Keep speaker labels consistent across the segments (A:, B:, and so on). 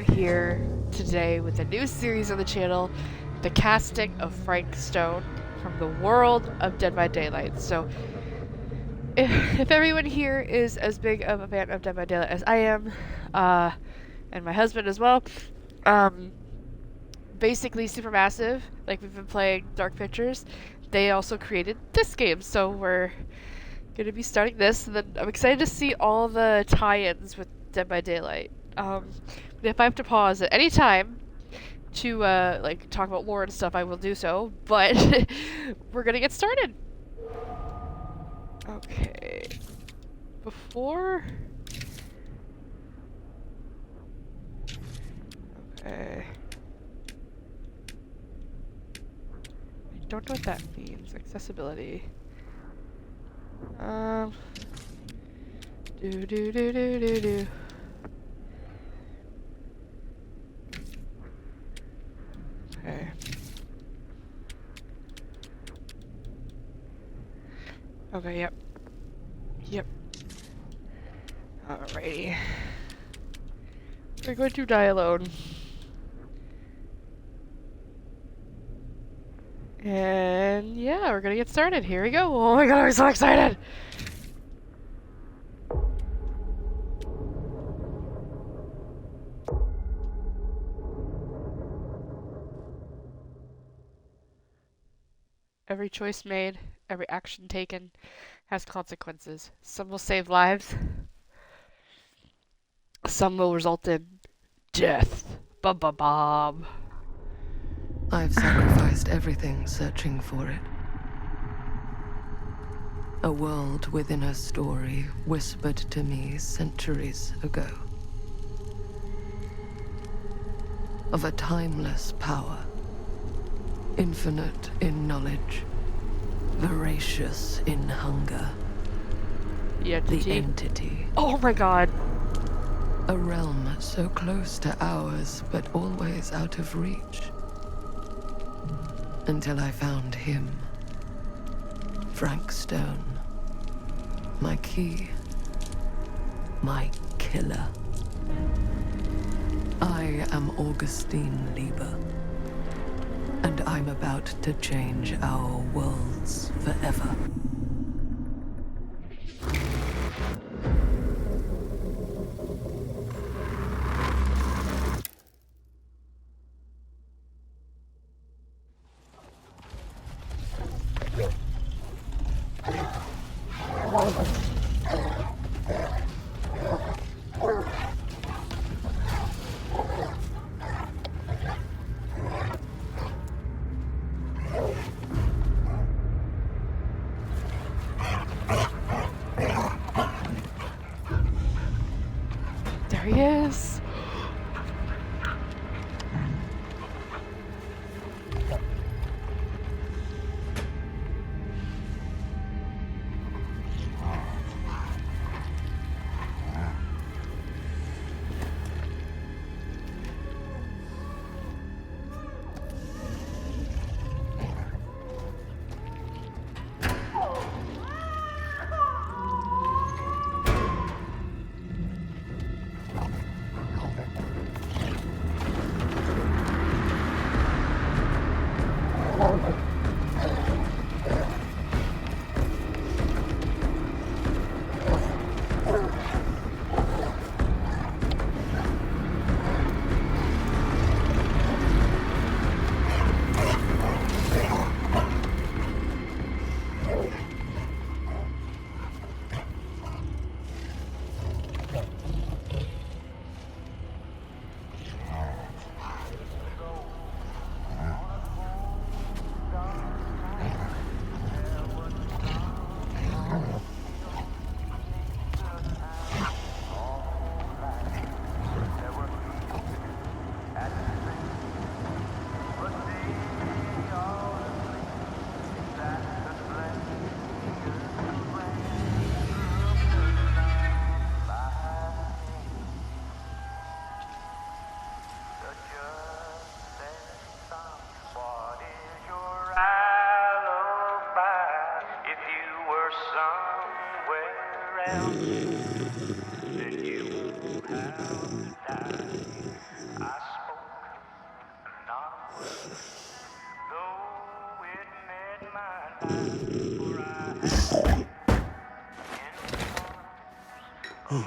A: are here today with a new series on the channel, the casting of Frank Stone from the world of Dead by Daylight. So, if everyone here is as big of a fan of Dead by Daylight as I am, and my husband as well, basically Supermassive, like we've been playing Dark Pictures, they also created this game, so we're going to be starting this, and then I'm excited to see all the tie-ins with Dead by Daylight. If I have to pause at any time to like talk about lore and stuff, I will do so, but we're gonna get started. Okay. Before... Okay. I don't know what that means. Accessibility. Do. Okay. Okay, yep. Yep. Alrighty. We're going to die alone. And yeah, we're gonna get started. Here we go. Oh my god, I'm so excited! Every choice made, every action taken has consequences. Some will save lives. Some will result in death. Bum.
B: I've sacrificed everything searching for it. A world within a story whispered to me centuries ago. Of a timeless power. Infinite in knowledge. Voracious in hunger.
A: The
B: entity.
A: Oh my god.
B: A realm so close to ours, but always out of reach. Until I found him. Frank Stone. My key. My killer. I am Augustine Lieber. And I'm about to change our worlds forever.
A: There he is.
C: Right.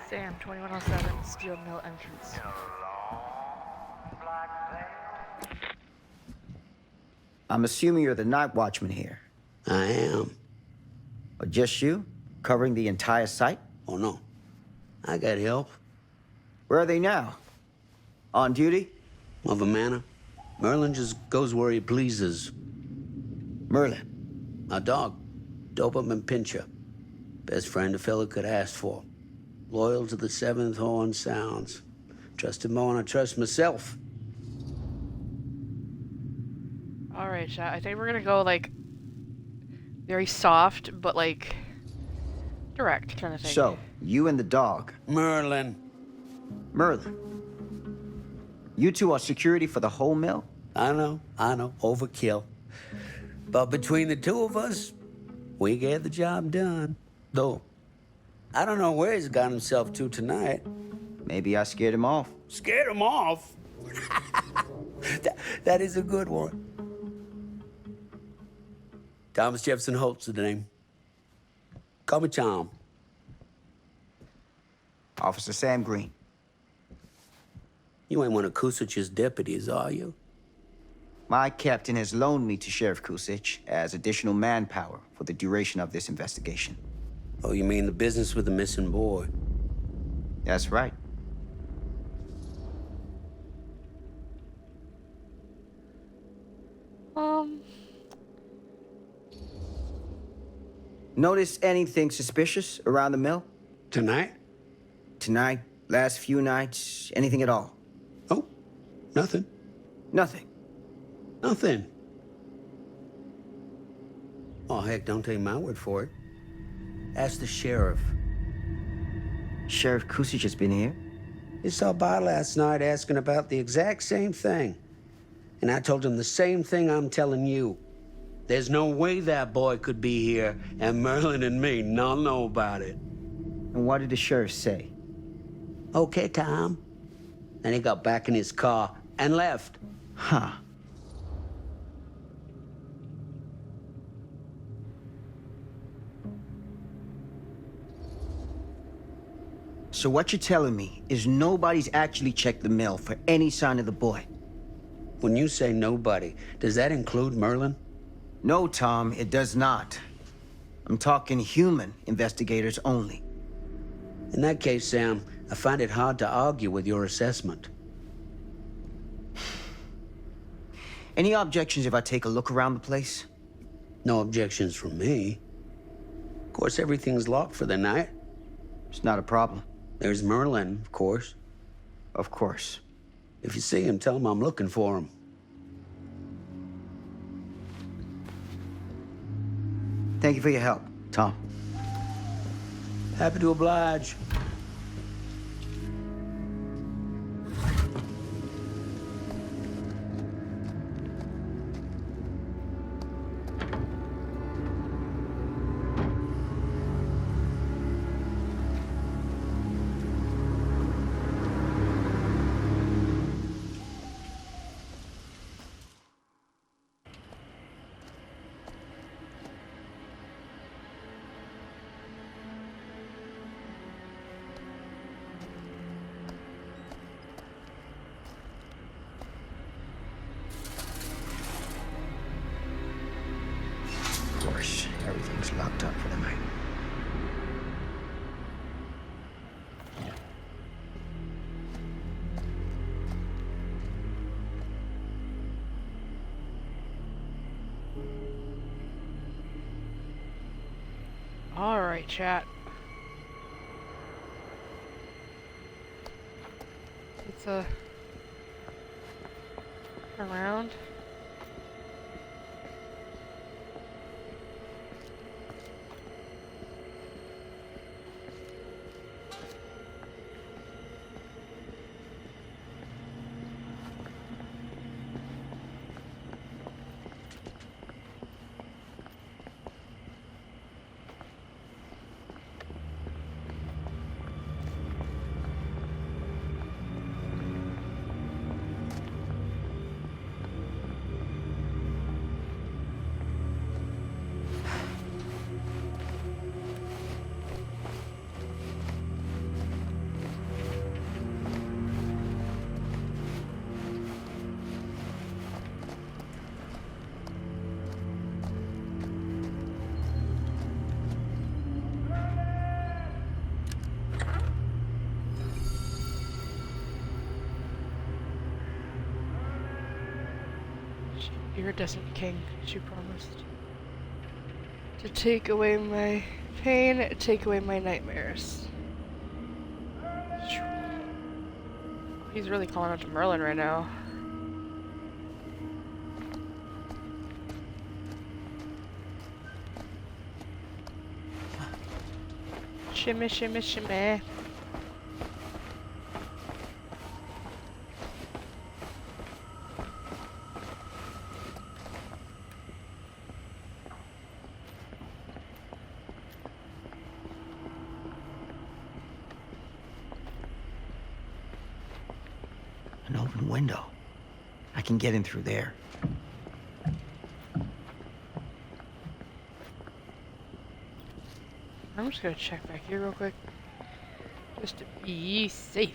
A: Sam, 2107, Steel Mill entrance.
D: I'm assuming you're the night watchman here.
C: I am.
D: Or just you? Covering the entire site?
C: Oh, no. I got help.
D: Where are they now? On duty?
C: Of a manner. Merlin just goes where he pleases.
D: Merlin.
C: A dog. Doberman Pinscher. Best friend a fella could ask for. Loyal to the seventh horn sounds. Trust him more than I trust myself.
A: Alright, chat. I think we're gonna go, like, very soft, but, like, direct kind of thing.
D: So, you and the dog.
C: Merlin.
D: Merlin. You two are security for the whole mill?
C: I know. Overkill. But between the two of us, we get the job done. Though, I don't know where he's got himself to tonight.
D: Maybe I scared him off.
C: Scared him off? that is a good one. Thomas Jefferson Holt's the name. Call me Tom.
D: Officer Sam Green.
C: You ain't one of Kusich's deputies, are you?
D: My captain has loaned me to Sheriff Kusich as additional manpower for the duration of this investigation.
C: Oh, you mean the business with the missing boy?
D: That's right. Notice anything suspicious around the mill?
C: Tonight?
D: Tonight, last few nights, anything at all?
C: Oh, nothing.
D: Nothing.
C: Nothing. Oh, heck, don't take my word for it. Ask the sheriff.
D: Sheriff Kusich has been here?
C: He saw by last night asking about the exact same thing. And I told him the same thing I'm telling you. There's no way that boy could be here, and Merlin and me not know about it.
D: And what did the sheriff say?
C: Okay, Tom. Then he got back in his car and left.
D: Huh. So what you're telling me is nobody's actually checked the mill for any sign of the boy?
C: When you say nobody, does that include Merlin?
D: No, Tom, it does not. I'm talking human investigators only.
C: In that case, Sam, I find it hard to argue with your assessment.
D: Any objections if I take a look around the place?
C: No objections from me. Of course, everything's locked for the night.
D: It's not a problem.
C: There's Merlin, of course.
D: Of course.
C: If you see him, tell him I'm looking for him.
D: Thank you for your help, Tom.
C: Happy to oblige.
D: Of course, everything's locked up for the night.
A: Alright, chat. Let's, turn around. iridescent king, she promised. To take away my pain, take away my nightmares. He's really calling out to Merlin right now. Shimmy, shimmy, shimmy.
D: An open window. I can get in through there.
A: I'm just gonna check back here real quick. Just to be safe.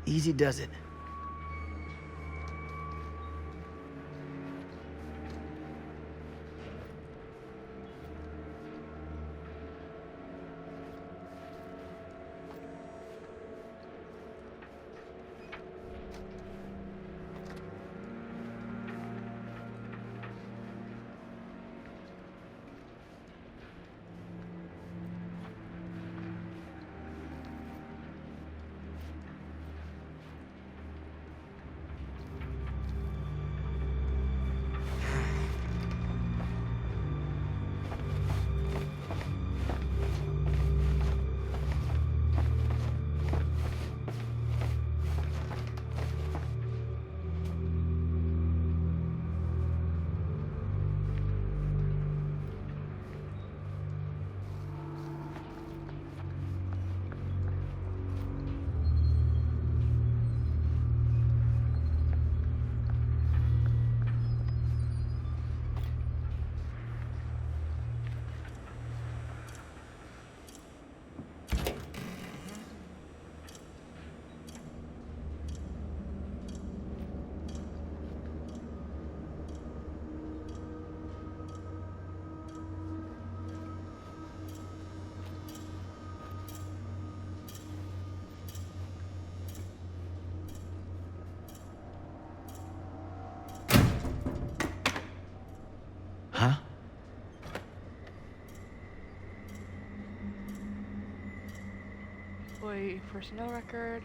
D: Easy does it. Huh?
A: Employee personnel record.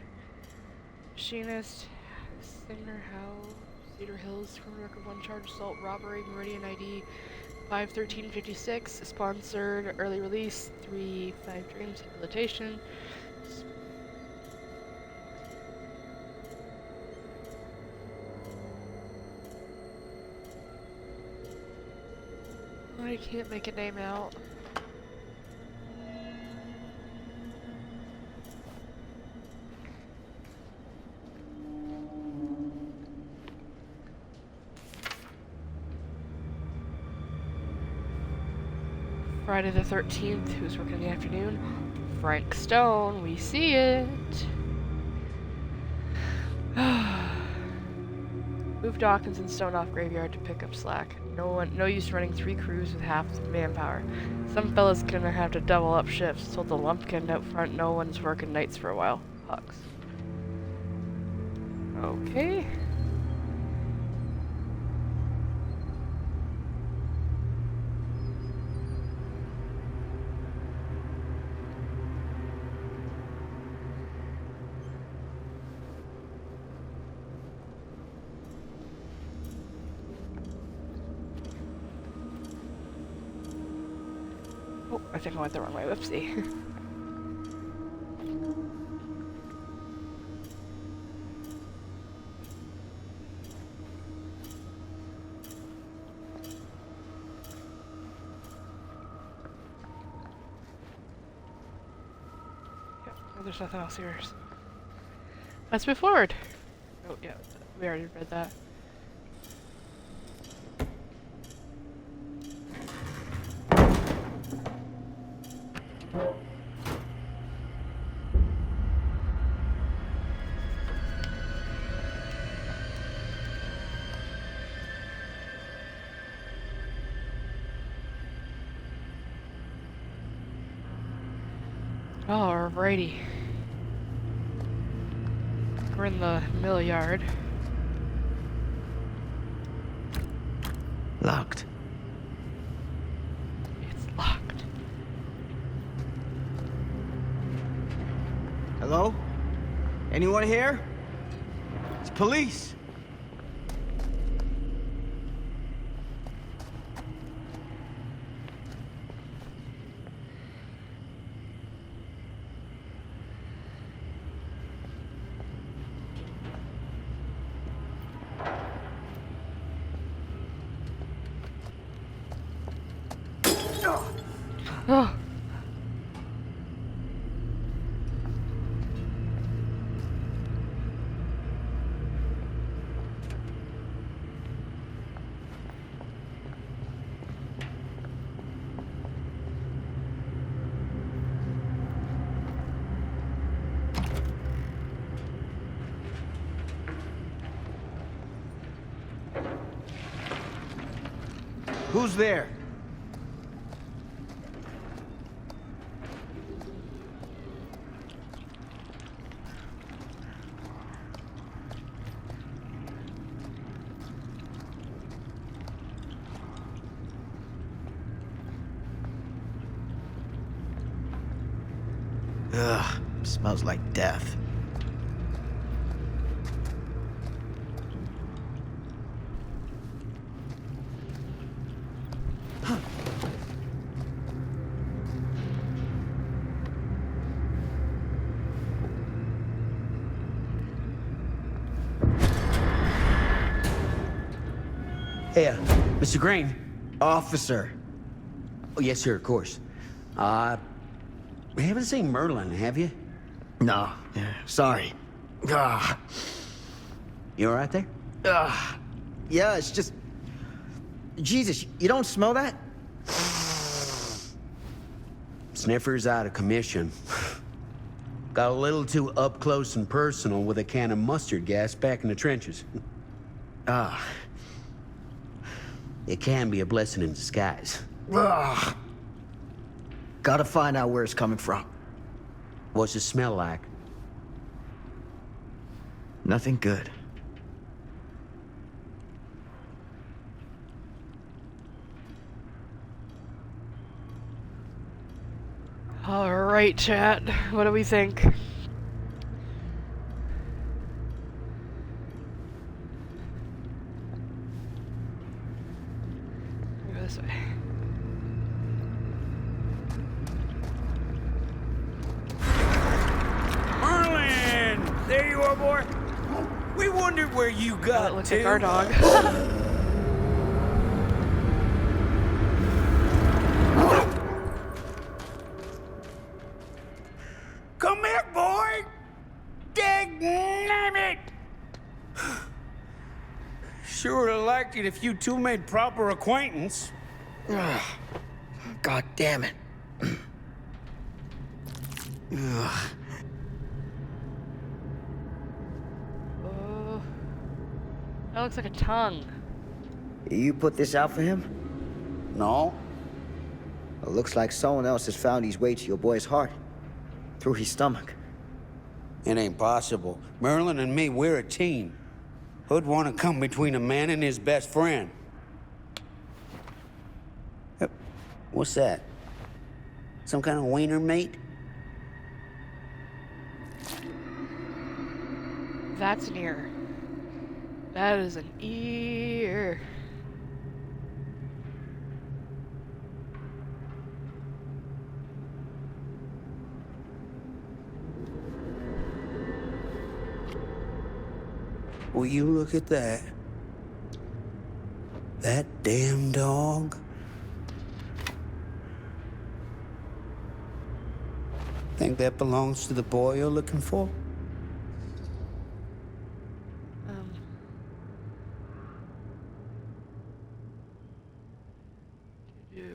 A: Machinist. Singer Howe. Cedar Hills. Criminal record 1 charge. Assault. Robbery. Meridian ID. 5/13/56. Sponsored. Early release. 3/5 Dreams. Habilitation. I can't make a name out. Friday the 13th, who's working in the afternoon? Frank Stone, we see it. Move Dawkins and Stone off graveyard to pick up slack. No use running 3 crews with half the manpower. Some fellas gonna have to double up shifts. Told the lumpkin out front no one's working nights for a while. Hugs. Okay. Oh, I think I went the wrong way. Whoopsie. Yep, there's nothing else here. Let's move forward. Oh, yeah, we already read that. Alrighty. We're in the mill yard.
D: Locked.
A: It's locked.
D: Hello? Anyone here? It's police.
A: Oh.
D: Who's there? Ugh, smells like death.
C: Hey, Mr. Green.
D: Officer.
C: Oh, yes, sir, of course. You haven't seen Merlin, have you?
D: No, sorry. Ah.
C: You all right there?
D: Yeah, it's just... Jesus, you don't smell that?
C: Sniffer's out of commission. Got a little too up close and personal with a can of mustard gas back in the trenches.
D: Ah.
C: It can be a blessing in disguise.
D: Ugh. Gotta find out where it's coming from.
C: What's it smell like?
D: Nothing good.
A: Alright, chat. What do we think? Go this way.
E: Merlin! There you are, boy. We wondered where you
A: Oh,
E: got
A: that looks
E: to.
A: like our dog.
E: Come here, boy! Dang it! Sure would have liked it if you two made proper acquaintance.
D: God damn it. Ugh.
A: Oh, that looks like a tongue.
D: You put this out for him?
C: No.
D: It looks like someone else has found his way to your boy's heart. Through his stomach.
C: It ain't possible. Merlin and me, we're a team. Who'd want to come between a man and his best friend? What's that? Some kind of wiener meat?
A: That's an ear. That is an ear.
C: Will you look at that? That damn dog? Think that belongs to the boy you're looking for?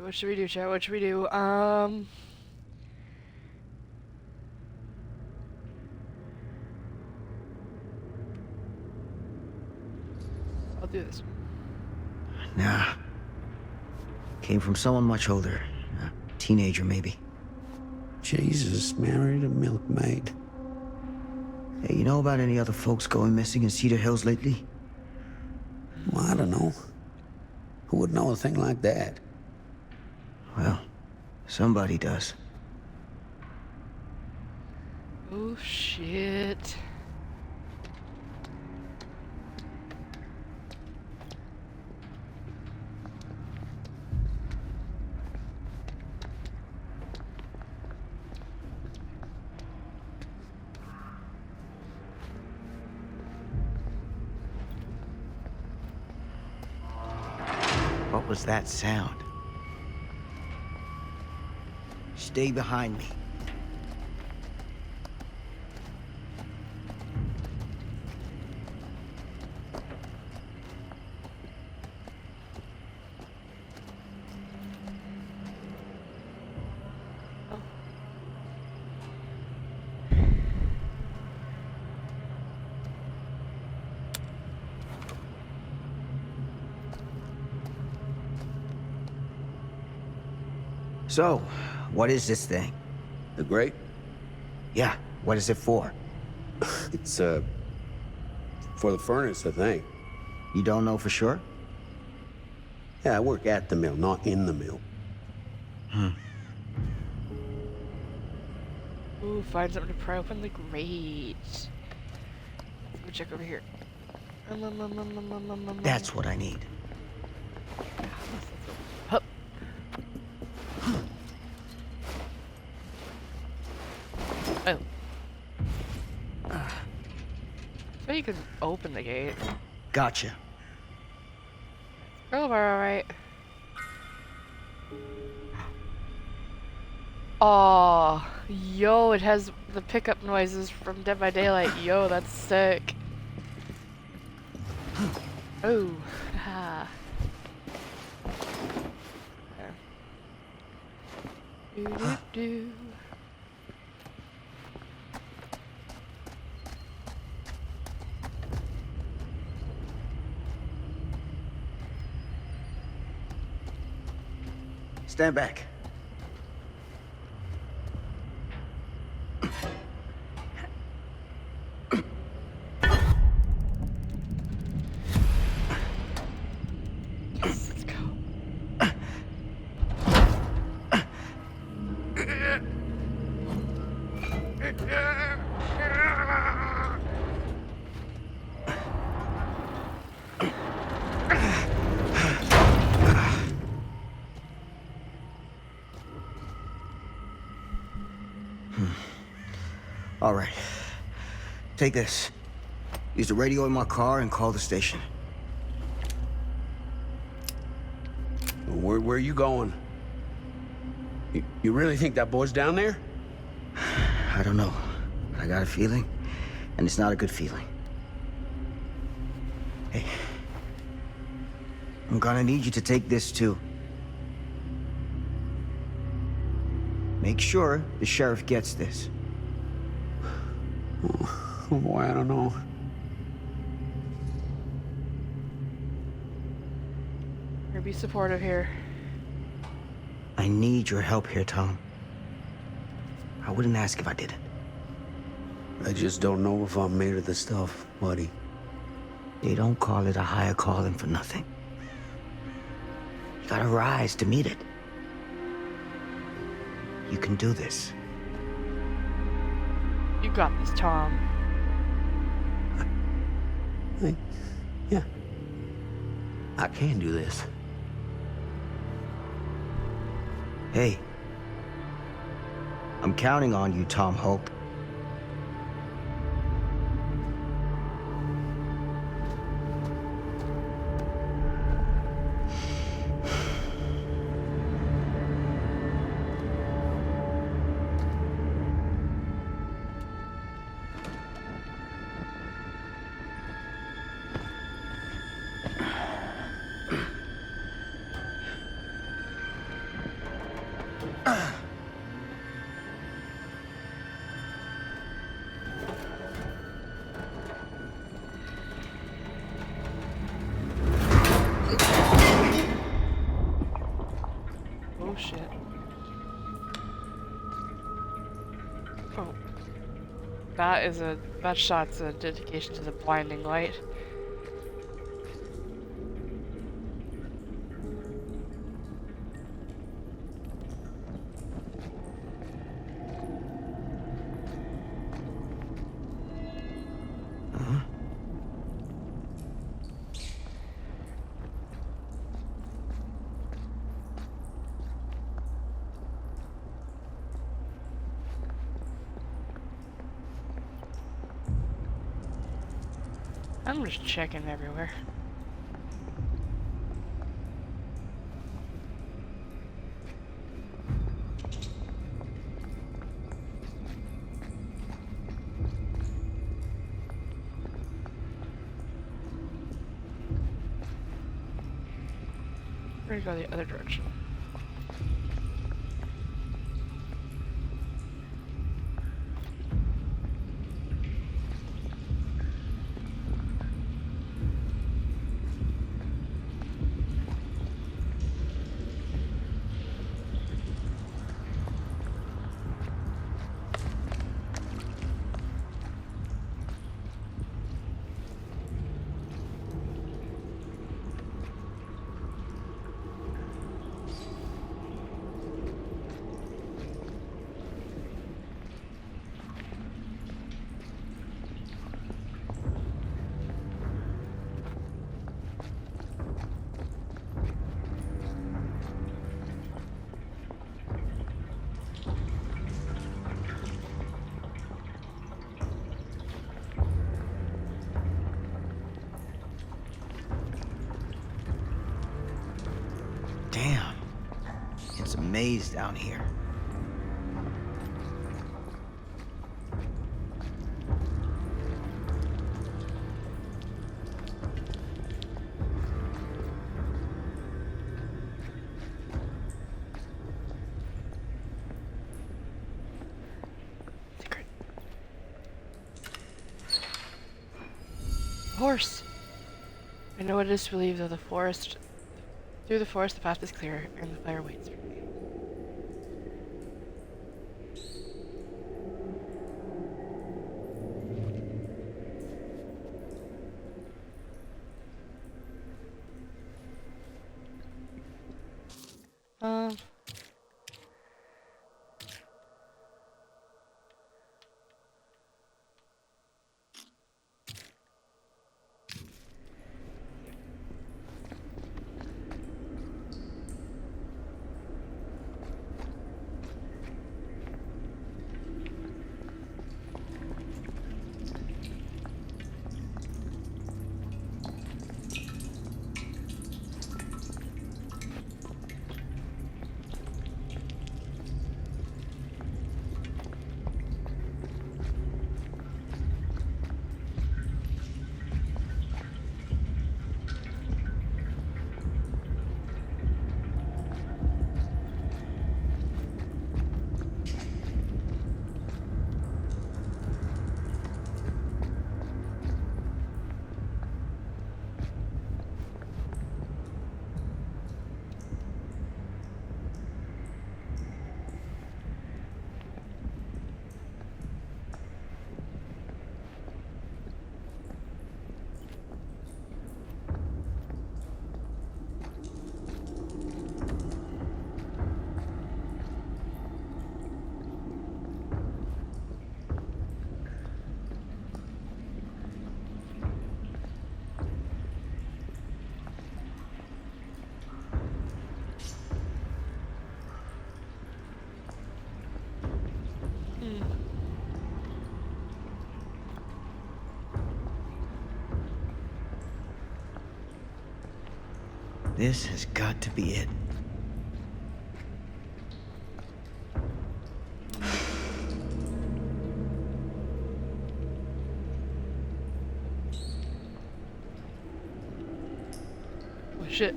A: What should we do, chat? What should we do? I'll do this.
D: Nah. Came from someone much older. A teenager, maybe.
C: Jesus married a milkmaid.
D: Hey, you know about any other folks going missing in Cedar Hills lately?
C: Well, I don't know. Who would know a thing like that?
D: Well, somebody does.
A: Oh, shit.
D: What was that sound? Stay behind me. So, what is this thing?
C: The grate?
D: Yeah, what is it for?
C: It's, for the furnace, I think.
D: You don't know for sure?
C: Yeah, I work at the mill, not in the mill.
A: Ooh, find something to pry open the grate. Let me check over here.
D: That's what I need.
A: Hup. Oh. So you can open the gate.
D: Gotcha.
A: Over, alright. Oh, yo, it has the pickup noises from Dead by Daylight. Yo, that's sick. Oh, ha. Do.
D: Stand back.
A: Yes, let's go.
D: All right. Take this. Use the radio in my car and call the station.
C: Where are you going? You really think that boy's down there?
D: I don't know. But I got a feeling, and it's not a good feeling. Hey. I'm gonna need you to take this too. Make sure the sheriff gets this.
C: Oh boy, I don't know.
A: Or be supportive here.
D: I need your help here, Tom. I wouldn't ask if I didn't.
C: I just don't know if I'm made of the stuff, buddy.
D: They don't call it a higher calling for nothing. You gotta rise to meet it. You can do this.
A: You got this, Tom.
C: Yeah. I can do this.
D: Hey. I'm counting on you, Tom Hope.
A: Oh, that shot's a dedication to the blinding light. I'm just checking everywhere. We're gonna go the other direction.
D: Damn. It's a maze down here.
A: Secret. Horse. I know it is to leave though the forest. Through the forest, the path is clear, and the fire waits for me. Um.
D: This has got to be it.
A: Oh shit.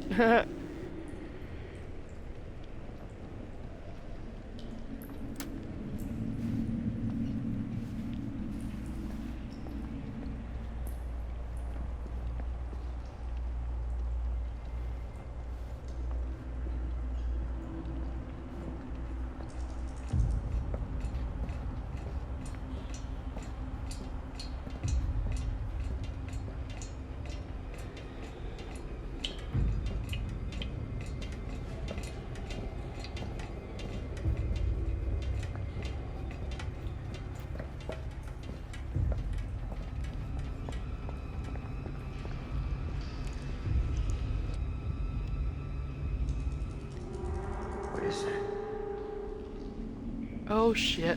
A: Oh shit.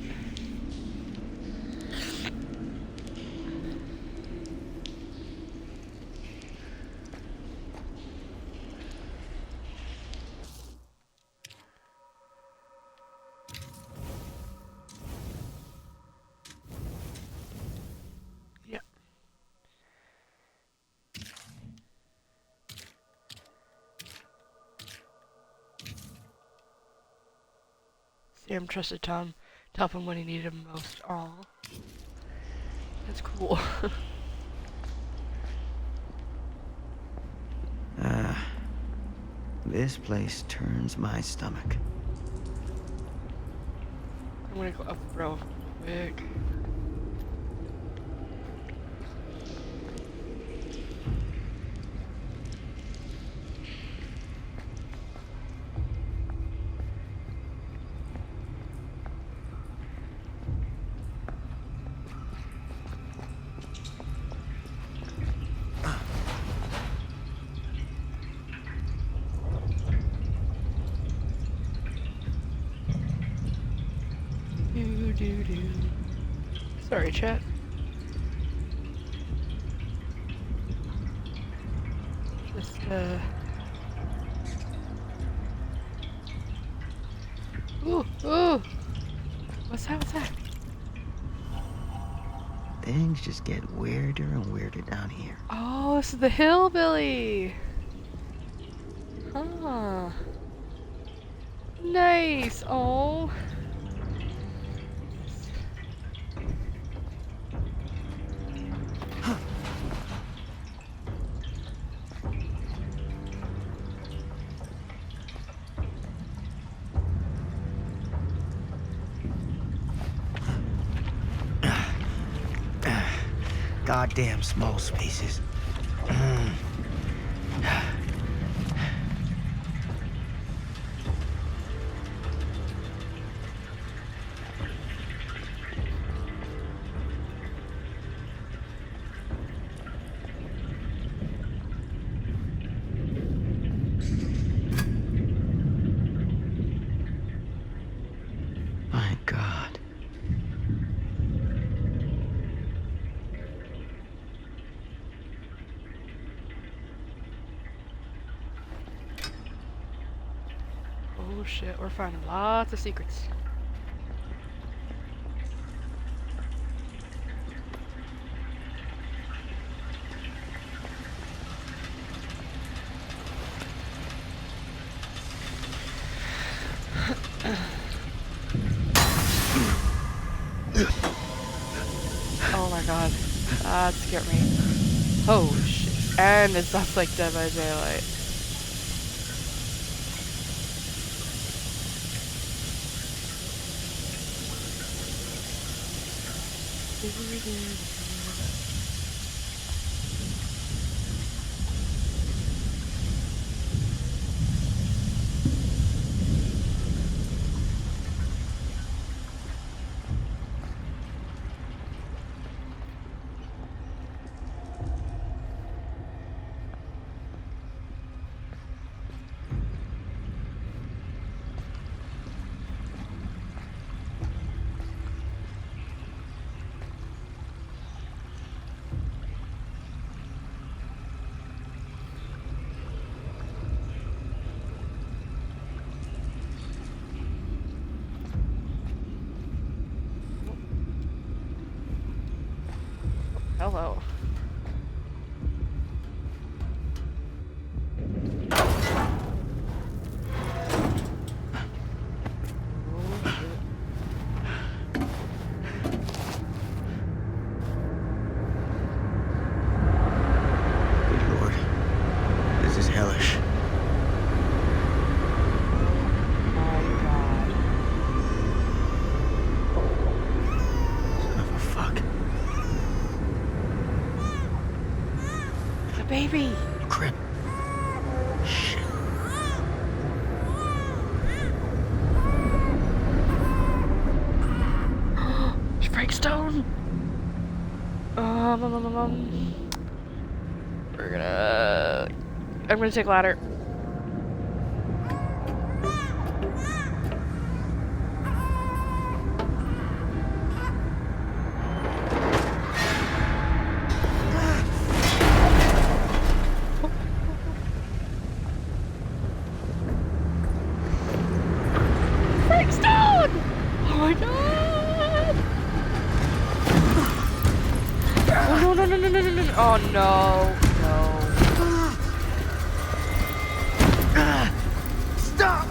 A: Yeah. Sam trusted Tom to help him when he needed him most. Aw. That's cool.
D: This place turns my stomach.
A: I'm gonna go up real quick. Do. Sorry, chat. Just, Ooh, ooh! What's that? What's that?
D: Things just get weirder and weirder down here.
A: Oh, this is the hillbilly! Huh. Nice! Oh.
D: Goddamn small spaces. My God.
A: Oh shit, we're finding lots of secrets. Oh my god. That scared me. Oh shit. And it sounds like Dead by Daylight. Hello.
D: Good Lord. This is hellish.
A: My god.
D: Son of a fuck.
A: The baby!
D: Crap. Shit.
A: Frank Stone! We're gonna... I'm gonna take ladder. No, no, no, no, no, no, no. Oh, no. No.
E: Stop!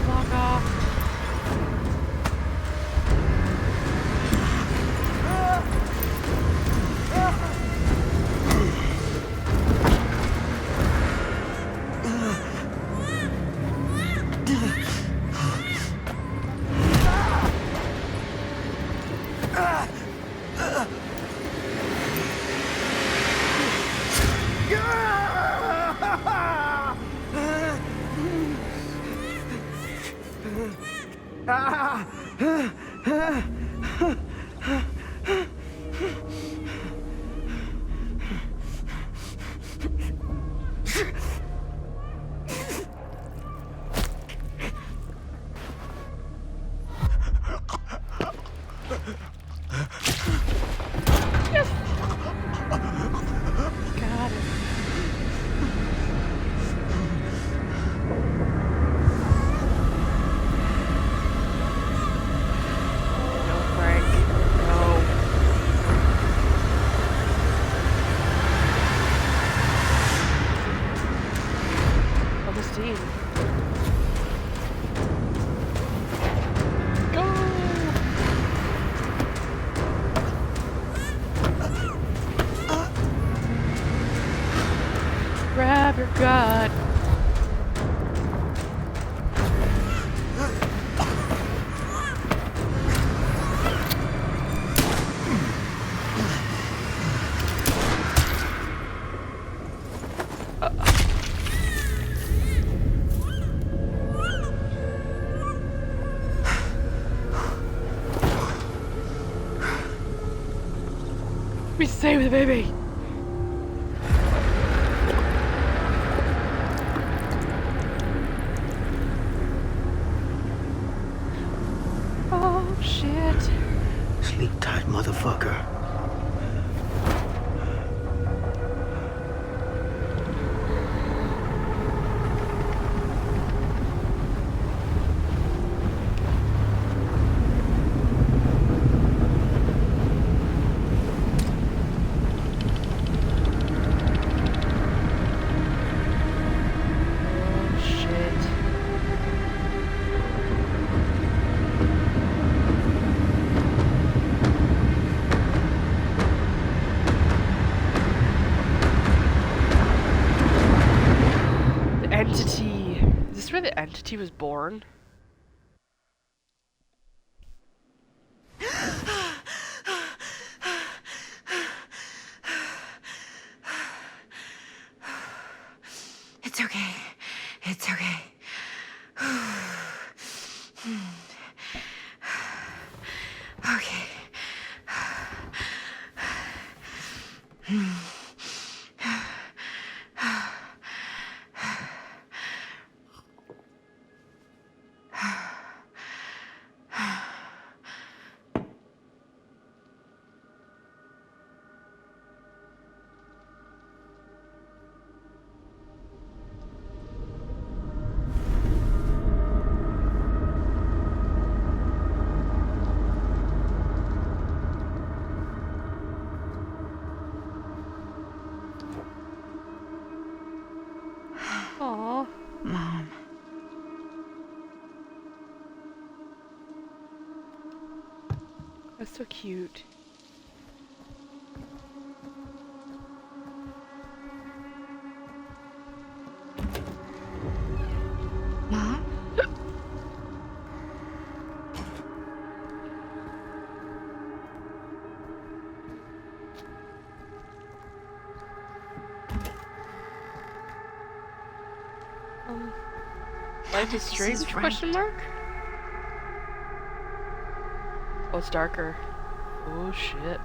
A: Log off. Got it. No, Frank. No. Augustine. Go! Grab your gun. We stay with the baby. Oh shit.
C: Sleep tight, motherfucker.
A: Oh shit. The entity. Is this where the entity was born?
F: It's okay. It's okay. Okay.
A: Aw.
F: Mom.
A: That's so cute.
F: Mom?
A: Life is
F: This
A: strange?
F: is right.
A: Question mark? Oh, it's darker. Oh shit.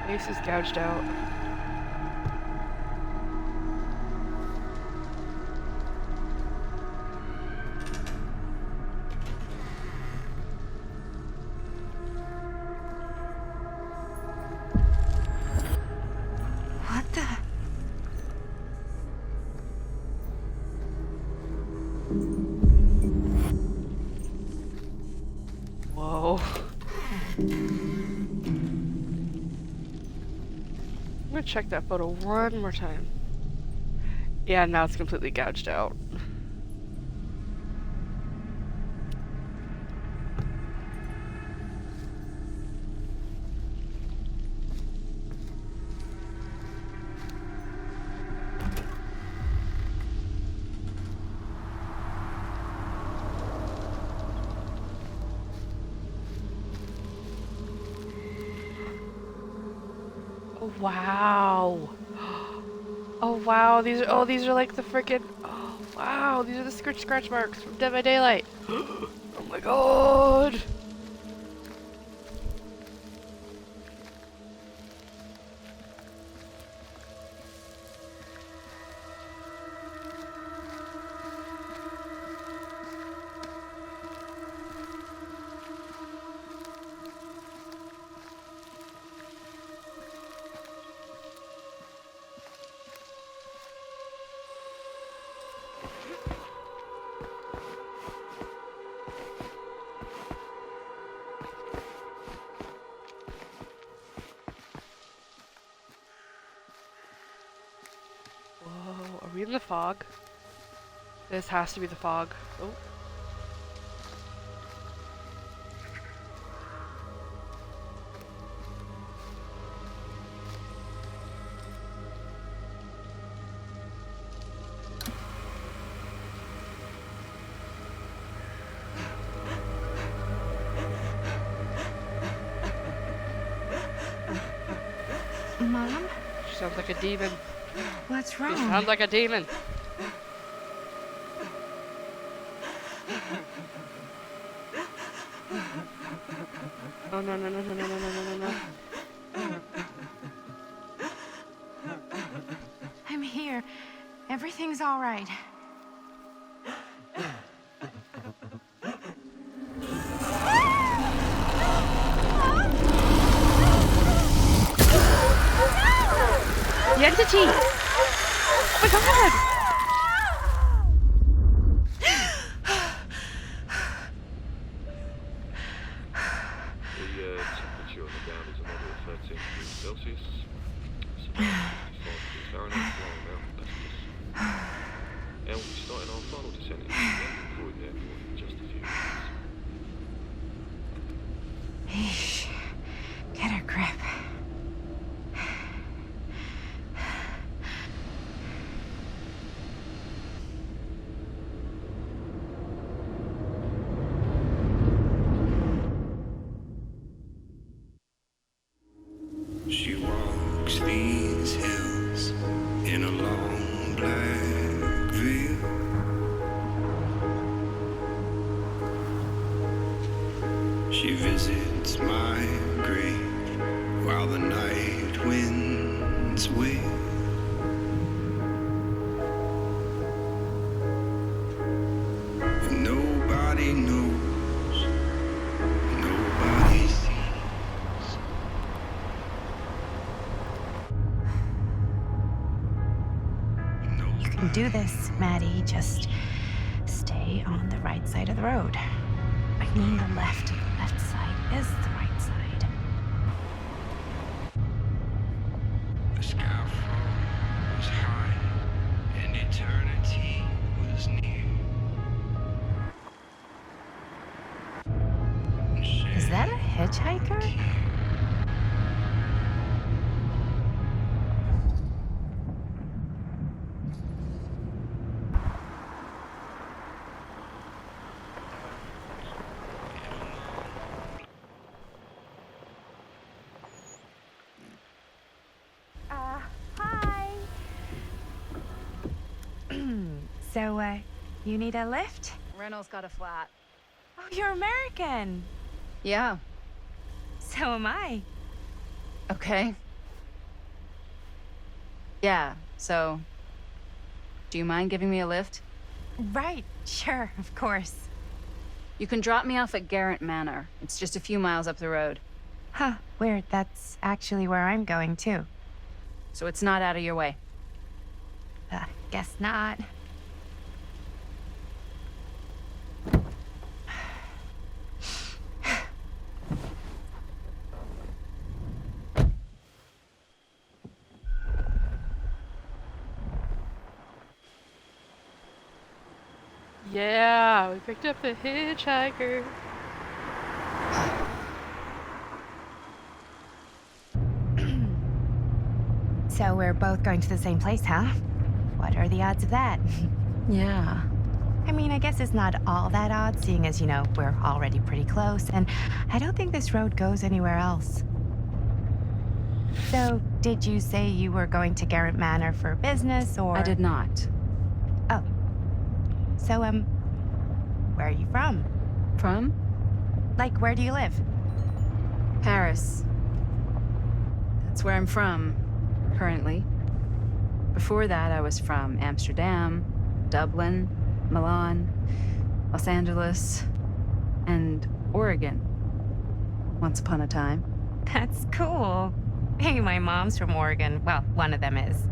A: Face is gouged out. I'm gonna check that photo one more time. Yeah, now it's completely gouged out. Oh, wow. Oh wow, these are like the freaking, oh wow, these are the scratch marks from Dead by Daylight. Oh my god. Whoa, are we in the fog? This has to be the fog. Oh.
F: Mom?
A: She sounds like a demon.
F: What's
A: She
F: wrong?
A: sounds like a demon. Oh no no no no no no no no no.
F: I'm here. Everything's all right.
A: The entity! Oh my god!
G: The temperature on the ground is a moderate 13 degrees Celsius. So 55 degrees Fahrenheit, flying about passengers. And we'll be starting our final descent into London Croydon Airport in just a few minutes.
F: Eesh. Get a grip.
H: She walks these hills in a long black veil. She visits my grave while the night winds wail. And nobody knows, nobody sees.
F: You can do this, Maddie. Just stay on the right side of the road. I mean the left. The left side is the right side.
H: The sky was high and eternity was near.
F: Is that a hitchhiker? Hi. So, you need a lift?
I: Reynolds got a flat.
F: Oh, you're American.
I: Yeah.
F: So am I.
I: Okay. Yeah, so... Do you mind giving me a lift?
F: Right, sure, of course.
I: You can drop me off at Garrett Manor. It's just a few miles up the road.
F: Huh, weird. That's actually where I'm going, too.
I: So it's not out of your way.
F: Guess not.
A: Yeah, we picked up the hitchhiker.
F: So we're both going to the same place, huh? What are the odds of that?
I: Yeah.
F: I mean, I guess it's not all that odd, seeing as, we're already pretty close, and I don't think this road goes anywhere else. So, did you say you were going to Garrett Manor for business, or...?
I: I did not.
F: Oh. So, where are you from?
I: From?
F: Like, where do you live?
I: Paris. That's where I'm from, currently. Before that, I was from Amsterdam, Dublin, Milan, Los Angeles, and Oregon. Once upon a time.
F: That's cool. Hey, my mom's from Oregon. Well, one of them is.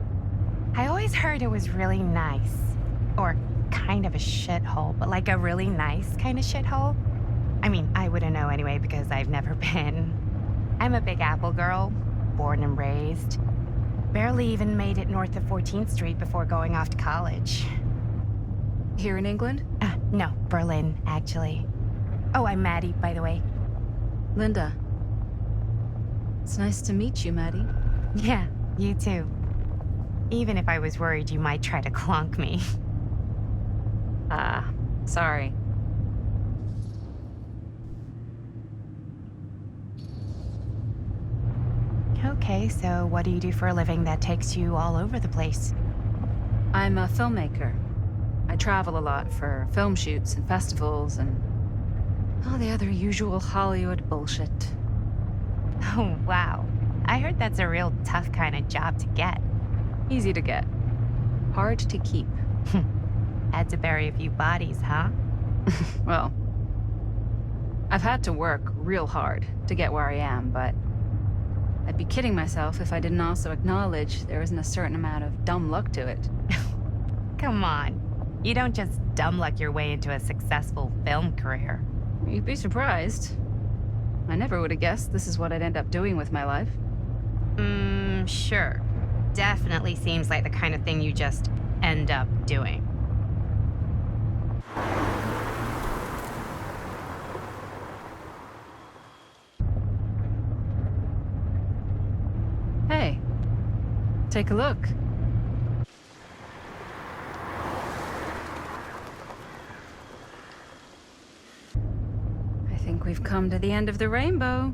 F: I always heard it was really nice. Or kind of a shithole, but like a really nice kind of shithole. I mean, I wouldn't know anyway because I've never been. I'm a Big Apple girl, born and raised. Barely even made it north of 14th Street before going off to college.
I: Here in England?
F: No, Berlin, actually. Oh, I'm Maddie, by the way.
I: Linda. It's nice to meet you, Maddie.
F: Yeah, you too. Even if I was worried you might try to clonk me.
I: Sorry.
F: Okay, so what do you do for a living that takes you all over the place?
I: I'm a filmmaker. I travel a lot for film shoots and festivals and all the other usual Hollywood bullshit.
F: Oh, wow. I heard that's a real tough kind of job to get.
I: Easy to get. Hard to keep.
F: Had to bury a few bodies, huh?
I: Well, I've had to work real hard to get where I am, but I'd be kidding myself if I didn't also acknowledge there isn't a certain amount of dumb luck to it.
F: Come on. You don't just dumb luck your way into a successful film career.
I: You'd be surprised. I never would have guessed this is what I'd end up doing with my life.
F: Sure. Definitely seems like the kind of thing you just end up doing.
I: Hey, take a look. I think we've come to the end of the rainbow.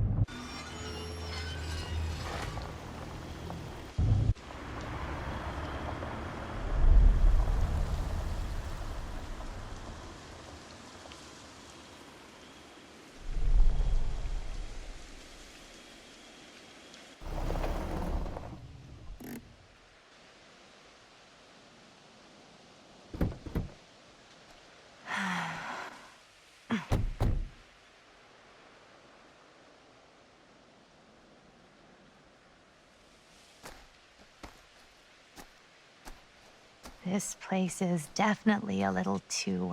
F: This place is definitely a little too,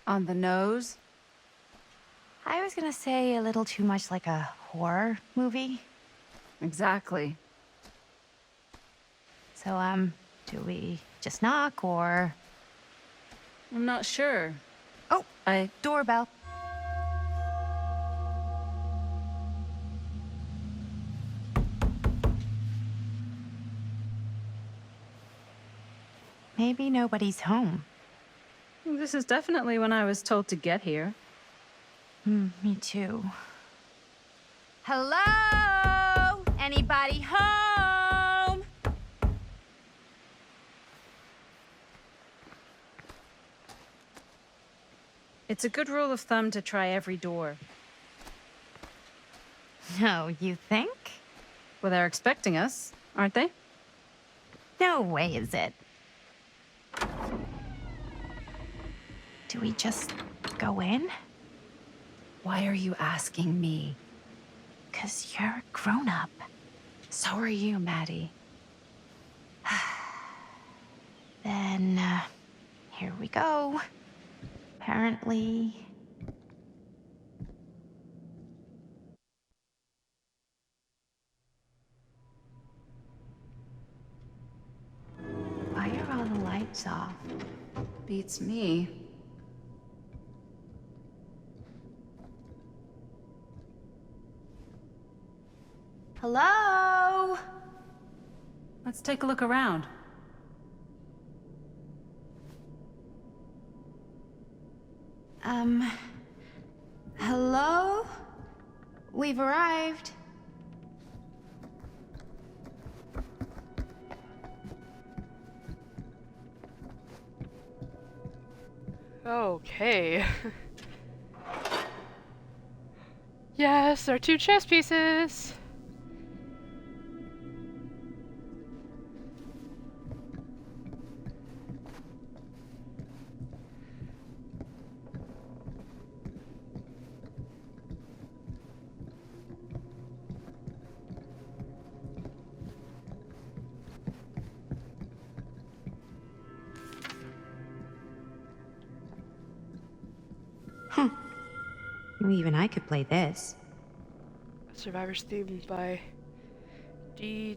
I: On the nose?
F: I was gonna say a little too much like a horror movie.
I: Exactly.
F: So, do we just knock, or...?
I: I'm not sure.
F: Oh, doorbell. Maybe nobody's home.
I: This is definitely when I was told to get here.
F: Me too. Hello? Anybody home?
I: It's a good rule of thumb to try every door.
F: No, you think?
I: Well, they're expecting us, aren't they?
F: No way is it. Do we just go in?
I: Why are you asking me?
F: 'Cause you're a grown-up.
I: So are you, Maddie.
F: Then, here we go. Apparently... Why are all the lights off?
I: Beats me.
J: Hello?
I: Let's take a look around.
J: Hello? We've arrived.
A: Okay. Yes, our 2 chess pieces.
J: Huh. Well, even I could play this.
A: Survivor's Theme by DCDV.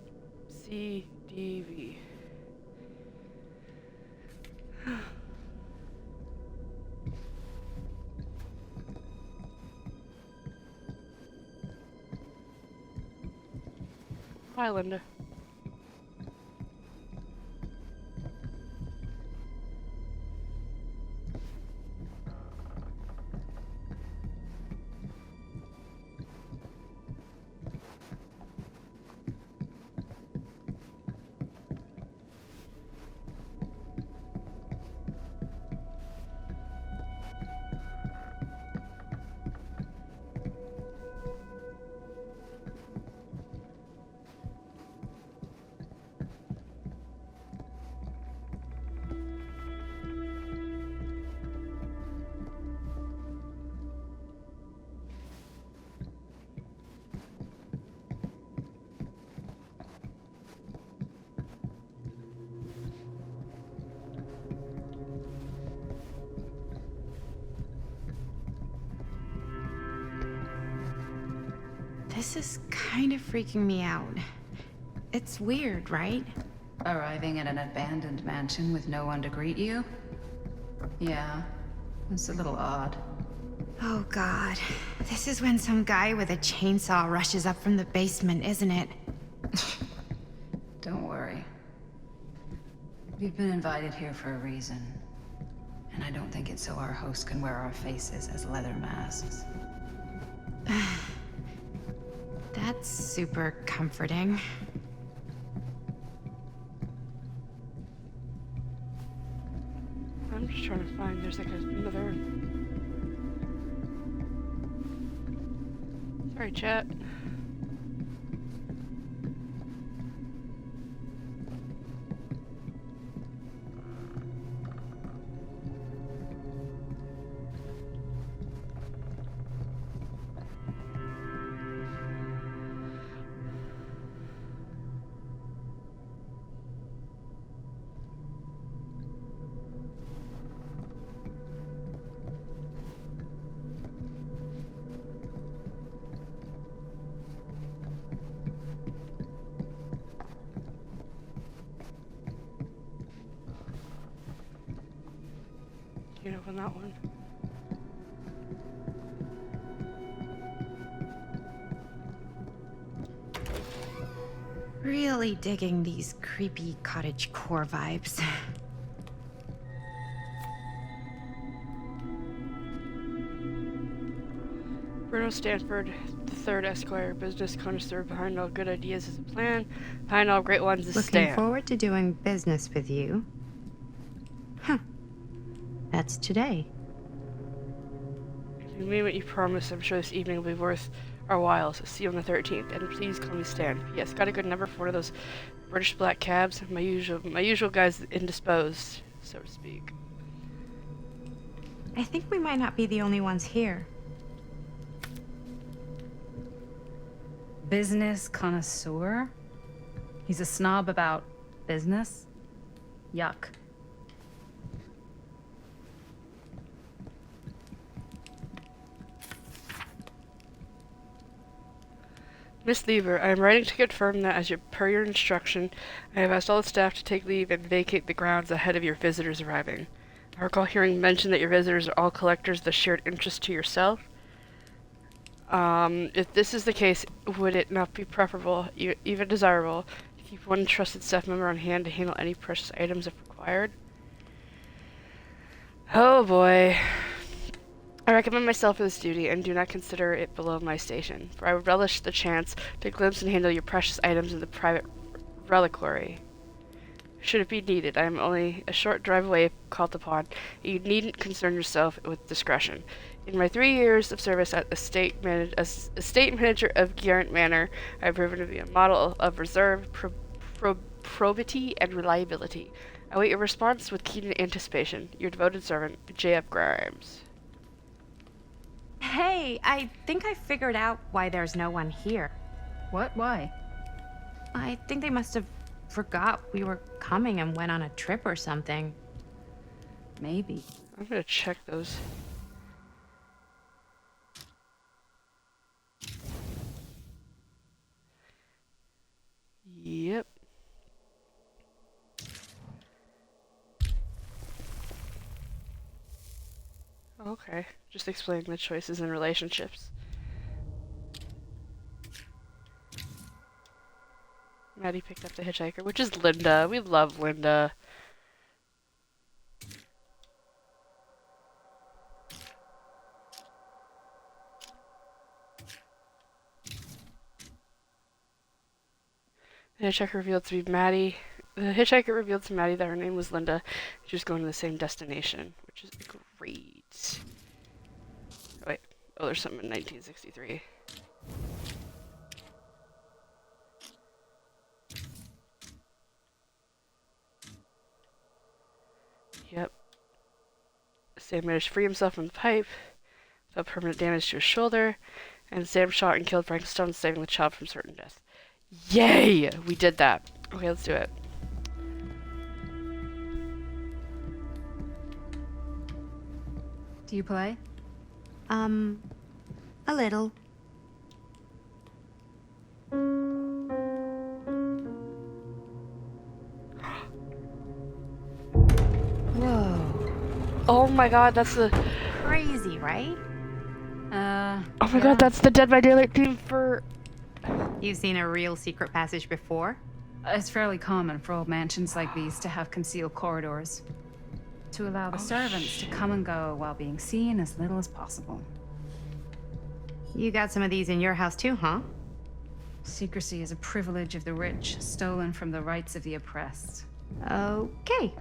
A: Hi, Linda.
J: This is kind of freaking me out. It's weird, right?
I: Arriving at an abandoned mansion with no one to greet you? Yeah, it's a little odd.
J: Oh god. This is when some guy with a chainsaw rushes up from the basement, isn't it?
I: Don't worry. We've been invited here for a reason. And I don't think it's so our host can wear our faces as leather masks.
J: That's super comforting.
A: I'm just trying to find, there's like another... Sorry, chat. You know, on that one.
J: Really digging these creepy cottage core vibes.
A: Bruno Stanford, the third Esquire, business connoisseur behind all good ideas is a plan, behind all great ones is
J: Looking
A: Stan.
J: forward to doing business with you. Huh. That's today.
A: If you mean what you promised, I'm sure this evening will be worth our while, so see you on the 13th. And please call me Stan. Yes, got a good number for one of those British black cabs. My usual guy's indisposed, so to speak.
J: I think we might not be the only ones here.
I: Business connoisseur? He's a snob about business? Yuck.
A: Miss Lever, I am writing to confirm that, per your instruction, I have asked all the staff to take leave and vacate the grounds ahead of your visitors arriving. I recall hearing mention that your visitors are all collectors of the shared interest to yourself. If this is the case, would it not be preferable, even desirable, to keep one trusted staff member on hand to handle any precious items if required? Oh boy. I recommend myself for this duty and do not consider it below my station, for I would relish the chance to glimpse and handle your precious items in the private reliquary. Should it be needed, I am only a short drive away if called upon. You needn't concern yourself with discretion. In my 3 years of service as estate manager of Garant Manor, I have proven to be a model of reserve, probity, and reliability. I await your response with keen anticipation. Your devoted servant, J.F. Grimes.
F: Hey, I think I figured out why there's no one here.
I: What? Why?
F: I think they must have forgot we were coming and went on a trip or something.
I: Maybe.
A: I'm gonna check those. Yep. Okay, just explaining the choices in relationships. Maddie picked up the hitchhiker, which is Linda. We love Linda. The hitchhiker revealed to be Maddie. The hitchhiker revealed to Maddie that her name was Linda. She was going to the same destination, which is great. Oh, wait. Oh, there's something in 1963. Yep. Sam managed to free himself from the pipe without permanent damage to his shoulder, and Sam shot and killed Frankenstein, saving the child from certain death. Yay! We did that. Okay, let's do it.
I: Do you play?
J: A little.
A: Whoa. Oh my god, that's the...
F: Crazy, right?
A: Oh my god, that's the Dead by Daylight theme for...
F: You've seen a real secret passage before?
I: It's fairly common for old mansions like these to have concealed corridors, to allow the servants to come and go while being seen as little as possible.
F: You got some of these in your house too, huh?
I: Secrecy is a privilege of the rich, stolen from the rights of the oppressed.
F: Okay.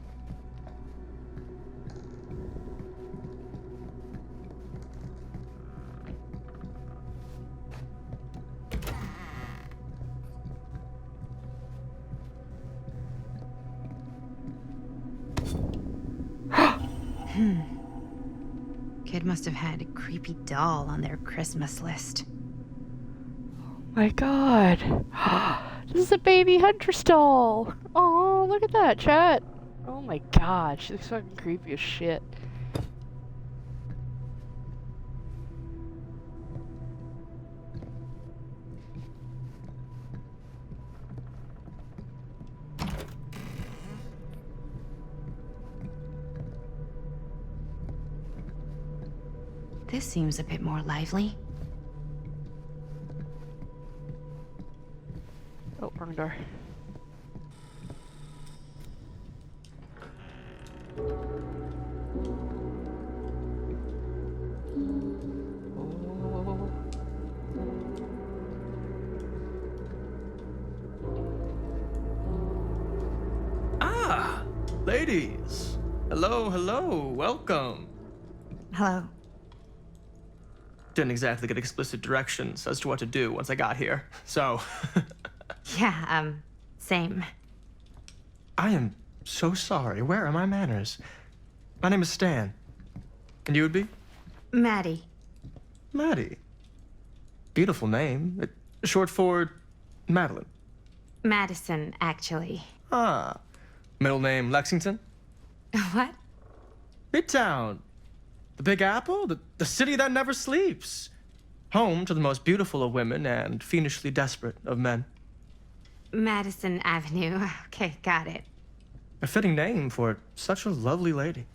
F: Kid must have had a creepy doll on their Christmas list.
A: My god. This is a baby Huntress doll. Oh, look at that, chat. Oh my god, she looks fucking creepy as shit.
J: This seems a bit more lively.
A: Oh, wrong door.
K: Ah, ladies. Hello, hello, welcome.
J: Hello.
K: Didn't exactly get explicit directions as to what to do once I got here, so.
J: Yeah, same.
K: I am so sorry. Where are my manners? My name is Stan. And you would be?
J: Maddie.
K: Maddie. Beautiful name. Short for Madeline.
J: Madison, actually.
K: Ah. Middle name Lexington?
J: What?
K: Midtown. The Big Apple? The city that never sleeps. Home to the most beautiful of women and fiendishly desperate of men.
J: Madison Avenue. Okay, got it.
K: A fitting name for such a lovely lady.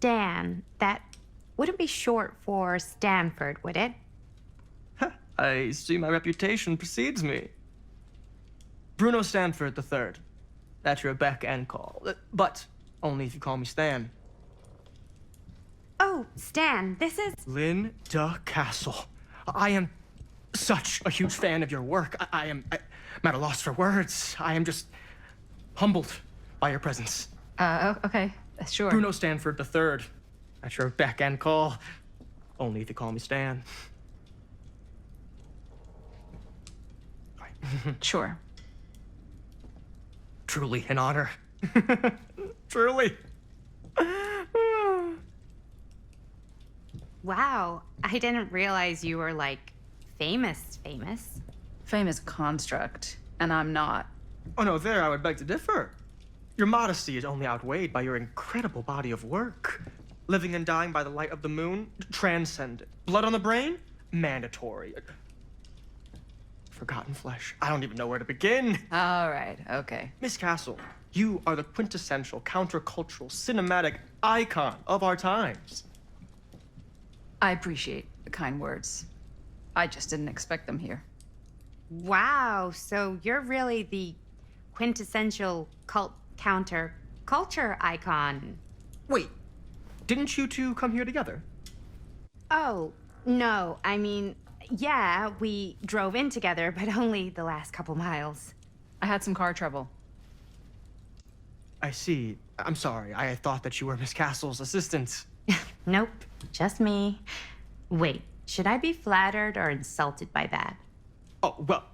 J: Stan. That wouldn't be short for Stanford, would it?
K: I see my reputation precedes me. Bruno Stanford III. At your beck and call. But only if you call me Stan.
J: Oh, Stan, this is...
K: Linda Castle. I am such a huge fan of your work. I'm at a loss for words. I am just humbled by your presence.
I: Okay, sure.
K: Bruno Stanford III. At your beck and call. Only if you call me Stan.
I: Sure.
K: Truly an honor. Truly.
J: Wow, I didn't realize you were, like, famous.
I: Fame is a construct, and I'm not.
K: Oh no, there I would beg to differ. Your modesty is only outweighed by your incredible body of work. Living and dying by the light of the moon, transcendent. Blood on the brain, mandatory. Forgotten flesh. I don't even know where to begin.
I: All right, okay.
K: Miss Castle, you are the quintessential countercultural cinematic icon of our times.
I: I appreciate the kind words. I just didn't expect them here.
J: Wow, so you're really the quintessential counter-culture icon.
K: Wait, didn't you two come here together?
J: Oh, no, I mean, yeah, we drove in together, but only the last couple miles.
I: I had some car trouble.
K: I see. I'm sorry. I thought that you were Miss Castle's assistant.
J: Nope, just me. Wait, should I be flattered or insulted by that?
K: Oh, well,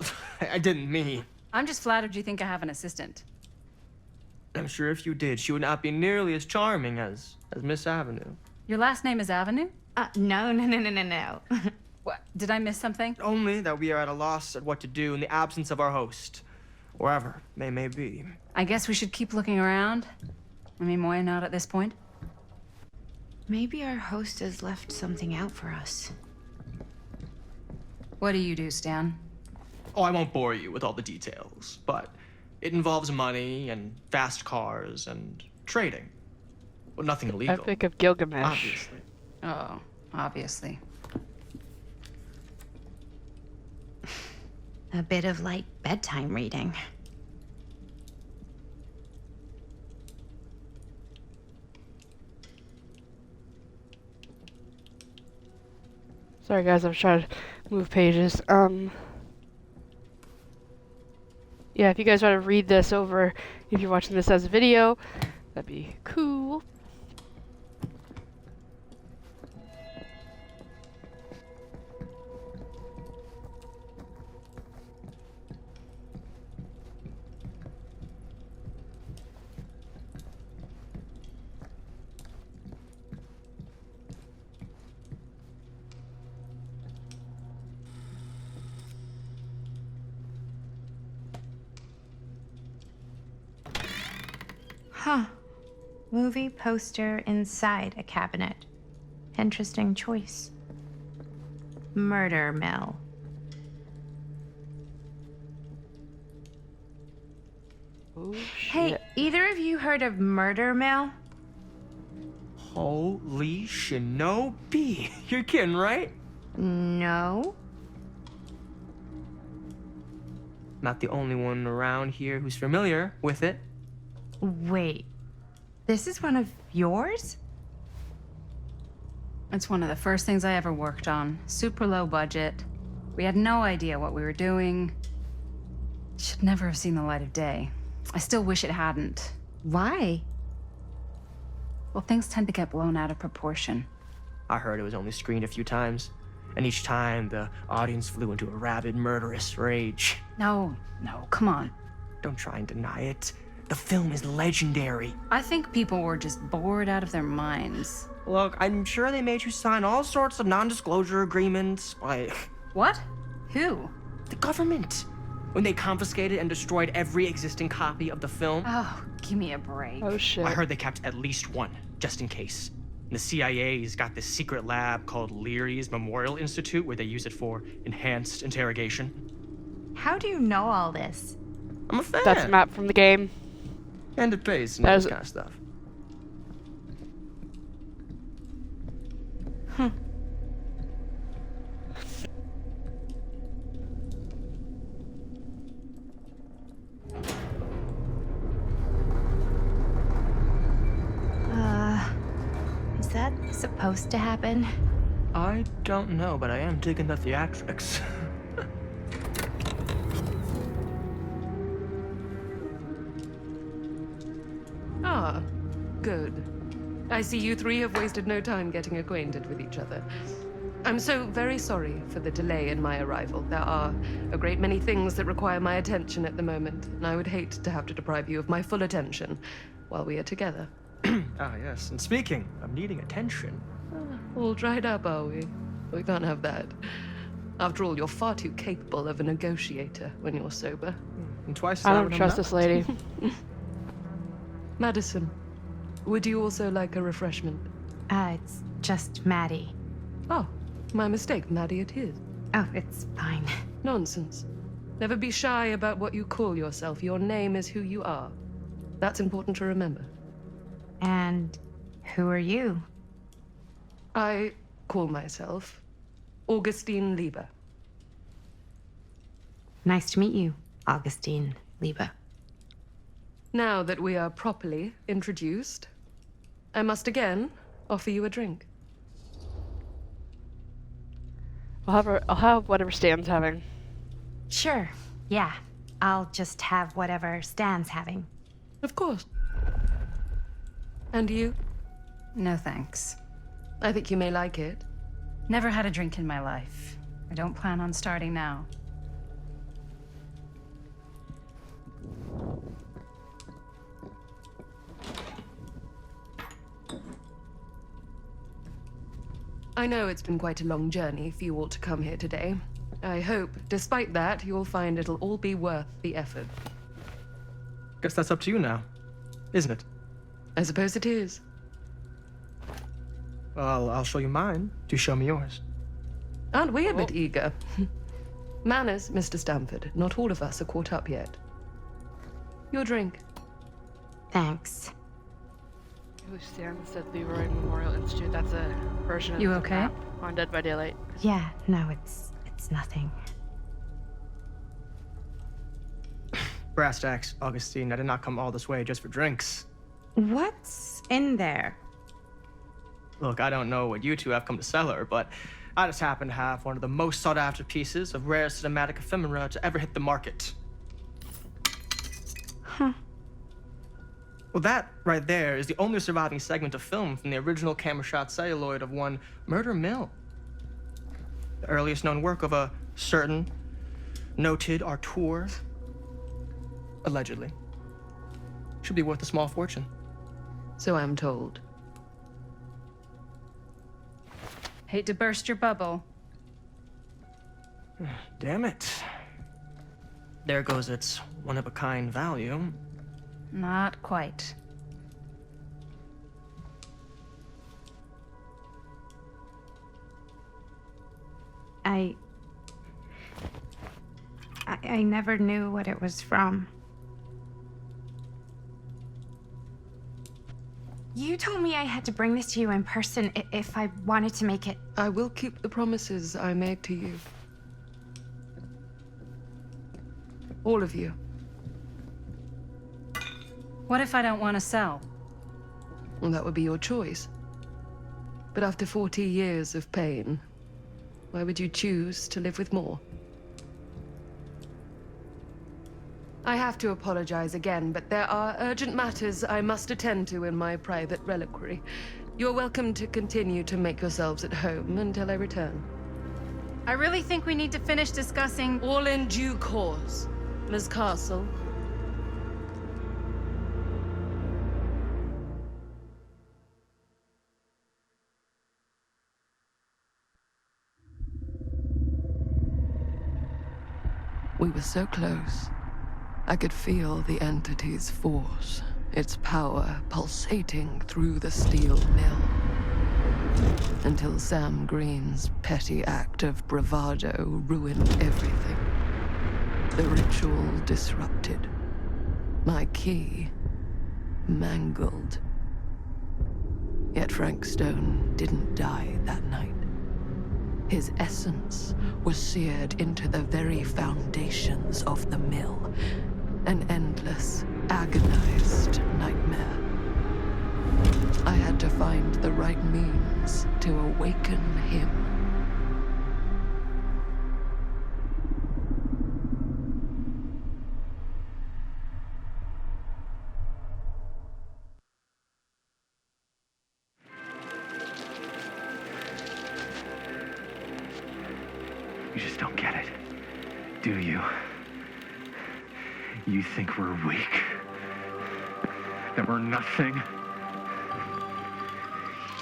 K: I didn't mean.
I: I'm just flattered you think I have an assistant.
K: I'm sure if you did, she would not be nearly as charming as Miss Avenue.
I: Your last name is Avenue?
J: No.
I: What? Did I miss something?
K: Only that we are at a loss at what to do in the absence of our host, wherever they may be.
I: I guess we should keep looking around. I mean, why not at this point?
J: Maybe our host has left something out for us.
I: What do you do, Stan?
K: Oh, I won't bore you with all the details, but it involves money and fast cars and trading. Well, nothing illegal.
A: Epic of Gilgamesh.
K: Obviously.
I: Oh, obviously.
J: A bit of light bedtime reading.
A: Sorry guys, I'm trying to move pages. Yeah, if you guys want to read this over, if you're watching this as a video, that'd be cool.
J: Huh. Movie poster inside a cabinet. Interesting choice. Murder mill.
A: Oh, shit.
J: Hey, either of you heard of Murder Mill?
K: Holy shinobi. You're kidding, right?
J: No.
K: Not the only one around here who's familiar with it.
J: Wait. This is one of yours?
I: It's one of the first things I ever worked on. Super low budget. We had no idea what we were doing. Should never have seen the light of day. I still wish it hadn't.
J: Why?
I: Well, things tend to get blown out of proportion.
K: I heard it was only screened a few times, and each time the audience flew into a rabid, murderous rage.
I: No, come on.
K: Don't try and deny it. The film is legendary.
I: I think people were just bored out of their minds.
K: Look, I'm sure they made you sign all sorts of non-disclosure agreements, like...
I: What? Who?
K: The government. When they confiscated and destroyed every existing copy of the film.
I: Oh, give me a break.
A: Oh shit.
K: I heard they kept at least one, just in case. And the CIA's got this secret lab called Leary's Memorial Institute where they use it for enhanced interrogation.
J: How do you know all this?
K: I'm a fan.
A: That's a map from the game.
K: And it pays and
A: That
K: all
A: is-
K: this kind of stuff.
J: Is that supposed to happen?
K: I don't know, but I am digging the theatrics.
B: Ah, good. I see you three have wasted no time getting acquainted with each other. I'm so very sorry for the delay in my arrival. There are a great many things that require my attention at the moment, and I would hate to have to deprive you of my full attention while we are together.
K: Ah, yes. And speaking of needing attention.
B: All dried up, are we? We can't have that. After all, you're far too capable of a negotiator when you're sober.
K: And twice
A: I
K: that
A: don't
K: when I'm
A: trust
K: not.
A: this lady.
B: Madison, would you also like a refreshment?
J: It's just Maddie.
B: Oh, my mistake. Maddie it is.
J: Oh, it's fine.
B: Nonsense. Never be shy about what you call yourself. Your name is who you are. That's important to remember.
J: And who are you?
B: I call myself Augustine Lieber.
J: Nice to meet you, Augustine Lieber.
B: Now that we are properly introduced, I must again offer you a drink.
A: I'll have whatever Stan's having.
J: Sure, yeah. I'll just have whatever Stan's having.
B: Of course. And you?
I: No thanks.
B: I think you may like it.
I: Never had a drink in my life. I don't plan on starting now.
B: I know it's been quite a long journey for you all to come here today. I hope, despite that, you'll find it'll all be worth the effort.
K: Guess that's up to you now, isn't it?
B: I suppose it is.
K: Well, I'll show you mine. Do show me yours.
B: Aren't we a bit eager? Manners, Mr. Stamford. Not all of us are caught up yet. Your drink.
J: Thanks.
A: Who Stan said Leroy Memorial Institute. That's a version of
I: You
A: the
I: okay?
A: map on Dead by Daylight.
J: Yeah, no, it's nothing.
K: Brass tacks, Augustine. I did not come all this way just for drinks.
J: What's in there?
K: Look, I don't know what you two have come to cellar, but I just happen to have one of the most sought-after pieces of rare cinematic ephemera to ever hit the market.
J: Huh.
K: Well, that right there is the only surviving segment of film from the original camera-shot celluloid of one Murder Mill. The earliest known work of a certain noted auteur, allegedly. Should be worth a small fortune.
B: So I'm told.
I: Hate to burst your bubble.
K: Damn it. There goes its one-of-a-kind value.
I: Not quite.
J: I never knew what it was from. You told me I had to bring this to you in person if I wanted to make it.
B: I will keep the promises I made to you. All of you.
I: What if I don't want to sell?
B: Well, that would be your choice. But after 40 years of pain, why would you choose to live with more? I have to apologize again, but there are urgent matters I must attend to in my private reliquary. You're welcome to continue to make yourselves at home until I return.
I: I really think we need to finish discussing.
B: All in due course. Ms. Castle. We were so close. I could feel the entity's force, its power pulsating through the steel mill. Until Sam Green's petty act of bravado ruined everything. The ritual disrupted. My key mangled. Yet Frank Stone didn't die that night. His essence was seared into the very foundations of the mill. An endless, agonized nightmare. I had to find the right means to awaken him.
L: You just don't get it, do you? You think we're weak? That we're nothing?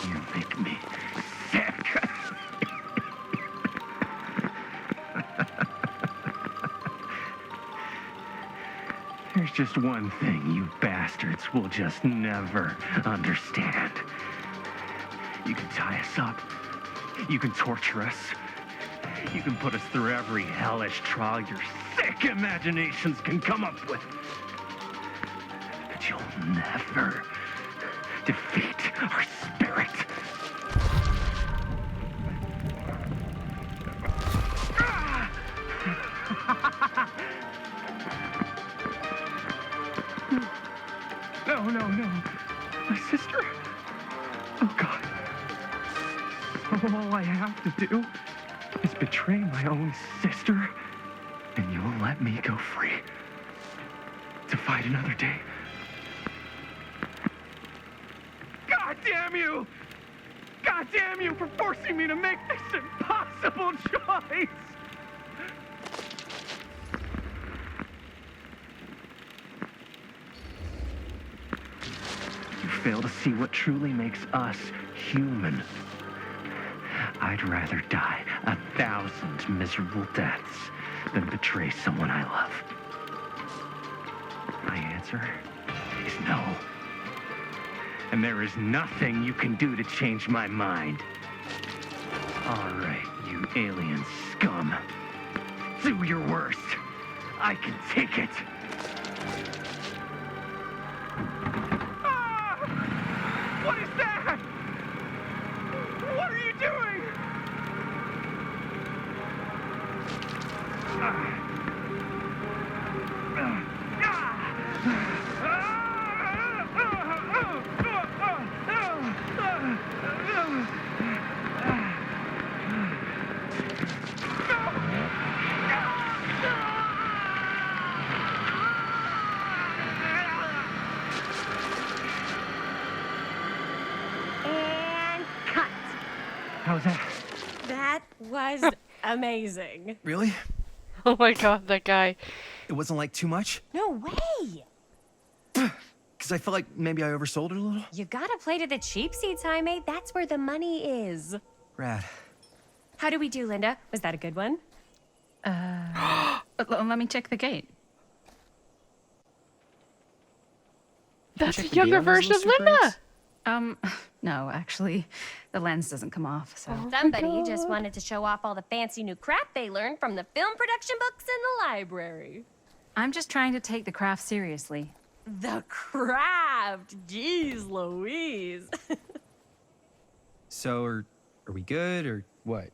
L: You make me sick. There's just one thing you bastards will just never understand. You can tie us up. You can torture us. You can put us through every hellish trial your sick imaginations can come up with. But you'll never defeat our spirit. No. My sister? Oh, God. All I have to do is betray my own sister, and you'll let me go free to fight another day. God damn you! God damn you for forcing me to make this impossible choice! You fail to see what truly makes us human. I'd rather die 1,000 miserable deaths than betray someone I love. My answer is no. And there is nothing you can do to change my mind. All right, you alien scum. Do your worst. I can take it. What is that? What are you doing?
M: And cut.
L: How's that?
M: That was amazing.
K: Really?
A: Oh my god, that guy.
K: It wasn't like too much?
M: No way.
K: Because I felt like maybe I oversold it a little?
M: You gotta play to the cheap seats, Jaime. That's where the money is.
K: Rad.
M: How do we do, Linda? Was that a good one?
I: Let me check the gate.
A: That's a
K: check the
A: younger
K: gate on those
A: version of
K: little
A: Linda.
I: No, actually, the lens doesn't come off, so.
M: Somebody just wanted to show off all the fancy new crap they learned from the film production books in the library.
I: I'm just trying to take the craft seriously.
M: The craft! Jeez Louise.
K: So, are we good, or what?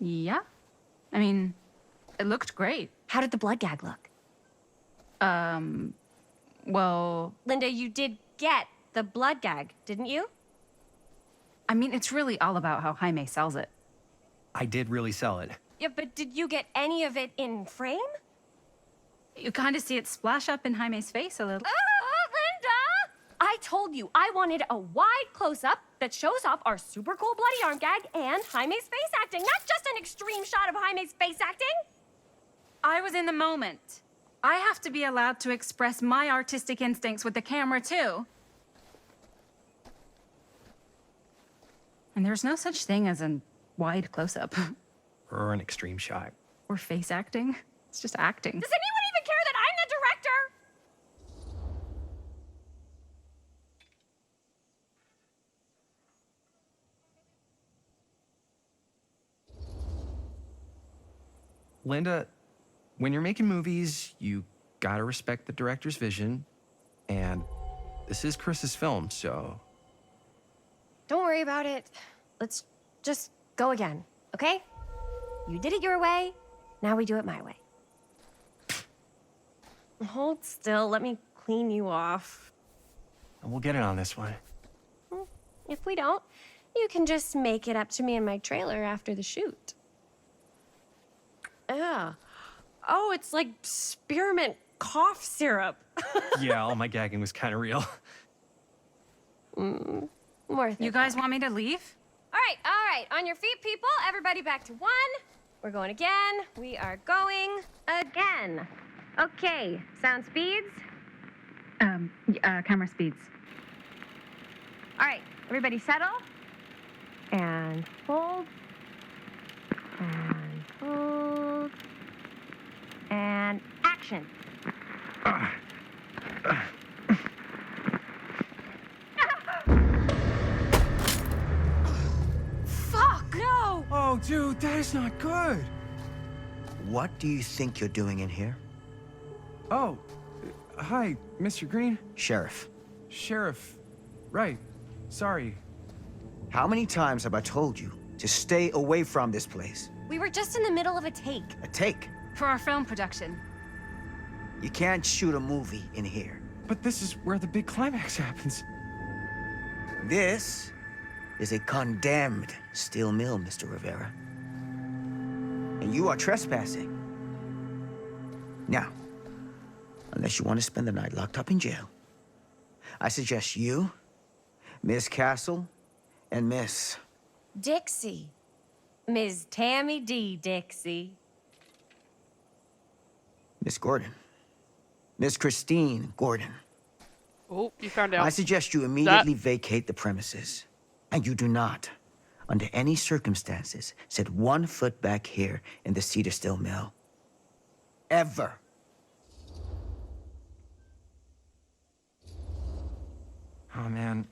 I: Yeah. I mean, it looked great.
M: How did the blood gag look?
I: Well,
M: Linda, you did get the blood gag, didn't you?
I: I mean, it's really all about how Jaime sells it.
K: I did really sell it.
M: Yeah, but did you get any of it in frame?
I: You kind of see it splash up in Jaime's face a little.
M: Linda! I told you I wanted a wide close-up that shows off our super cool bloody arm gag and Jaime's face acting, not just an extreme shot of Jaime's face acting.
I: I was in the moment. I have to be allowed to express my artistic instincts with the camera, too. And there's no such thing as a wide close-up.
K: Or an extreme shot.
I: Or face acting. It's just acting.
M: Does anyone even care that I'm the director?
K: Linda, when you're making movies, you gotta respect the director's vision. And this is Chris's film, so
M: Don't worry about it. Let's just go again, okay? You did it your way, now we do it my way. Hold still, let me clean you off.
L: We'll get it on this one.
M: If we don't, you can just make it up to me in my trailer after the shoot. Yeah. Oh, it's like spearmint cough syrup.
L: Yeah, all my gagging was kind of real.
M: Worth it.
F: You guys want me to leave?
M: All right. On your feet, people. Everybody back to 1. We're going again. We are going again. Okay, sound speeds.
I: Camera speeds.
M: All right, everybody settle. And hold. And hold. And action. Fuck! No!
E: Oh, dude, that is not good.
D: What do you think you're doing in here?
E: Oh, hi, Mr. Green.
D: Sheriff.
E: Sheriff. Right. Sorry.
D: How many times have I told you to stay away from this place?
M: We were just in the middle of a take.
D: A take?
I: For our film production.
D: You can't shoot a movie in here.
E: But this is where the big climax happens.
D: This is a condemned steel mill, Mr. Rivera. And you are trespassing. Now, unless you want to spend the night locked up in jail, I suggest you, Miss Castle, and Miss...
M: Dixie. Ms. Tammy D. Dixie.
D: Miss Gordon. Miss Christine Gordon.
A: Oh, you found out.
D: I suggest you immediately vacate the premises. And you do not, under any circumstances, set 1 foot back here in the Cedar Still Mill. Ever.
E: Oh, man.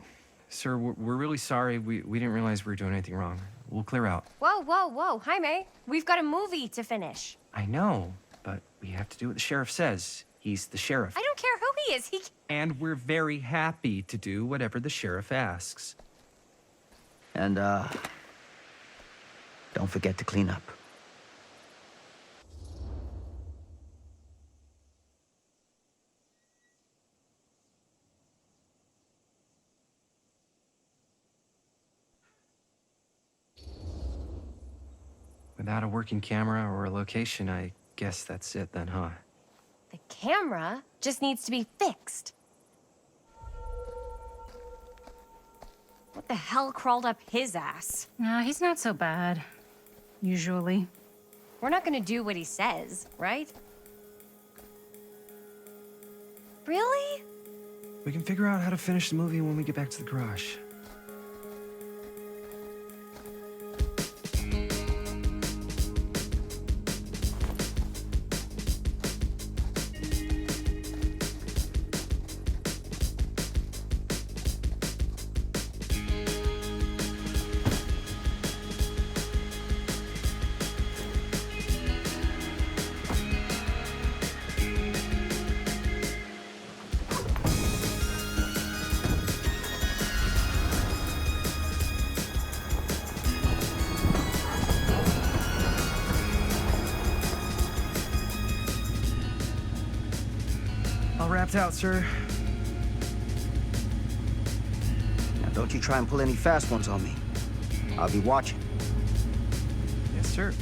E: Sir, we're really sorry. We didn't realize we were doing anything wrong. We'll clear out.
M: Whoa. Jaime, we've got a movie to finish.
E: I know, but we have to do what the sheriff says. He's the sheriff.
M: I don't care who he is.
E: And we're very happy to do whatever the sheriff asks.
D: And, don't forget to clean up.
E: Without a working camera or a location, I guess that's it then, huh?
M: The camera just needs to be fixed. What the hell crawled up his ass?
I: No, he's not so bad. Usually.
M: We're not gonna do what he says, right? Really?
E: We can figure out how to finish the movie when we get back to the garage. All wrapped out, sir.
D: Now, don't you try and pull any fast ones on me. I'll be watching.
E: Yes, sir.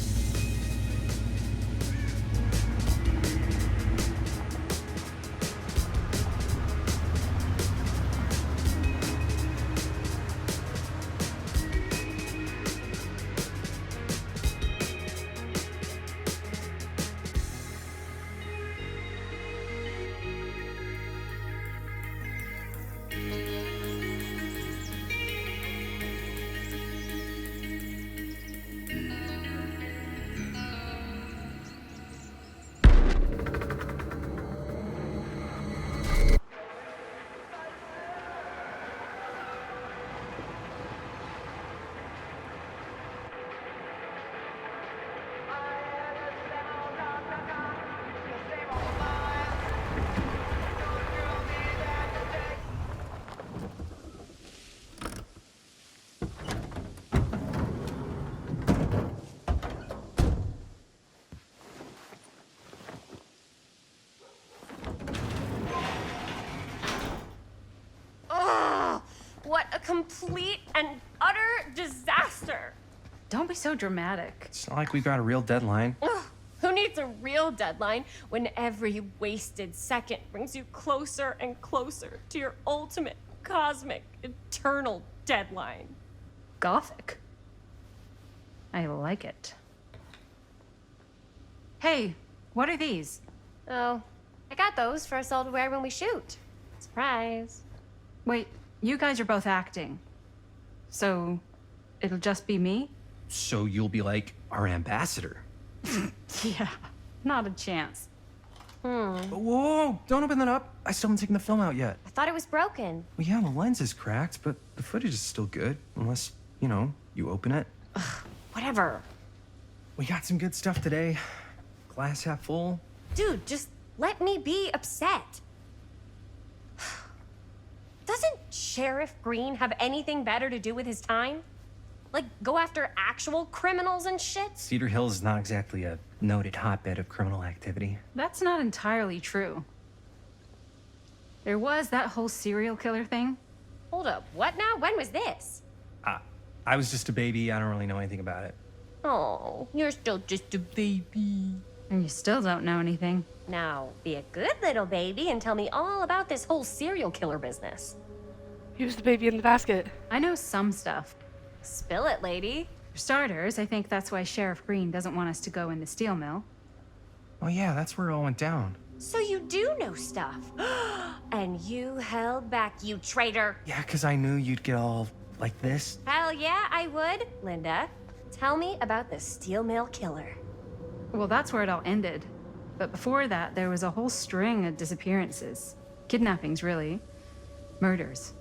M: but a complete and utter disaster.
I: Don't be so dramatic.
E: It's not like we got a real deadline.
M: Ugh, who needs a real deadline when every wasted second brings you closer and closer to your ultimate, cosmic, eternal deadline?
I: Gothic. I like it. Hey, what are these?
M: Oh, I got those for us all to wear when we shoot. Surprise.
I: Wait, you guys are both acting. So, it'll just be me?
E: So you'll be like our ambassador.
I: Yeah, not a chance.
E: Whoa, don't open that up. I still haven't taken the film out yet.
M: I thought it was broken.
E: Well, yeah, the lens is cracked, but the footage is still good. Unless, you open it.
M: Whatever.
E: We got some good stuff today. Glass half full.
M: Dude, just let me be upset. Doesn't Sheriff Green have anything better to do with his time? Like, go after actual criminals and shit?
E: Cedar Hills is not exactly a noted hotbed of criminal activity.
I: That's not entirely true. There was that whole serial killer thing.
M: Hold up, what now? When was this?
E: I was just a baby. I don't really know anything about it.
M: Oh, you're still just a baby.
I: And you still don't know anything.
M: Now, be a good little baby and tell me all about this whole serial killer business.
A: He was the baby in the basket.
I: I know some stuff.
M: Spill it, lady.
I: For starters, I think that's why Sheriff Green doesn't want us to go in the steel mill.
E: Oh yeah, that's where it all went down.
M: So you do know stuff. And you held back, you traitor.
E: Yeah, because I knew you'd get all like this.
M: Hell yeah, I would. Linda, tell me about the steel mill killer.
I: Well, that's where it all ended. But before that, there was a whole string of disappearances. Kidnappings, really. Murders.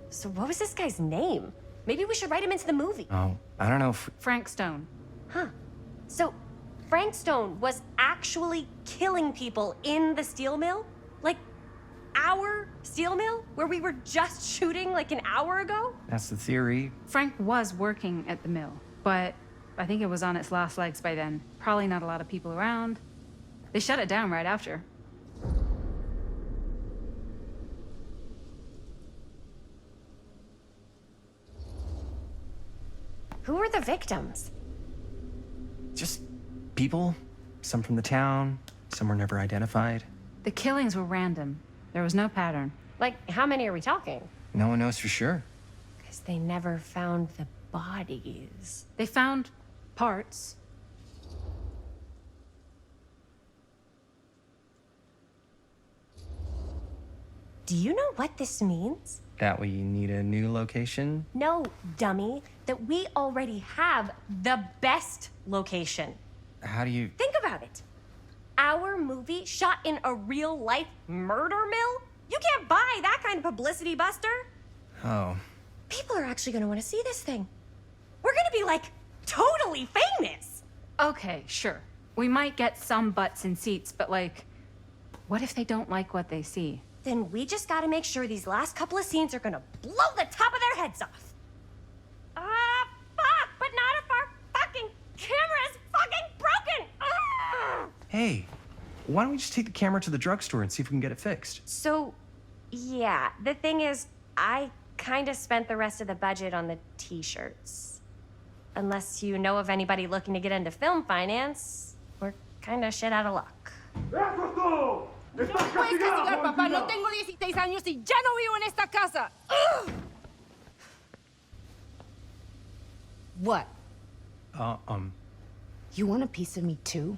M: So what was this guy's name? Maybe we should write him into the movie.
E: Oh, I don't know if...
I: Frank Stone.
M: Huh. So Frank Stone was actually killing people in the steel mill? Like, our steel mill? Where we were just shooting like an hour ago?
E: That's the theory.
I: Frank was working at the mill, but I think it was on its last legs by then. Probably not a lot of people around. They shut it down right after.
M: Who were the victims?
E: Just people. Some from the town, some were never identified.
I: The killings were random. There was no pattern.
M: Like, how many are we talking?
E: No one knows for sure.
M: Because they never found the bodies.
I: They found parts.
M: Do you know what this means?
E: That we need a new location?
M: No, dummy. That we already have the best location.
E: How do you...
M: Think about it. Our movie shot in a real-life murder mill? You can't buy that kind of publicity, Buster.
E: Oh.
M: People are actually gonna want to see this thing. We're gonna be, like, totally famous.
I: Okay, sure. We might get some butts in seats, but like, what if they don't like what they see?
M: Then we just gotta make sure these last couple of scenes are gonna blow the top of their heads off. Fuck, but not if our fucking camera is fucking broken.
E: Hey, why don't we just take the camera to the drugstore and see if we can get it fixed?
M: So, yeah, the thing is, I kind of spent the rest of the budget on the t-shirts. Unless you know of anybody looking to get into film finance, we're kind of shit out of luck.
N: ¡Eso es todo! ¡Estás castigado,
O: papá. No tengo 16 años y ya no vivo en esta casa.
J: What? You want a piece of me too?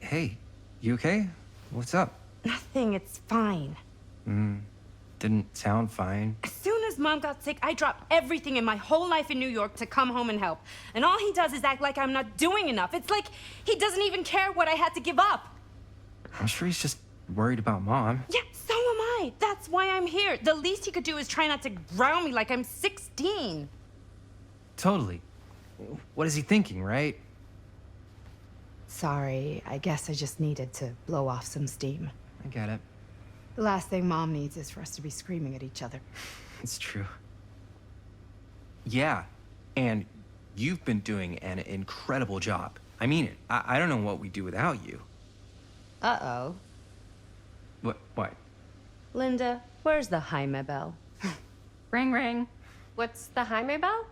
E: Hey, you okay? What's up?
J: Nothing, it's fine.
E: Didn't sound fine.
J: As soon as Mom got sick, I dropped everything in my whole life in New York to come home and help. And all he does is act like I'm not doing enough. It's like he doesn't even care what I had to give up.
E: I'm sure he's just worried about Mom.
J: Yeah, so am I. That's why I'm here. The least he could do is try not to ground me like I'm 16.
E: Totally. What is he thinking, right?
J: Sorry, I guess I just needed to blow off some steam.
E: I get it.
J: The last thing Mom needs is for us to be screaming at each other.
E: It's true. Yeah, And you've been doing an incredible job. I mean it. I don't know what we'd do without you.
J: Uh-oh.
E: What?
J: Linda, where's the Jaime bell?
I: Ring, ring.
M: What's the Jaime bell?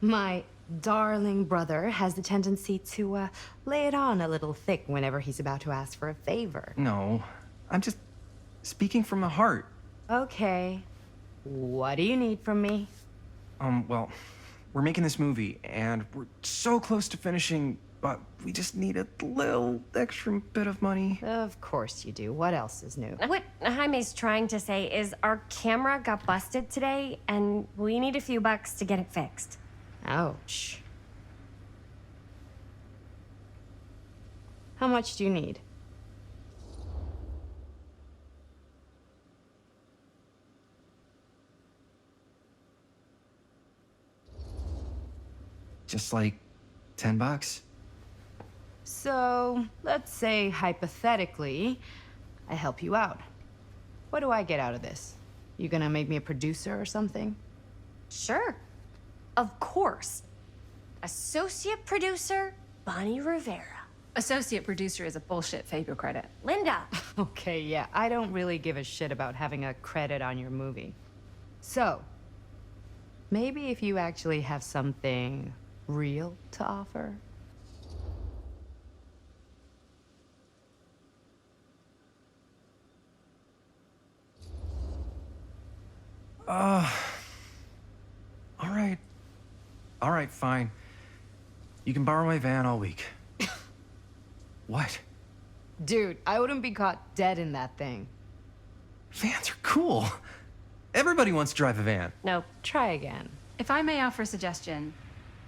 J: My darling brother has the tendency to lay it on a little thick whenever he's about to ask for a favor.
E: No, I'm just speaking from the heart.
J: Okay. What do you need from me?
E: Well, we're making this movie, and we're so close to finishing, but we just need a little extra bit of money.
J: Of course you do. What else is new?
M: What Jaime's trying to say is our camera got busted today, and we need a few bucks to get it fixed.
J: Ouch. How much do you need?
E: Just like $10.
J: So, let's say hypothetically, I help you out. What do I get out of this? You gonna make me a producer or something?
M: Sure. Of course. Associate producer, Bonnie Rivera.
I: Associate producer is a bullshit Faber credit.
M: Linda.
J: Okay, yeah, I don't really give a shit about having a credit on your movie. So, maybe if you actually have something real to offer?
E: All right. All right, fine. You can borrow my van all week. What?
J: Dude, I wouldn't be caught dead in that thing.
E: Vans are cool. Everybody wants to drive a van.
J: No, try again.
I: If I may offer a suggestion,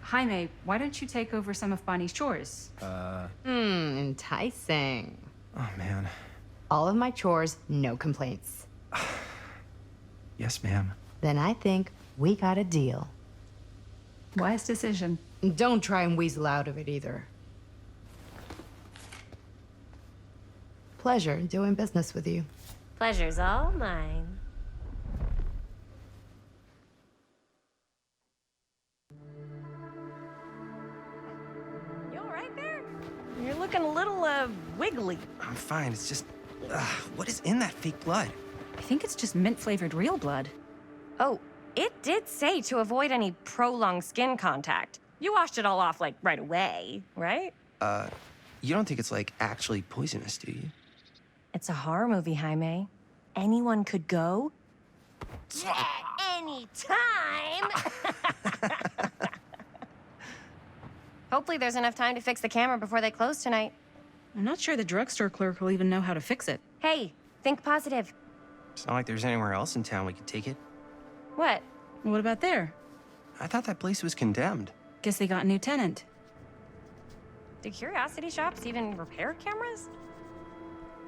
I: Jaime, why don't you take over some of Bonnie's chores?
J: Enticing.
E: Oh, man.
J: All of my chores, no complaints.
E: Yes, ma'am.
J: Then I think we got a deal.
I: Wise decision.
J: Don't try and weasel out of it either. Pleasure doing business with you.
M: Pleasure's all mine. You all right there? You're looking a little, wiggly.
E: I'm fine. It's just, what is in that fake blood?
I: I think it's just mint-flavored real blood.
M: Oh, it did say to avoid any prolonged skin contact. You washed it all off, like, right away, right?
E: You don't think it's, like, actually poisonous, do you?
M: It's a horror movie, Jaime. Anyone could go. Yeah, anytime! Hopefully there's enough time to fix the camera before they close tonight.
I: I'm not sure the drugstore clerk will even know how to fix it.
M: Hey, think positive.
E: It's not like there's anywhere else in town we could take it.
M: What?
I: What about there?
E: I thought that place was condemned.
I: Guess they got a new tenant.
M: Do curiosity shops even repair cameras?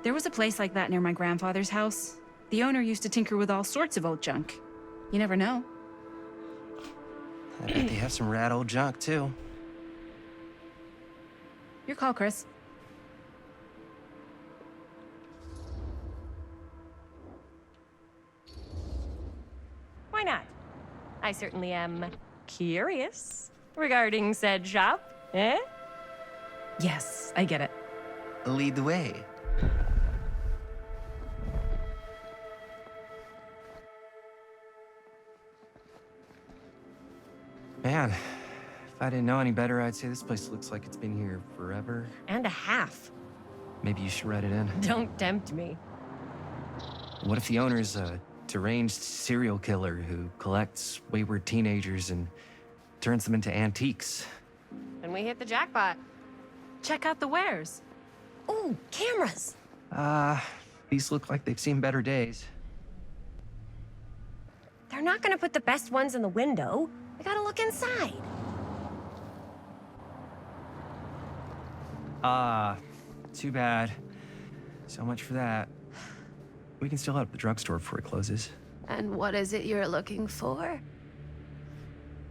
I: There was a place like that near my grandfather's house. The owner used to tinker with all sorts of old junk. You never know.
E: I bet they have some rad old junk, too.
I: Your call, Chris.
M: Why not? I certainly am curious regarding said shop, eh?
I: Yes, I get it.
E: Lead the way. Man, if I didn't know any better, I'd say this place looks like it's been here forever.
M: And a half.
E: Maybe you should write it in.
M: Don't tempt me.
E: What if the owner's a deranged serial killer who collects wayward teenagers and turns them into antiques?
M: And we hit the jackpot.
I: Check out the wares.
M: Ooh, cameras.
E: These look like they've seen better days.
M: They're not gonna put the best ones in the window. We gotta look inside.
E: Too bad. So much for that. We can still head up the drugstore before it closes.
M: And what is it you're looking for?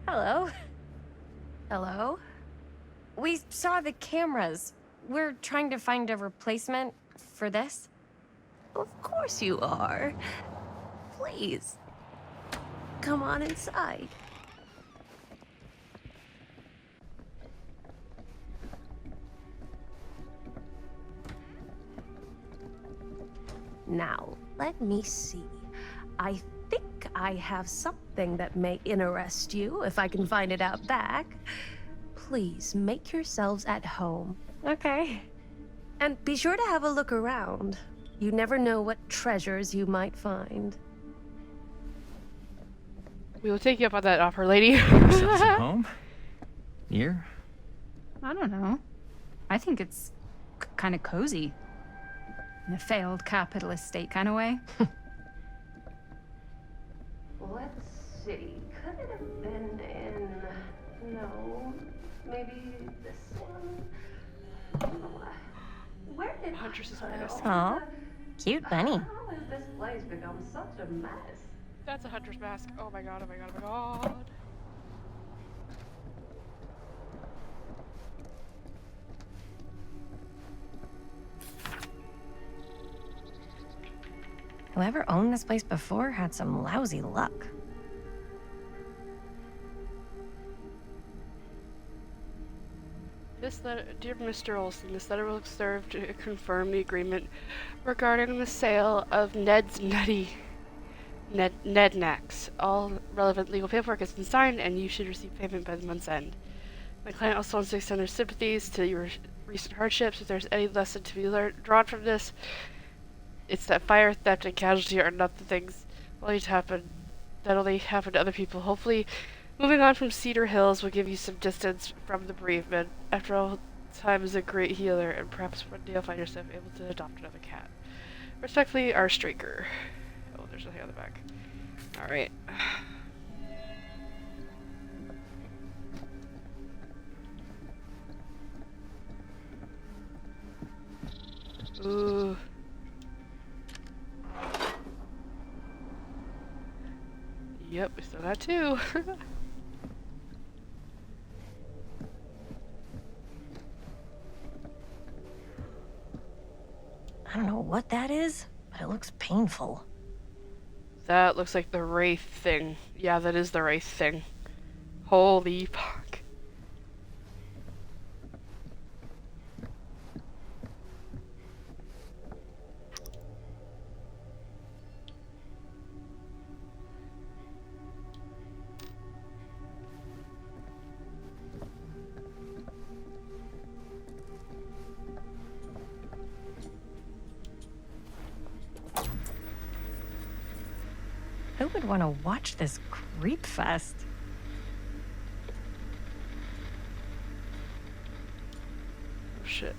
M: Hello? Hello? We saw the cameras. We're trying to find a replacement for this. Of course you are. Please. Come on inside.
P: Now, let me see. I think I have something that may interest you, if I can find it out back. Please make yourselves at home.
M: Okay.
P: And be sure to have a look around. You never know what treasures you might find.
A: We will take you up on that offer, lady.
E: Ourselves at home? Here?
I: I don't know. I think it's kind of cozy. In a failed capitalist state kind of way.
P: Let's see. Could it have been in... No. Maybe this one? Where did
A: Huntress's
P: I put
A: mask.
P: all
M: Aw, cute bunny.
P: How has this place become such a mess?
A: That's a hunter's mask. Oh my god, oh my god, oh my god.
M: Whoever owned this place before had some lousy luck.
A: This letter, dear Mr. Olson, this letter will serve to confirm the agreement regarding the sale of Ned's Nednax. All relevant legal paperwork has been signed, and you should receive payment by the month's end. My client also wants to extend their sympathies to your recent hardships. If there's any lesson to be drawn from this, it's that fire, theft, and casualty are not the things that only happen to other people. Hopefully, moving on from Cedar Hills will give you some distance from the bereavement. After all, time is a great healer, and perhaps one day you'll find yourself able to adopt another cat. Respectfully, our Straker. Oh, there's nothing on the back. Alright. Ooh. Yep, we still got two.
M: I don't know what that is, but it looks painful.
A: That looks like the Wraith thing. Yeah, that is the Wraith thing. Holy fuck.
M: Who would want to watch this creep fest?
A: Oh shit.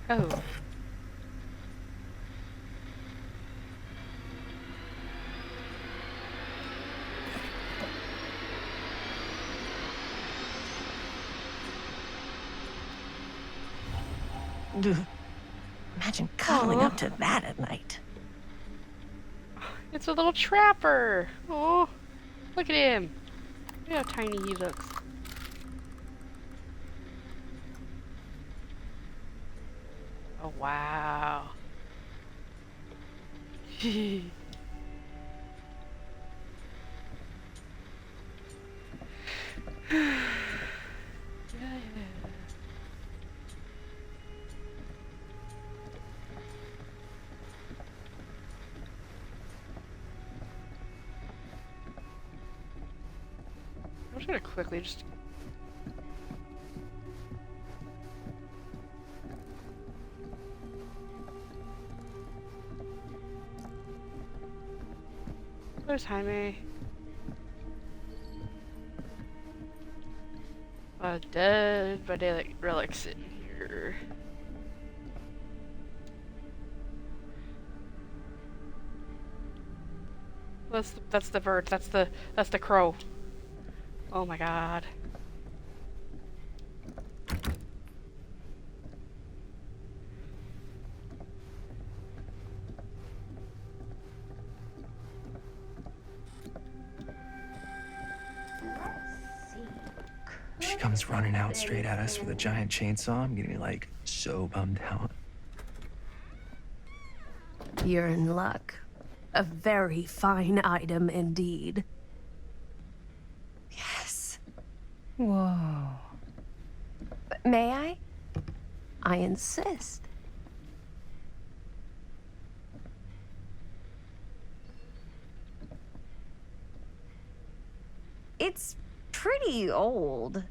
A: Oh.
M: Imagine cuddling up to that at night.
A: It's a little trapper. Oh, look at him. Look how tiny he looks. Oh, wow. I'm just gonna quickly just... Where's Jaime? Dead by daylight relics in here. That's the bird. That's the crow. Oh my god.
E: She comes running out straight at us with a giant chainsaw. I'm getting like so bummed out.
P: You're in luck. A very fine item indeed.
M: Yes.
F: Whoa.
M: May I?
P: I insist.
M: It's pretty old.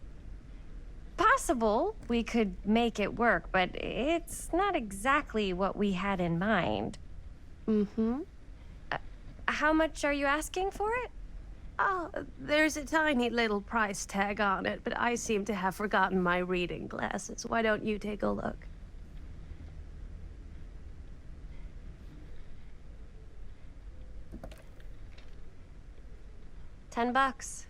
M: Possible we could make it work, but it's not exactly what we had in mind.
P: Mm-hmm.
M: How much are you asking for it?
P: Oh, there's a tiny little price tag on it, but I seem to have forgotten my reading glasses. Why don't you take a look?
M: $10.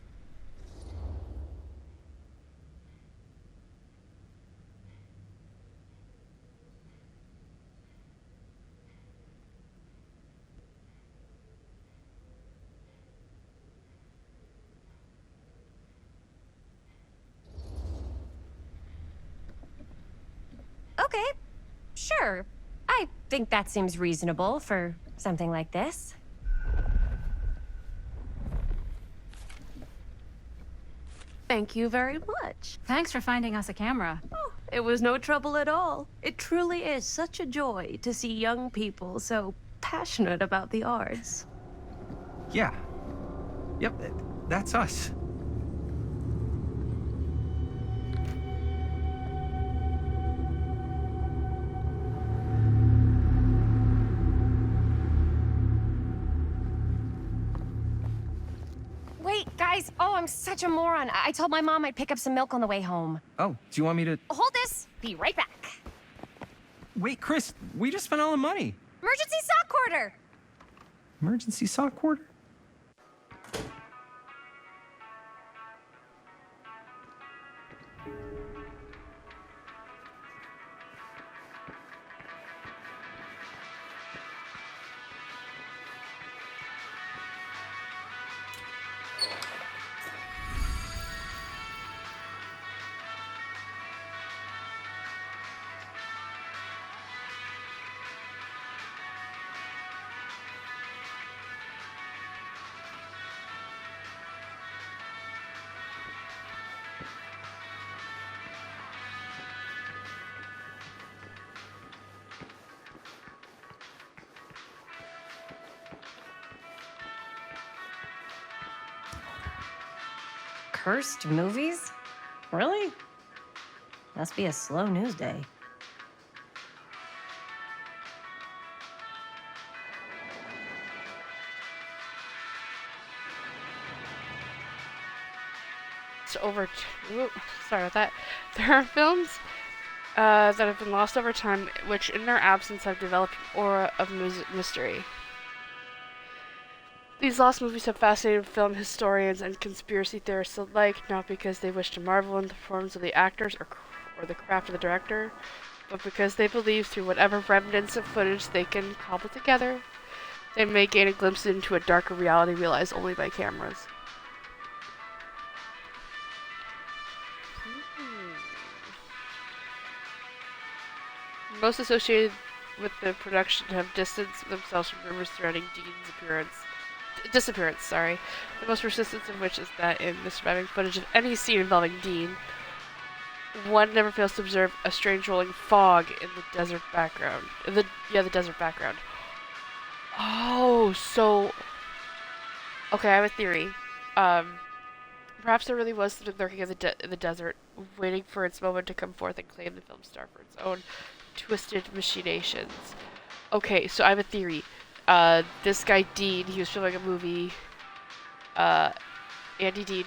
M: Okay, sure. I think that seems reasonable for something like this.
P: Thank you very much.
I: Thanks for finding us a camera.
P: Oh, it was no trouble at all. It truly is such a joy to see young people so passionate about the arts.
E: Yeah. Yep, that's us.
M: Wait, guys. Oh, I'm such a moron. I told my mom I'd pick up some milk on the way home.
E: Oh, do you want me to...
M: Hold this. Be right back.
E: Wait, Chris, we just spent all the money.
M: Emergency sock order.
E: Emergency sock order?
M: Cursed movies? Really? Must be a slow news day.
A: Sorry about that. There are films that have been lost over time, which in their absence have developed an aura of mystery. These lost movies have fascinated film historians and conspiracy theorists alike, not because they wish to marvel in the performance of the actors or the craft of the director, but because they believe through whatever remnants of footage they can cobble together, they may gain a glimpse into a darker reality realized only by cameras. Most associated with the production have distanced themselves from rumors surrounding Dean's disappearance. The most persistent of which is that in the surviving footage of any scene involving Dean, one never fails to observe a strange rolling fog in the desert background. The desert background. Oh, so... Okay, I have a theory. Perhaps there really was something lurking in the desert, waiting for its moment to come forth and claim the film star for its own twisted machinations. Okay, so I have a theory. This guy Dean, he was filming a movie. Andy Dean,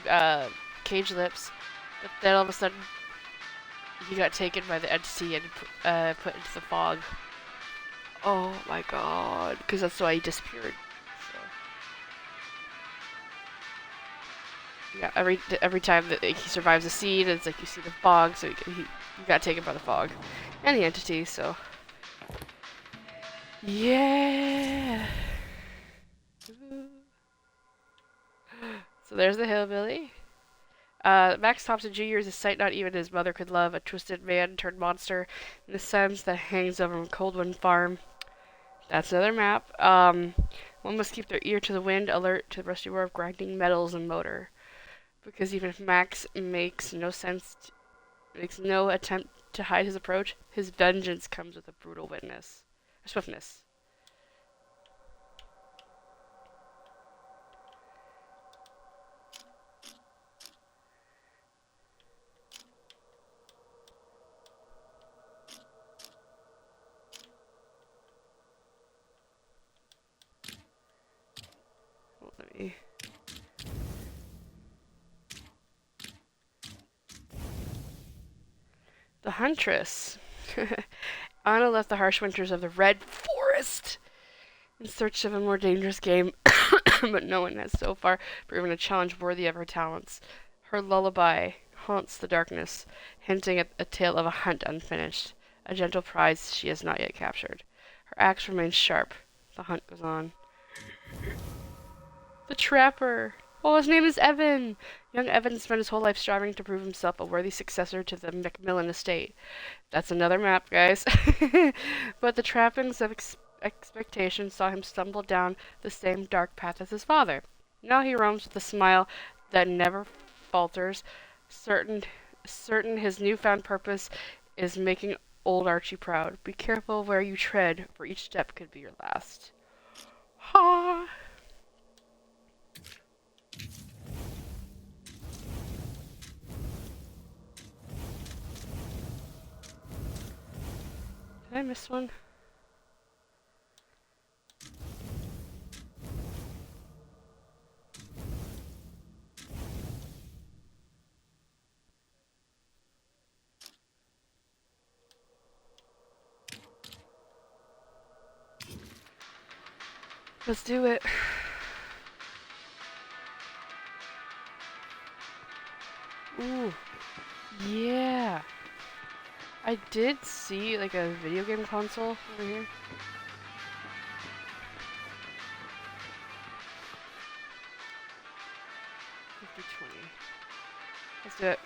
A: Cage Lips, but then all of a sudden he got taken by the entity and put into the fog. Oh my god, because that's why he disappeared. So. Yeah, every time that he survives a scene, it's like you see the fog, so he got taken by the fog and the entity. So yeah. So there's the hillbilly. Max Thompson Jr. is a sight not even his mother could love, a twisted man turned monster in a sense that hangs over Coldwind Farm. That's another map. One must keep their ear to the wind, alert to the rusty roar of grinding metals and motor. Because even if Max makes no attempt to hide his approach, his vengeance comes with a brutal swiftness. Let me... The Huntress. Anna left the harsh winters of the Red Forest in search of a more dangerous game, but no one has so far proven a challenge worthy of her talents. Her lullaby haunts the darkness, hinting at a tale of a hunt unfinished, a gentle prize she has not yet captured. Her axe remains sharp. The hunt goes on. The Trapper! Oh, his name is Evan! Young Evan spent his whole life striving to prove himself a worthy successor to the Macmillan estate. That's another map, guys. But the trappings of expectation saw him stumble down the same dark path as his father. Now he roams with a smile that never falters, certain his newfound purpose is making old Archie proud. Be careful where you tread, for each step could be your last. Ha! Did I miss one? Let's do it. Ooh. Yeah. I did see like a video game console over here. Let's do it.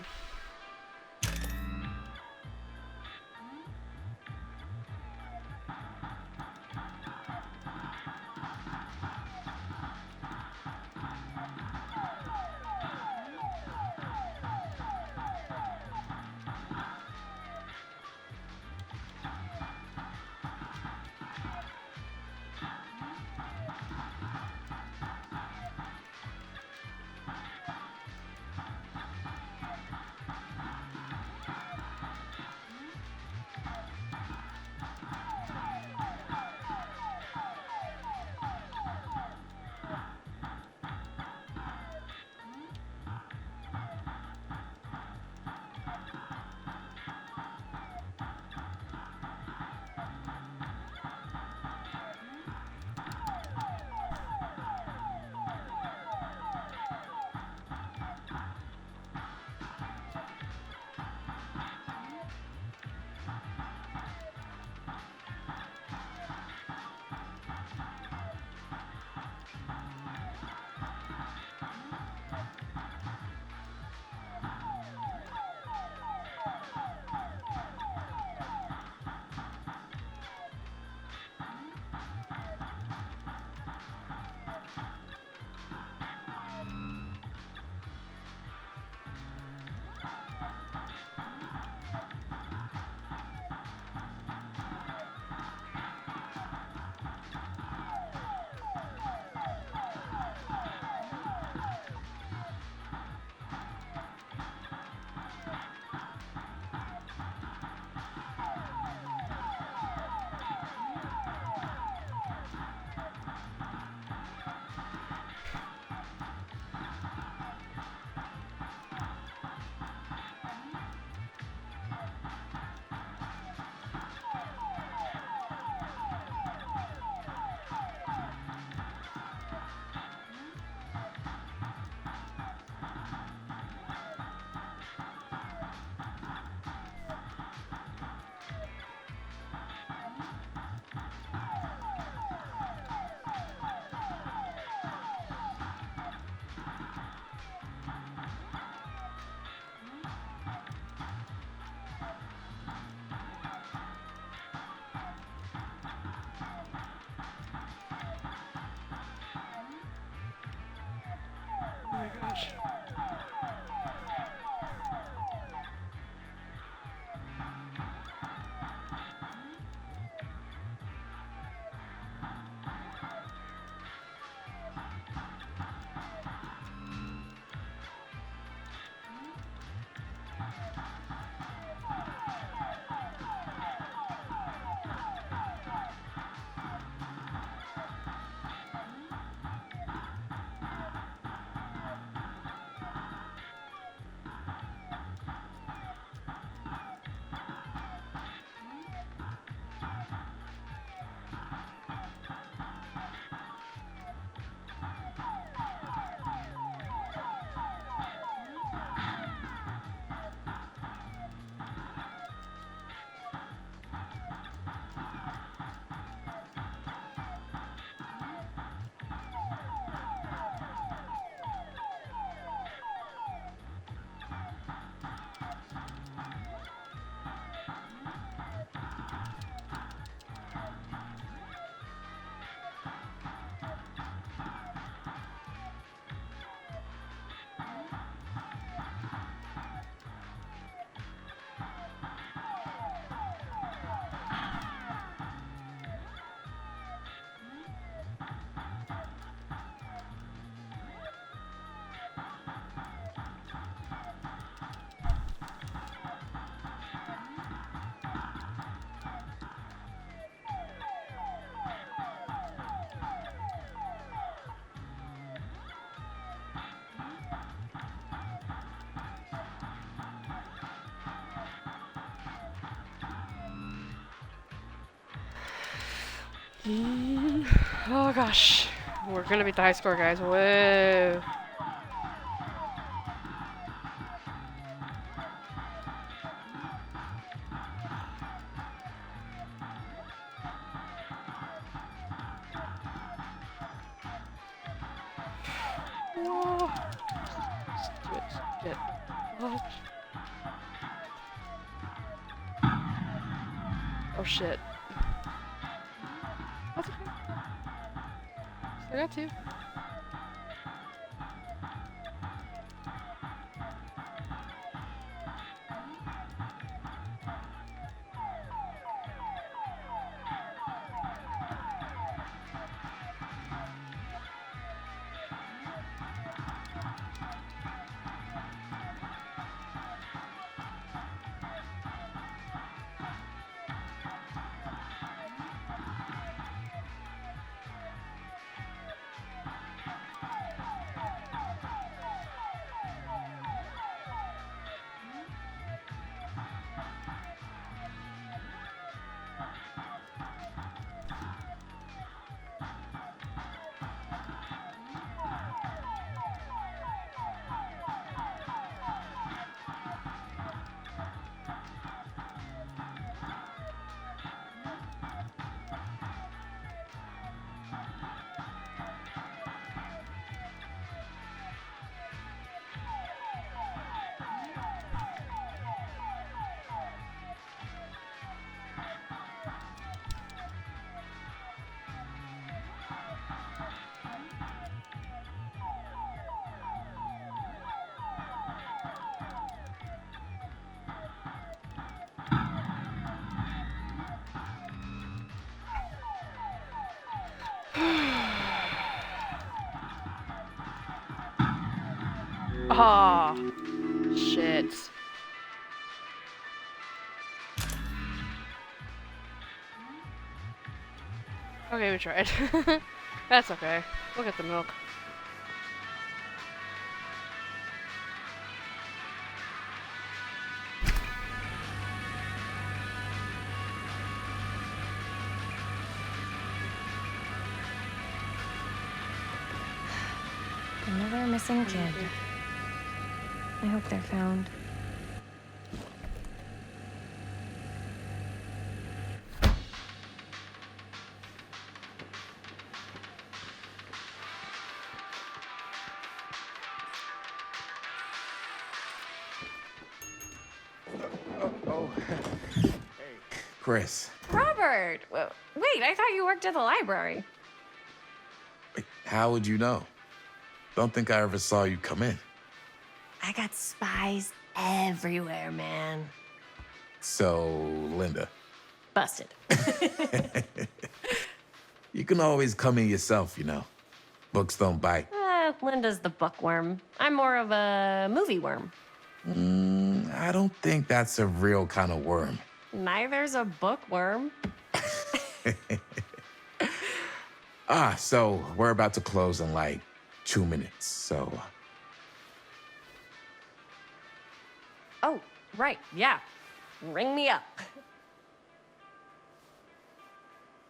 A: gosh. Oh gosh. We're gonna beat the high score, guys. Whoa. Whoa. Get. What? Oh shit. That's okay. I got two. Ah, shit. Okay, we tried. That's okay. We'll get the milk.
M: Another missing kid. I hope they're found.
Q: Chris.
M: Robert! Wait, I thought you worked at the library.
Q: How would you know? Don't think I ever saw you come in.
M: I got spies everywhere, man.
Q: So, Linda,
M: Busted.
Q: you can always come in yourself, you know. Books don't bite.
M: Linda's the bookworm. I'm more of a movie worm.
Q: I don't think that's a real kind of worm.
M: Neither's a bookworm.
Q: So we're about to close in like 2 minutes, so...
M: Oh, right, yeah. Ring me up.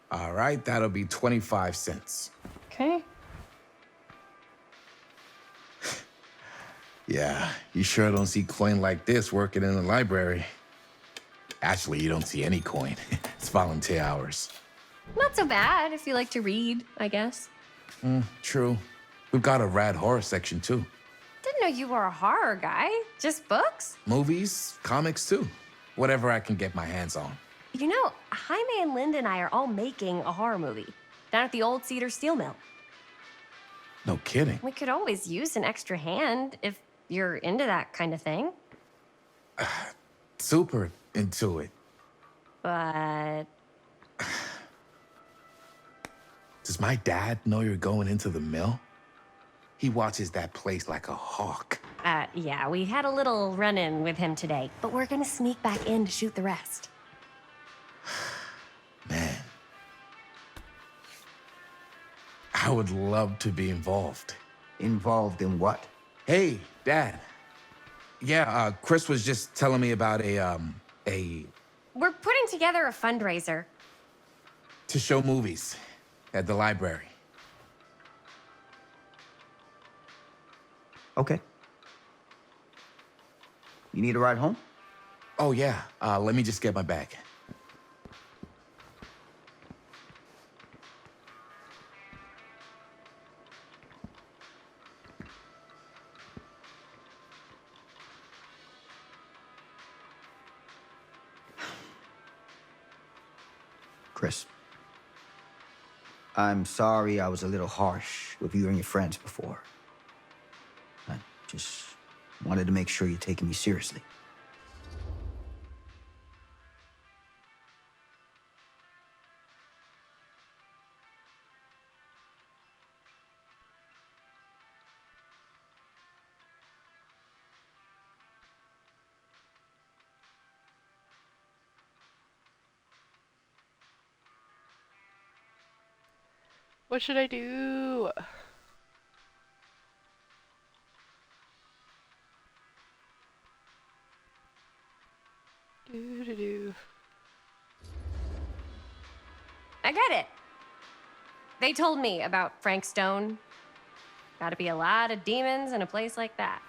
Q: All right, that'll be 25 cents.
M: Okay.
Q: Yeah, you sure don't see coin like this working in the library. Actually, you don't see any coin. It's volunteer hours.
M: Not so bad if you like to read, I guess.
Q: True. We've got a rad horror section, too.
M: Didn't know you were a horror guy. Just books?
Q: Movies, comics, too. Whatever I can get my hands on.
M: You know, Jaime and Linda and I are all making a horror movie down at the old Cedar Steel Mill.
Q: No kidding.
M: We could always use an extra hand if you're into that kind of thing.
Q: Super into it.
M: But...
Q: Does my dad know you're going into the mill? He watches that place like a hawk.
M: Yeah, we had a little run-in with him today, but we're gonna sneak back in to shoot the rest.
Q: Man. I would love to be involved.
D: Involved in what?
Q: Hey, Dad. Yeah, Chris was just telling me about a...
M: We're putting together a fundraiser.
Q: to show movies at the library.
D: Okay. You need a ride home?
Q: Oh, yeah. Let me just get my bag.
D: Chris. I'm sorry I was a little harsh with you and your friends before. I just wanted to make sure you're taking me seriously.
A: What should I do? Do.
M: I get it. They told me about Frank Stone. Gotta be a lot of demons in a place like that.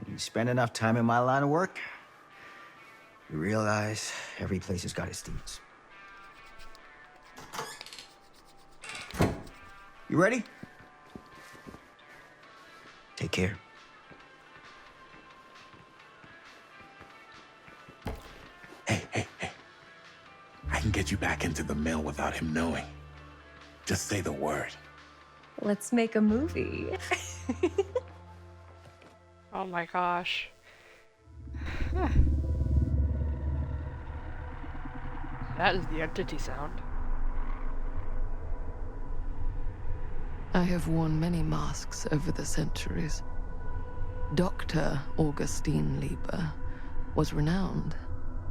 D: You spend enough time in my line of work, you realize every place has got its demons. You ready? Take care.
Q: Hey. I can get you back into the mill without him knowing. Just say the word.
M: Let's make a movie.
A: Oh my gosh. That is the entity sound.
B: I have worn many masks over the centuries. Dr. Augustine Lieber was renowned,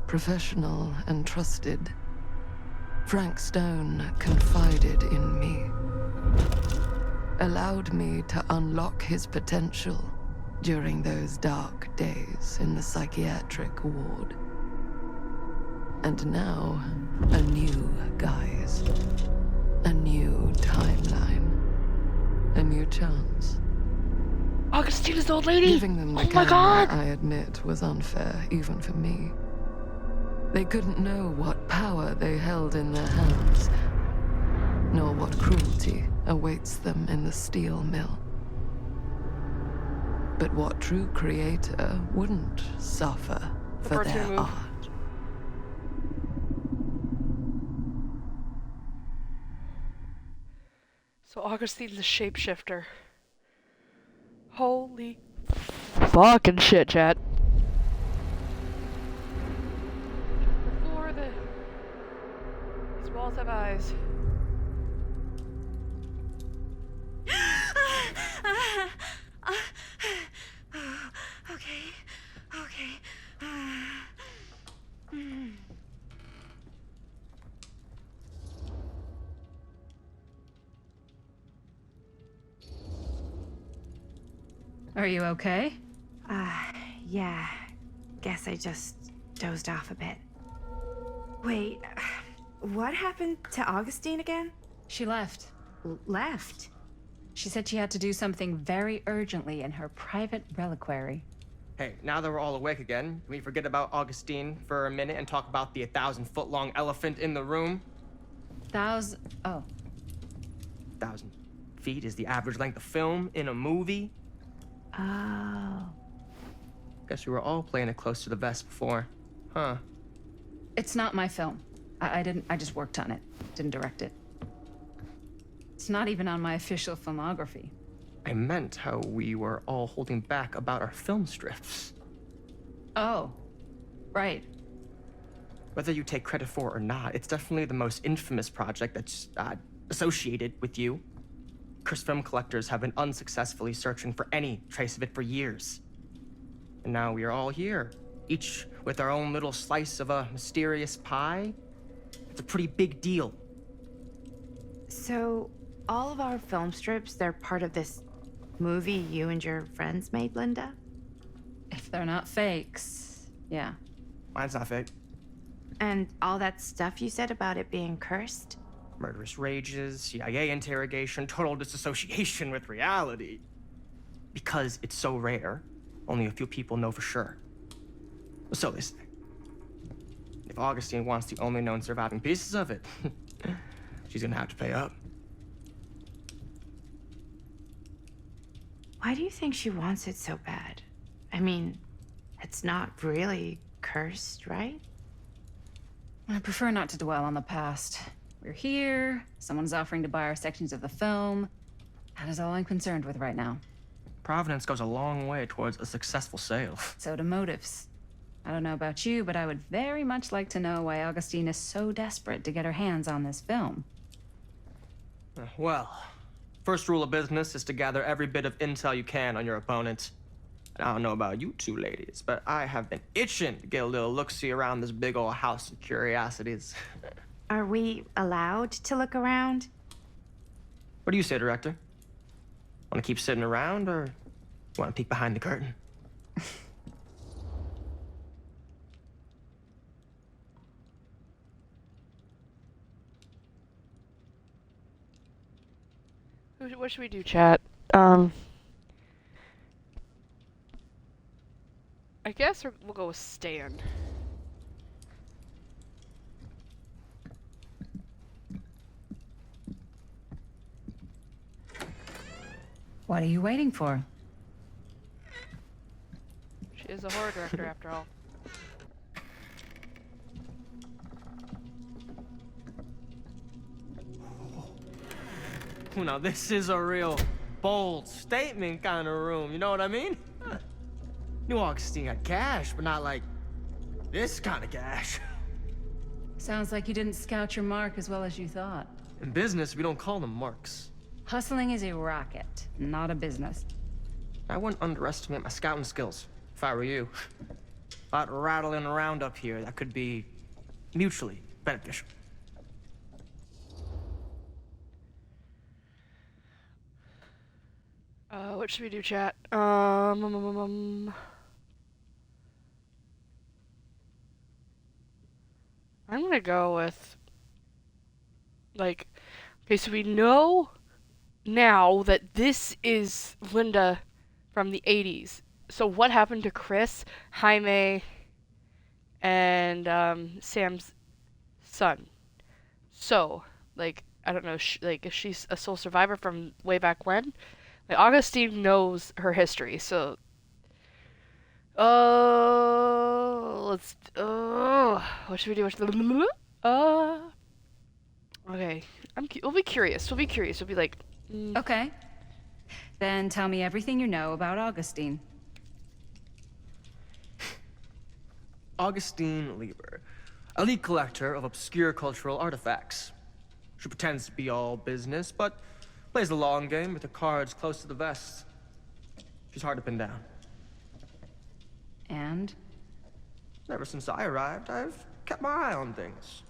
B: professional, and trusted. Frank Stone confided in me, allowed me to unlock his potential during those dark days in the psychiatric ward. And now, a new guise, a new timeline. A new chance.
A: Augustina's the old lady!
B: Giving them the
A: oh my
B: camera,
A: god!
B: I admit, was unfair, even for me. They couldn't know what power they held in their hands, nor what cruelty awaits them in the steel mill. But what true creator wouldn't suffer for their art?
A: So Augustine's a shapeshifter. Holy fucking shit, chat. Before these walls have eyes.
F: Okay.
I: Are you okay?
F: Yeah. Guess I just dozed off a bit. Wait, what happened to Augustine again?
I: She left.
F: Left?
I: She said she had to do something very urgently in her private reliquary.
K: Hey, now that we're all awake again, can we forget about Augustine for a minute and talk about the 1,000-foot-long elephant in the room?
I: Oh.
K: 1,000 feet is the average length of film in a movie.
F: Oh.
K: Guess we were all playing it close to the vest before. Huh.
I: It's not my film. I just worked on it. Didn't direct it. It's not even on my official filmography.
K: I meant how we were all holding back about our film strips.
I: Oh. Right.
K: Whether you take credit for it or not, it's definitely the most infamous project that's associated with you. Cursed film collectors have been unsuccessfully searching for any trace of it for years. And now we are all here, each with our own little slice of a mysterious pie. It's a pretty big deal.
F: So, all of our film strips, they're part of this movie you and your friends made, Linda?
I: If they're not fakes, yeah.
K: Mine's not fake.
F: And all that stuff you said about it being cursed?
K: Murderous rages, CIA interrogation, total disassociation with reality. Because it's so rare, only a few people know for sure. So they say. If Augustine wants the only known surviving pieces of it, she's gonna have to pay up.
F: Why do you think she wants it so bad? I mean, it's not really cursed, right?
I: I prefer not to dwell on the past. We're here, someone's offering to buy our sections of the film. That is all I'm concerned with right now.
K: Providence goes a long way towards a successful sale.
I: So do motives. I don't know about you, but I would very much like to know why Augustine is so desperate to get her hands on this film.
K: Well, first rule of business is to gather every bit of intel you can on your opponent. And I don't know about you two ladies, but I have been itching to get a little look-see around this big old house of curiosities.
F: Are we allowed to look around?
K: What do you say, director? Want to keep sitting around, or want to peek behind the curtain?
A: What should we do, chat? I guess we'll go with Stan.
I: What are you waiting for?
A: She is a horror director, after all.
K: Now, this is a real bold statement kind of room, you know what I mean? New Augustine got cash, but not like this kind of cash.
I: Sounds like you didn't scout your mark as well as you thought.
K: In business, we don't call them marks.
I: Hustling is a racket, not a business.
K: I wouldn't underestimate my scouting skills, if I were you. A lot rattling around up here that could be mutually beneficial.
A: What should we do, chat? I'm gonna go with, like, okay, so we know now that this is Linda from the 80s. So what happened to Chris, Jaime, and Sam's son? So, like, I don't know, like, is she a sole survivor from way back when? Like, Augustine knows her history, so... what should we do? Okay. We'll be curious. We'll be like...
I: Okay. Then tell me everything you know about Augustine.
K: Augustine Lieber, elite collector of obscure cultural artifacts. She pretends to be all business, but plays the long game with the cards close to the vest. She's hard to pin down.
I: And?
K: Ever since I arrived, I've kept my eye on things.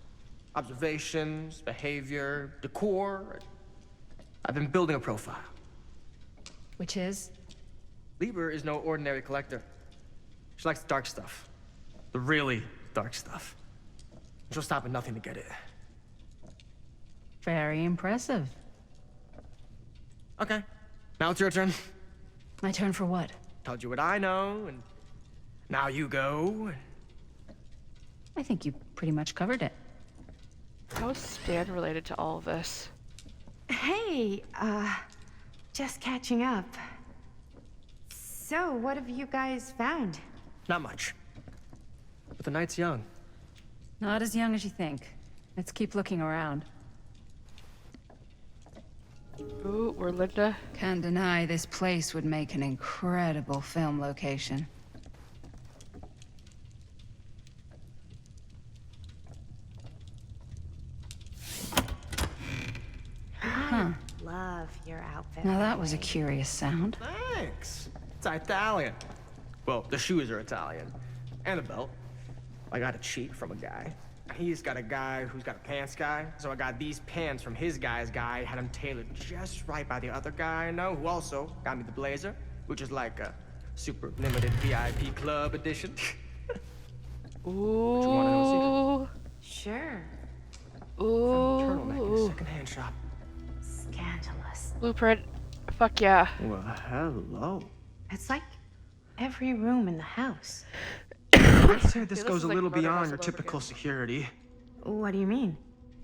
K: Observations, behavior, decor. I've been building a profile.
I: Which is?
K: Lieber is no ordinary collector. She likes the dark stuff. The really dark stuff. She'll stop at nothing to get it.
I: Very impressive.
K: Okay, now it's your turn.
I: My turn for what?
K: Told you what I know, and now you go.
I: I think you pretty much covered it.
A: How is Stan related to all of this?
F: Hey, just catching up. So, what have you guys found?
K: Not much. But the night's young.
I: Not as young as you think. Let's keep looking around.
A: Ooh, we're Linda.
I: Can't deny this place would make an incredible film location. Huh.
F: Love your outfit.
I: Now that was a curious sound.
K: Thanks. It's Italian. Well, the shoes are Italian. And the belt. I got a cheat from a guy. He's got a guy who's got a pants guy. So I got these pants from his guy's guy, had them tailored just right by the other guy I know, who also got me the blazer, which is like a super limited VIP club edition.
A: Ooh.
F: Sure.
A: Ooh.
K: Turtleneck in a secondhand shop.
F: Scandalous.
A: Blueprint. Fuck yeah.
K: Well, hello.
F: It's like every room in the house.
K: I'd say this
A: Yeah,
K: goes
A: is
K: a
A: like
K: little
A: Murder
K: beyond
A: House
K: your
A: all over
K: typical
A: again.
K: security.
F: What do you mean?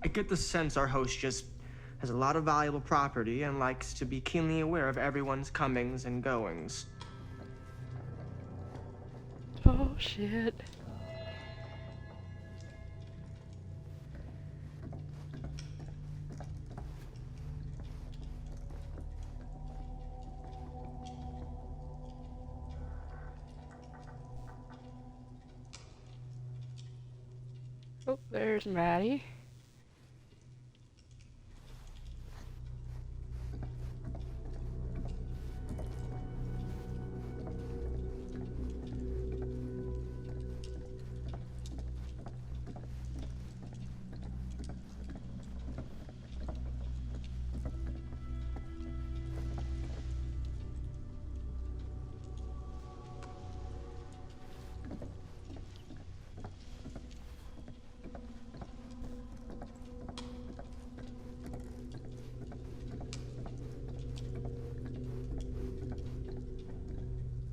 K: I get the sense our host just has a lot of valuable property and likes to be keenly aware of everyone's comings and goings.
A: Oh shit. Oh, there's Maddie.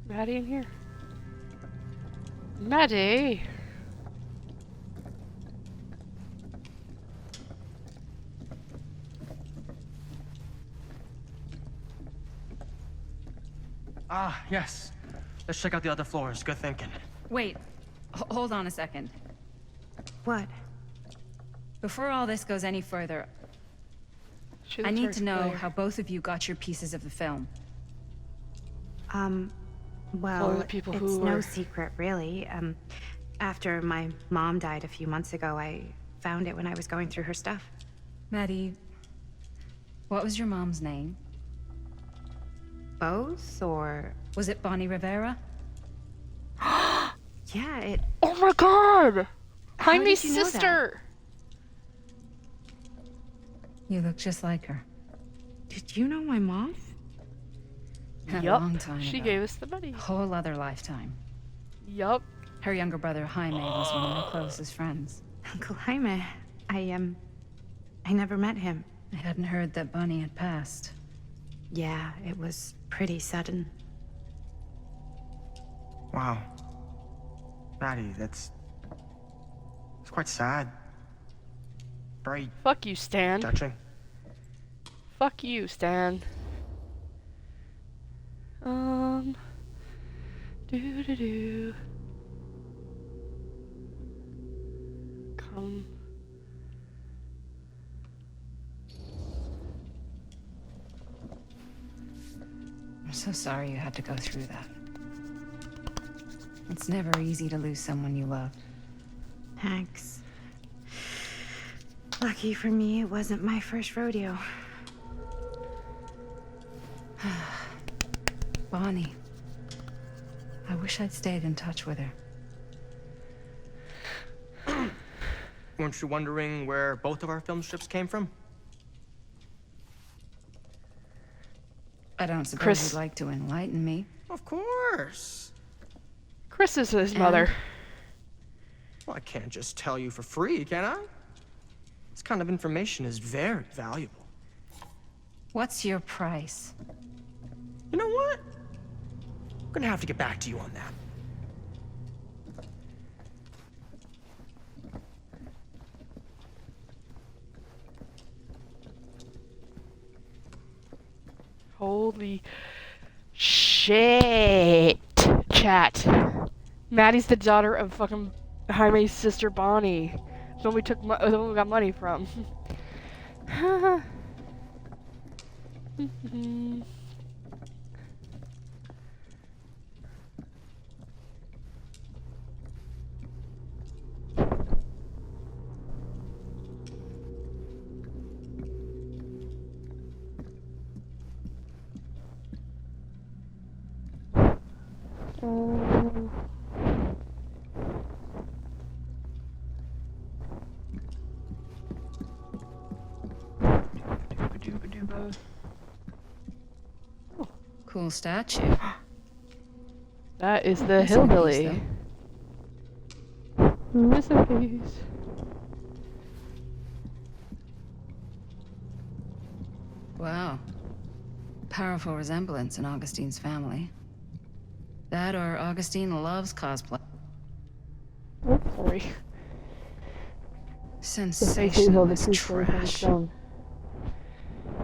A: Maddie in here. Maddie!
K: Ah, yes. Let's check out the other floors. Good thinking.
I: Wait, hold on a second.
F: What?
I: Before all this goes any further,
A: She
I: I
A: looks
I: need
A: very
I: to know
A: familiar.
I: how both of you got your pieces of the film.
F: Well,
A: the people
F: it's
A: who
F: no
A: were-
F: secret, really. After my mom died a few months ago, I found it when I was going through her stuff.
I: Maddie, what was your mom's name?
F: Both, or...
I: Was it Bonnie Rivera?
F: Yeah, it...
A: Oh my god!
F: How
A: Jaime's
F: did you know that?
A: sister!
I: You look just like her.
F: Did you know my mom?
I: A
A: Yup.
I: long time
A: She
I: ago.
A: gave us the money.
I: Whole other lifetime.
A: Yup.
I: Her younger brother Jaime was one of my closest friends.
F: Uncle Jaime. I never met him.
I: I hadn't heard that Bonnie had passed.
F: Yeah, it was pretty sudden.
K: Wow. Maddie, it's quite sad. Very
A: Fuck you, Stan.
K: touching.
A: Fuck you, Stan. Do. Come.
I: so sorry you had to go through that. It's never easy to lose someone you love.
F: Thanks. Lucky for me, it wasn't my first rodeo.
I: Bonnie. I wish I'd stayed in touch with her.
K: Weren't you wondering where both of our film strips came from?
I: I don't suppose
A: Chris.
I: you'd like to enlighten me.
K: Of course.
A: Chris is his mother.
K: Well, I can't just tell you for free, can I? This kind of information is very valuable.
I: What's your price?
K: You know what? I'm gonna have to get back to you on that.
A: Holy shit, chat. Maddie's the daughter of fucking Jaime's sister Bonnie. The one we took, the one we got money from.
I: Cool statue.
A: That is the
I: Rest in peace,
A: hillbilly. Rest in peace.
I: Wow. Powerful resemblance in Augustine's family. That or Augustine loves cosplay.
A: Oh, sorry.
I: Sensationalist trash.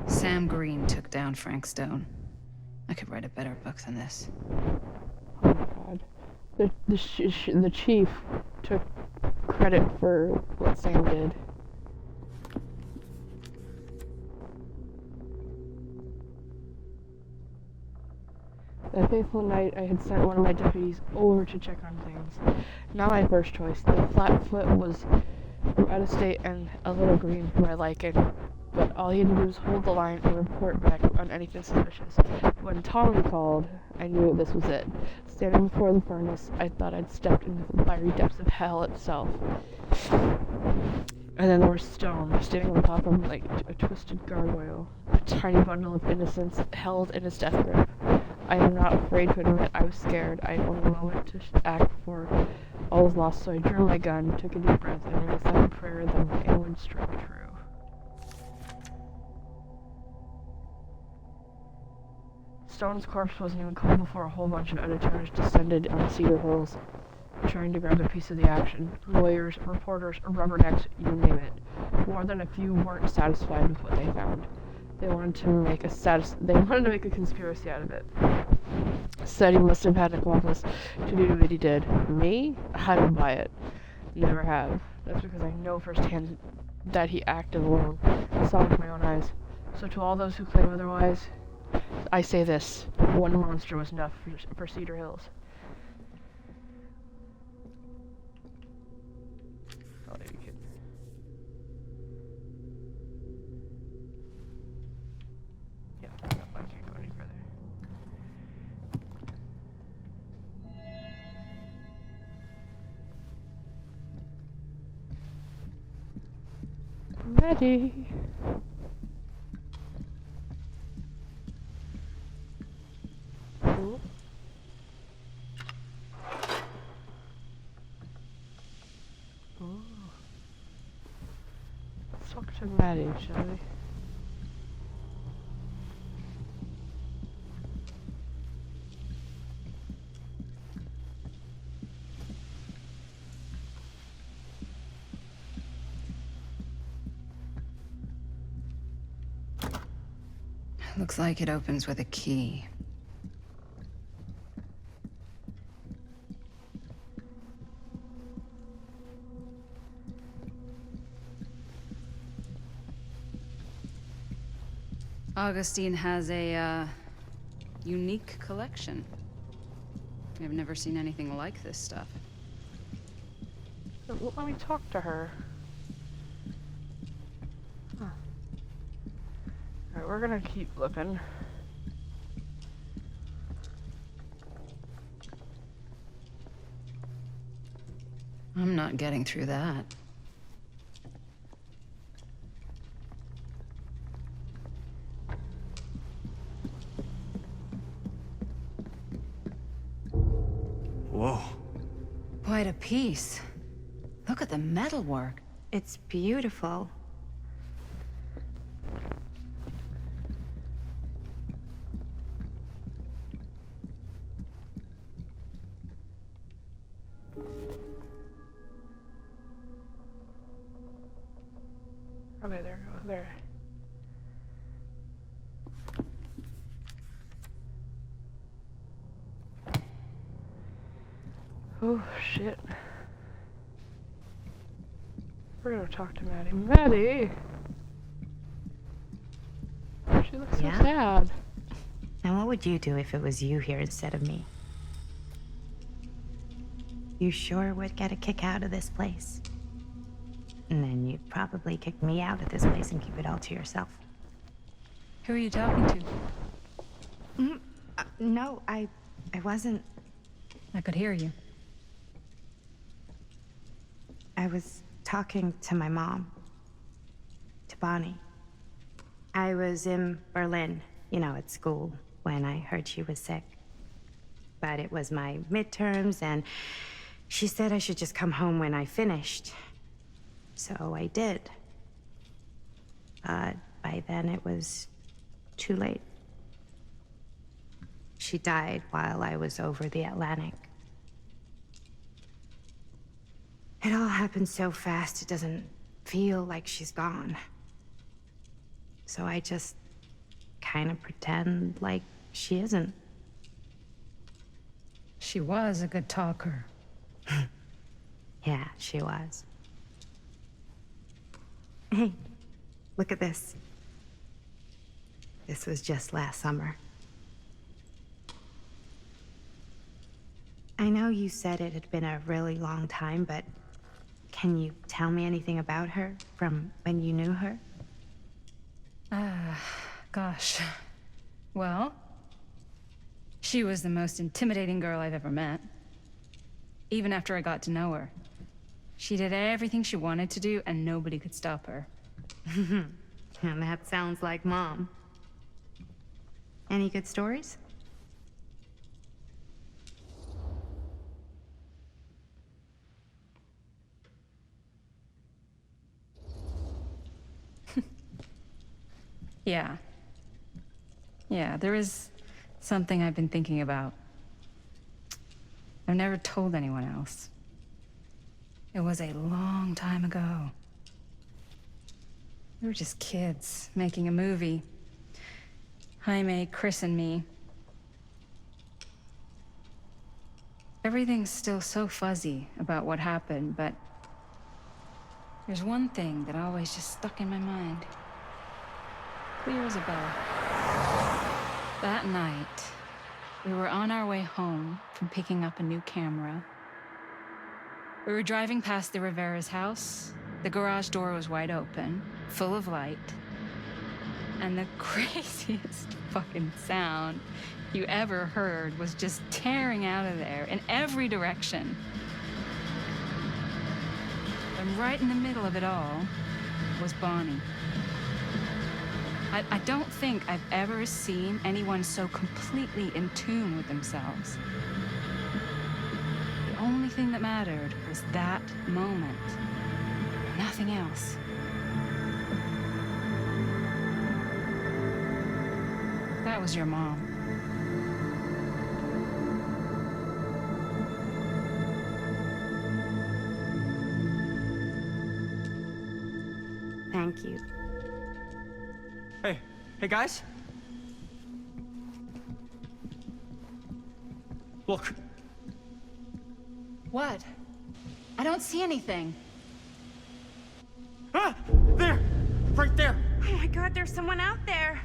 I: Sam Green took down Frank Stone. I could write a better book than this.
A: Oh my god. The chief took credit for what Sam did. That fateful night, I had sent one of my deputies over to check on things. Not my first choice. The flatfoot was from out of state and a little green for my liking, but all he had to do was hold the line and report back on anything suspicious. When Tommy called, I knew this was it. Standing before the furnace, I thought I'd stepped into the fiery depths of hell itself. And then there was Stone, standing on top of like a twisted gargoyle, a tiny bundle of innocence held in his death grip. I am not afraid to admit I was scared. I had only a moment to act before all was lost, so I drew my gun, took a deep breath, and made a silent prayer that my aim would strike true. Stone's corpse wasn't even cold before a whole bunch of editors descended on Cedar Hills, trying to grab a piece of the action. Lawyers, reporters, rubbernecks, you name it. More than a few weren't satisfied with what they found. They wanted to make a conspiracy out of it. Said he must have had an accomplice to do what he did. Me? I don't buy it. Never have. That's because I know firsthand that he acted alone. I saw it with my own eyes. So to all those who claim otherwise, I say this: one monster was enough for Cedar Hills. Oh, you kidding. Yeah, no, I can't go any further. Ready. Ooh. Ooh. Let's talk to Maddie, shall we?
I: Looks like it opens with a key. Augustine has a, unique collection. I've never seen anything like this stuff.
A: It won't let me talk to her. Huh. Alright, we're gonna keep looking.
I: I'm not getting through that.
K: Whoa.
I: Quite a piece. Look at the metalwork.
F: It's beautiful.
A: Okay, there we go. There. Oh, shit. We're gonna talk to Maddie. Maddie! She looks so sad.
F: And what would you do if it was you here instead of me? You sure would get a kick out of this place. And then you'd probably kick me out of this place and keep it all to yourself.
I: Who are you talking to?
F: No, I wasn't.
I: I could hear you.
F: I was talking to my mom. To Bonnie. I was in Berlin, you know, at school, when I heard she was sick. But it was my midterms, and she said I should just come home when I finished. So I did. But by then it was too late. She died while I was over the Atlantic. It all happened so fast, it doesn't feel like she's gone. So I just kind of pretend like she isn't.
I: She was a good talker.
F: Yeah, she was. Hey, look at this. This was just last summer. I know you said it had been a really long time, but can you tell me anything about her from when you knew her?
I: Gosh. Well, she was the most intimidating girl I've ever met. Even after I got to know her. She did everything she wanted to do, and nobody could stop her.
F: And that sounds like Mom. Any good stories?
I: Yeah. Yeah, there is something I've been thinking about. I've never told anyone else. It was a long time ago. We were just kids making a movie. Jaime, Chris, and me. Everything's still so fuzzy about what happened, but there's one thing that always just stuck in my mind. Clear as a bell. That night, we were on our way home from picking up a new camera. We were driving past the Rivera's house. The garage door was wide open, full of light. And the craziest fucking sound you ever heard was just tearing out of there in every direction. And right in the middle of it all was Bonnie. I don't think I've ever seen anyone so completely in tune with themselves. The only thing that mattered was that moment. Nothing else. That was your mom.
F: Thank you.
K: Hey guys? Look.
I: What? I don't see anything.
K: Ah! There! Right there!
F: Oh my God, there's someone out there.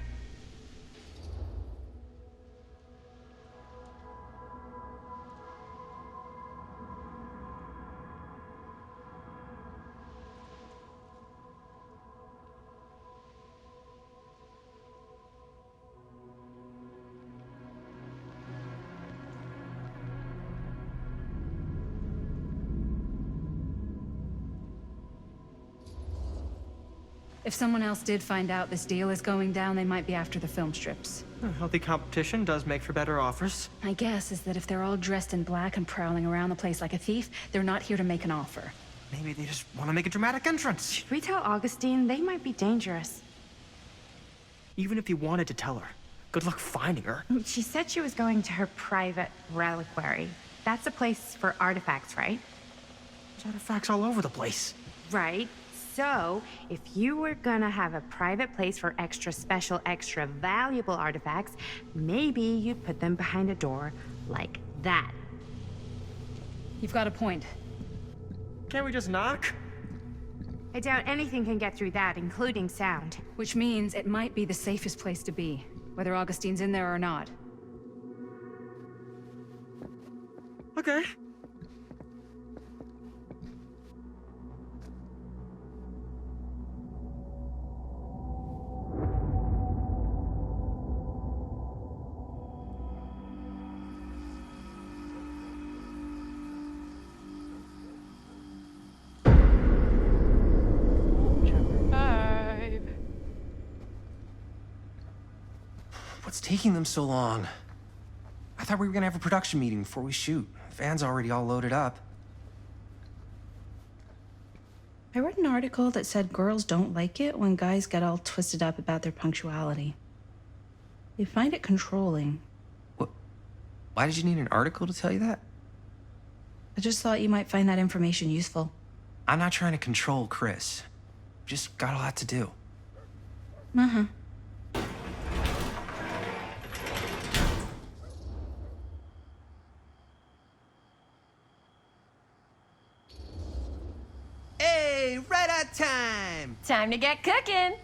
I: If someone else did find out this deal is going down, they might be after the film strips.
K: Healthy competition does make for better offers.
I: My guess is that if they're all dressed in black and prowling around the place like a thief, they're not here to make an offer.
K: Maybe they just want to make a dramatic entrance.
F: Should we tell Augustine? They might be dangerous.
K: Even if you wanted to tell her, good luck finding her.
F: She said she was going to her private reliquary. That's a place for artifacts, right?
K: There's artifacts all over the place.
F: Right. So, if you were gonna have a private place for extra special, extra valuable artifacts, maybe you'd put them behind a door like that.
I: You've got a point.
K: Can't we just knock?
F: I doubt anything can get through that, including sound.
I: Which means it might be the safest place to be, whether Augustine's in there or not.
K: Okay.
E: What's taking them so long? I thought we were gonna have a production meeting before we shoot. The van's already all loaded up.
R: I read an article that said girls don't like it when guys get all twisted up about their punctuality. They find it controlling.
E: What? Why did you need an article to tell you that?
R: I just thought you might find that information useful.
E: I'm not trying to control Chris. Just got a lot to do.
R: Uh-huh.
D: Hey, right on time!
M: Time to get cooking.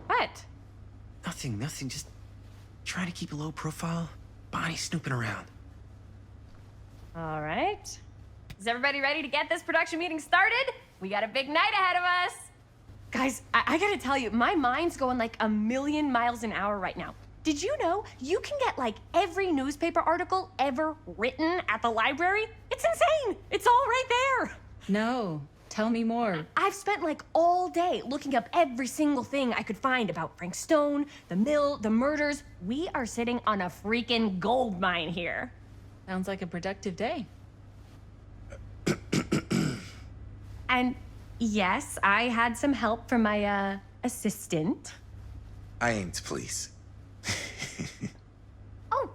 M: What?
E: Nothing. Just trying to keep a low profile. Bonnie snooping around.
M: All right. Is everybody ready to get this production meeting started? We got a big night ahead of us. Guys, I gotta tell you, my mind's going like a million miles an hour right now. Did you know you can get like every newspaper article ever written at the library? It's insane. It's all right there.
R: No. Tell me more.
M: I've spent like all day looking up every single thing I could find about Frank Stone, the mill, the murders. We are sitting on a freaking gold mine here.
R: Sounds like a productive day.
M: And yes, I had some help from my assistant.
Q: I aim to please.
M: Oh,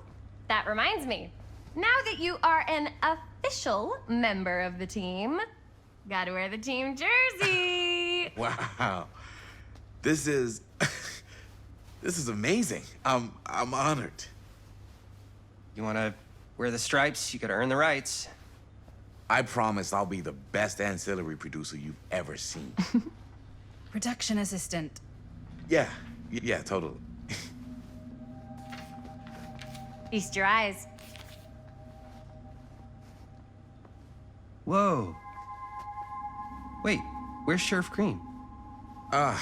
M: that reminds me. Now that you are an official member of the team, gotta wear the team jersey.
Q: Wow. This is amazing. I'm honored.
E: You wanna wear the stripes? You gotta earn the rights.
Q: I promise I'll be the best ancillary producer you've ever seen.
R: Production assistant.
Q: Yeah, totally.
M: Feast your eyes.
E: Whoa. Wait, where's Sheriff Green?
Q: Yeah,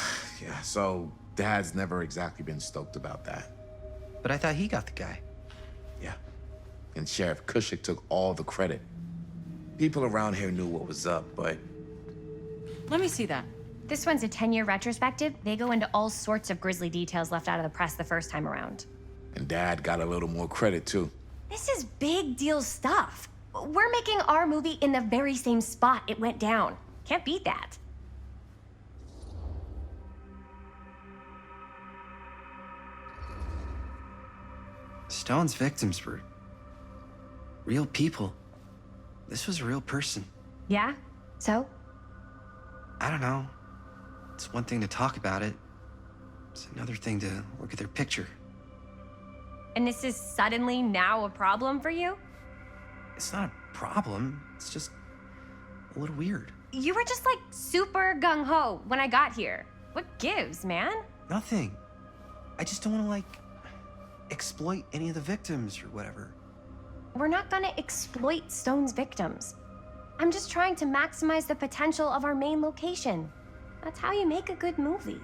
Q: so Dad's never exactly been stoked about that.
E: But I thought he got the guy.
Q: Yeah, and Sheriff Cushik took all the credit. People around here knew what was up, but...
R: Let me see that.
M: This one's a 10-year retrospective. They go into all sorts of grisly details left out of the press the first time around.
Q: And Dad got a little more credit, too.
M: This is big deal stuff. We're making our movie in the very same spot it went down. Can't beat that.
E: Stone's victims were real people. This was a real person.
M: Yeah? So?
E: I don't know. It's one thing to talk about it. It's another thing to look at their picture.
M: And this is suddenly now a problem for you?
E: It's not a problem. It's just a little weird.
M: You were just like super gung-ho when I got here. What gives, man?
E: Nothing. I just don't want to, like, exploit any of the victims or whatever.
M: We're not gonna exploit Stone's victims. I'm just trying to maximize the potential of our main location. That's how you make a good movie.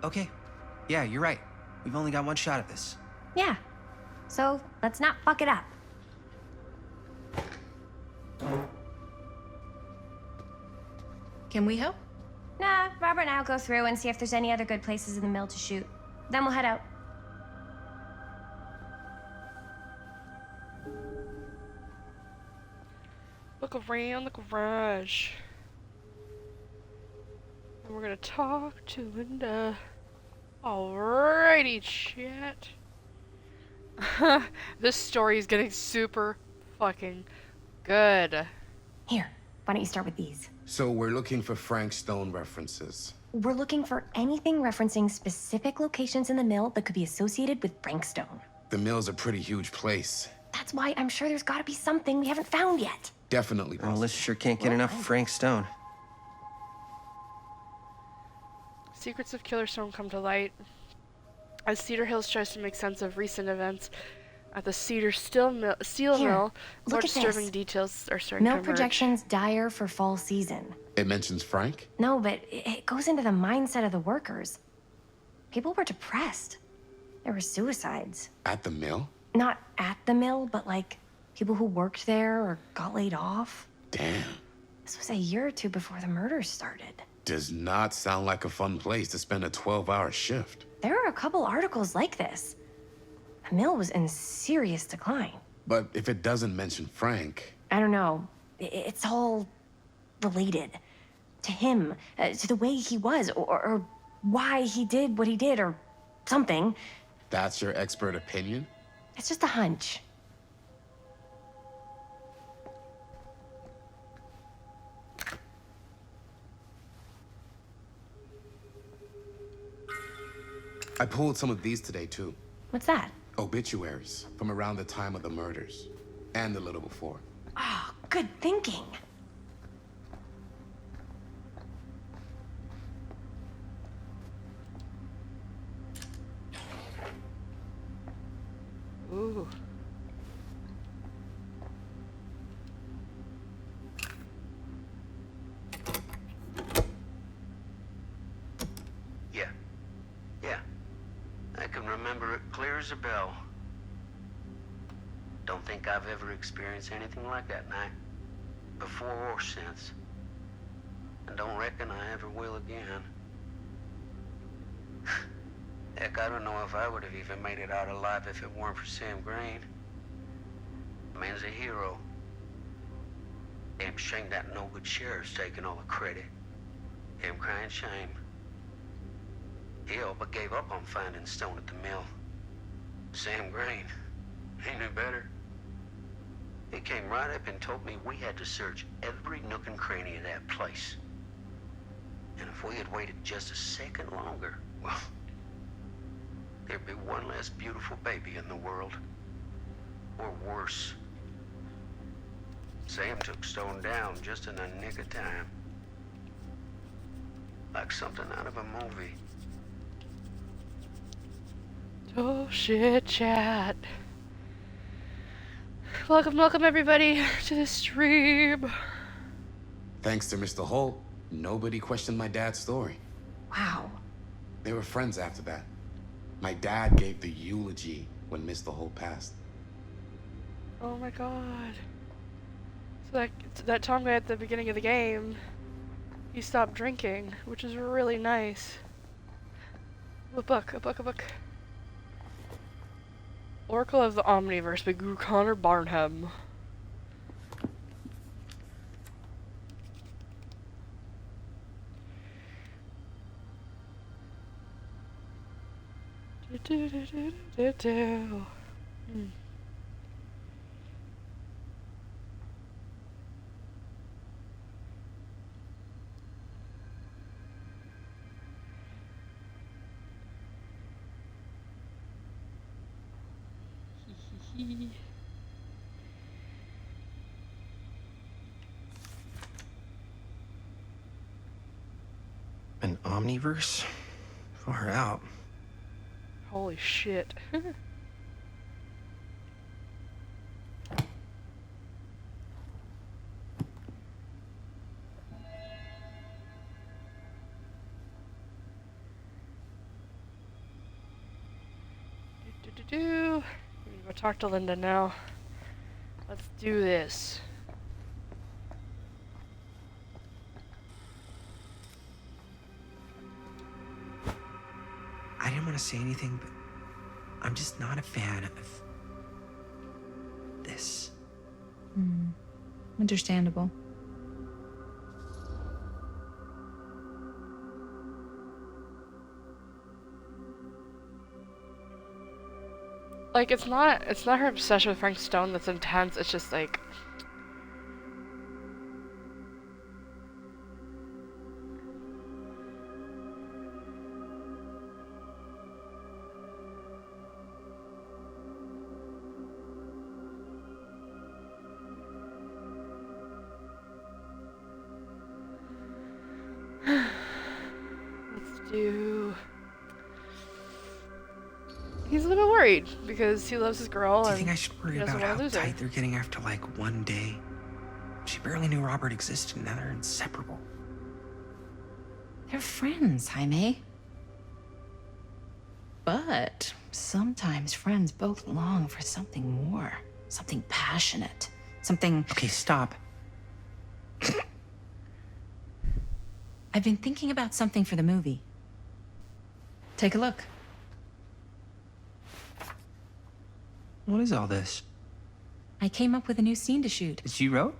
E: Okay. Yeah, you're right. We've only got one shot at this.
M: Yeah. So let's not fuck it up.
R: Can we help?
M: Nah, Robert and I'll go through and see if there's any other good places in the mill to shoot. Then we'll head out.
A: Look around the garage. And we're gonna talk to Linda. Alrighty, chat. This story is getting super fucking good.
M: Here, why don't you start with these?
Q: So we're looking for Frank Stone references.
M: We're looking for anything referencing specific locations in the mill that could be associated with Frank Stone.
Q: The mill's a pretty huge place.
M: That's why I'm sure there's gotta be something we haven't found yet.
Q: Definitely possible.
E: Well, this sure can't get enough Frank Stone.
A: Secrets of Killer Stone come to light as Cedar Hills tries to make sense of recent events at the Steel Mill. More
M: look at
A: disturbing
M: this.
A: details are starting
M: Mill
A: to emerge.
M: projections dire for fall season.
Q: It mentions Frank?
M: No, but it goes into the mindset of the workers. People were depressed. There were suicides.
Q: At the mill?
M: Not at the mill, but like people who worked there or got laid off.
Q: Damn.
M: This was a year or two before the murders started.
Q: Does not sound like a fun place to spend a 12-hour shift.
M: There are a couple articles like this. The mill was in serious decline.
Q: But if it doesn't mention Frank...
M: I don't know. It's all related. To him, to the way he was, or why he did what he did, or something.
Q: That's your expert opinion?
M: It's just a hunch.
Q: I pulled some of these today, too.
M: What's that?
Q: Obituaries from around the time of the murders. And a little before.
M: Oh, good thinking.
A: Ooh.
C: Yeah. I can remember it clear as a bell. Don't think I've ever experienced anything like that night. Before or since. And don't reckon I ever will again. Heck, I don't know if I would have even made it out alive if it weren't for Sam Green. Man's a hero. Damn shame that no good sheriff's taking all the credit. Damn crying shame. He all but gave up on finding Stone at the mill. Sam Green. He knew better. He came right up and told me we had to search every nook and cranny of that place. And if we had waited just a second longer, well, there'd be one less beautiful baby in the world. Or worse. Sam took Stone down just in the nick of time. Like something out of a movie.
A: Oh shit, chat. Welcome everybody to the stream.
Q: Thanks to Mr. Holt, nobody questioned my dad's story.
M: Wow.
Q: They were friends after that. My dad gave the eulogy when Mr. Holt passed.
A: Oh my god. So that Tom guy at the beginning of the game, he stopped drinking, which is really nice. A book. Oracle of the Omniverse by Guru Connor Barnham.
E: An Omniverse? Far out.
A: Holy shit. Go talk to Linda now. Let's do this.
D: I didn't want to say anything, but I'm just not a fan of this.
R: Understandable.
A: Like, it's not her obsession with Frank Stone that's intense, it's just like... Let's do... He's a little bit worried because he loves his girl.
D: Do you
A: and
D: think I should worry
A: he doesn't
D: about
A: wanna
D: how
A: lose her.
D: tight they're getting after like one day? She barely knew Robert existed, and now they're inseparable.
I: They're friends, Jaime. But sometimes friends both long for something more. Something passionate. Something...
D: Okay, stop.
I: I've been thinking about something for the movie. Take a look.
D: What is all this?
I: I came up with a new scene to shoot.
D: That you wrote?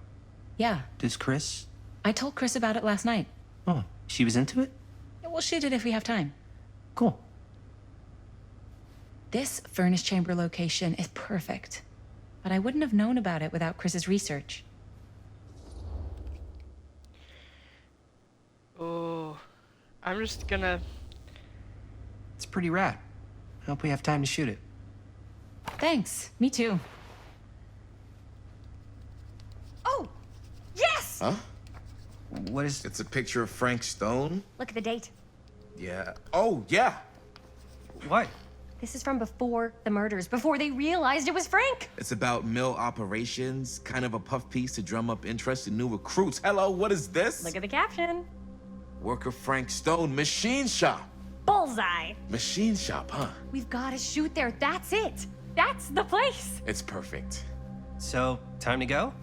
I: Yeah.
D: Does Chris?
I: I told Chris about it last night.
D: Oh, she was into it?
I: Yeah, we'll shoot it if we have time.
D: Cool.
I: This furnace chamber location is perfect. But I wouldn't have known about it without Chris's research.
A: Oh, I'm just gonna...
D: It's pretty rad. I hope we have time to shoot it.
I: Thanks. Me too.
M: Oh, yes!
Q: Huh?
D: What is...
Q: It's a picture of Frank Stone?
M: Look at the date.
Q: Yeah. Oh, yeah.
D: What?
M: This is from before the murders, before they realized it was Frank.
Q: It's about mill operations, kind of a puff piece to drum up interest in new recruits. Hello, what is this?
M: Look at the caption.
Q: Worker Frank Stone, machine shop.
M: Bullseye.
Q: Machine shop, huh?
M: We've got to shoot there. That's it. That's the place.
Q: It's perfect.
S: So, time to go?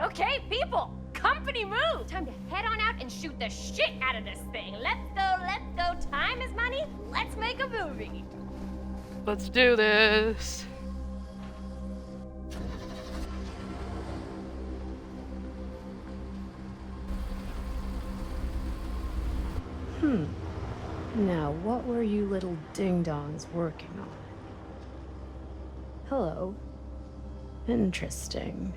O: Okay, people, company move.
M: Time to head on out and shoot the shit out of this thing. Let's go. Time is money. Let's make a movie.
A: Let's do this.
P: Now, what were you little ding-dongs working on? Hello. Interesting.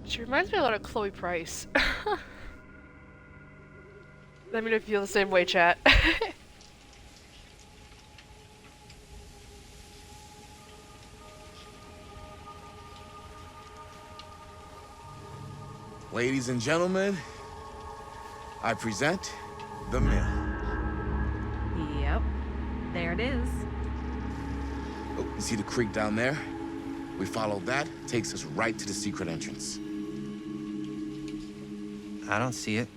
A: She reminds me a lot of Chloe Price. Let me know if you feel the same way, chat.
Q: Ladies and gentlemen, I present the mill.
I: Yep. There it is.
Q: Oh, you see the creek down there? We follow that, takes us right to the secret entrance.
S: I don't see it.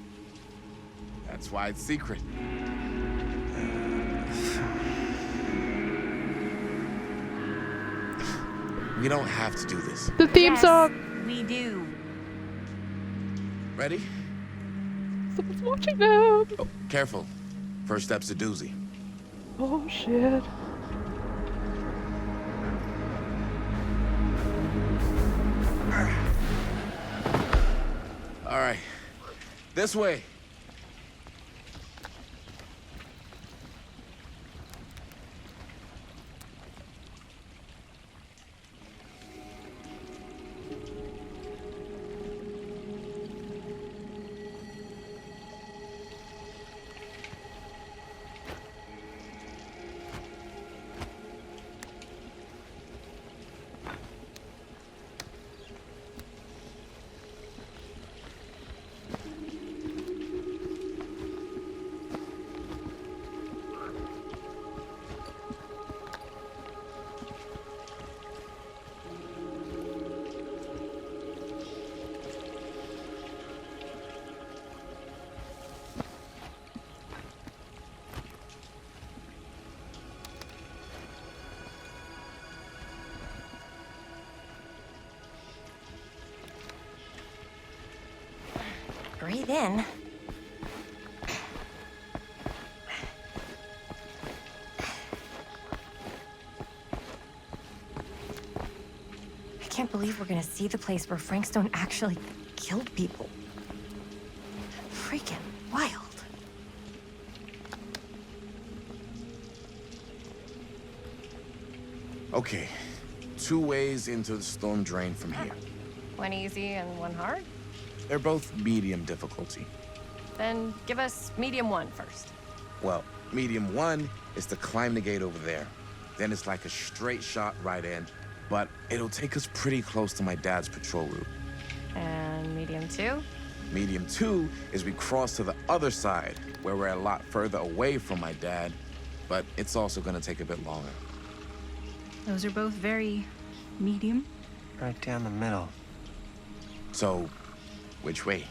Q: That's why it's secret. We don't have to do this.
A: The theme song.
F: We do.
Q: Ready?
A: Someone's watching them.
Q: Oh, careful. First step's a doozy.
A: Oh shit.
Q: All right. This way.
M: Breathe in. I can't believe we're gonna see the place where Frank Stone actually killed people. Freaking wild.
Q: Okay, 2 ways into the storm drain from here.
M: One easy and one hard?
Q: They're both medium difficulty.
M: Then give us medium 1 first.
Q: Well, medium 1 is to climb the gate over there. Then it's like a straight shot right in, but it'll take us pretty close to my dad's patrol route.
M: And medium 2?
Q: Medium 2 is we cross to the other side, where we're a lot further away from my dad, but it's also gonna take a bit longer.
I: Those are both very medium.
S: Right down the middle.
Q: So, which way?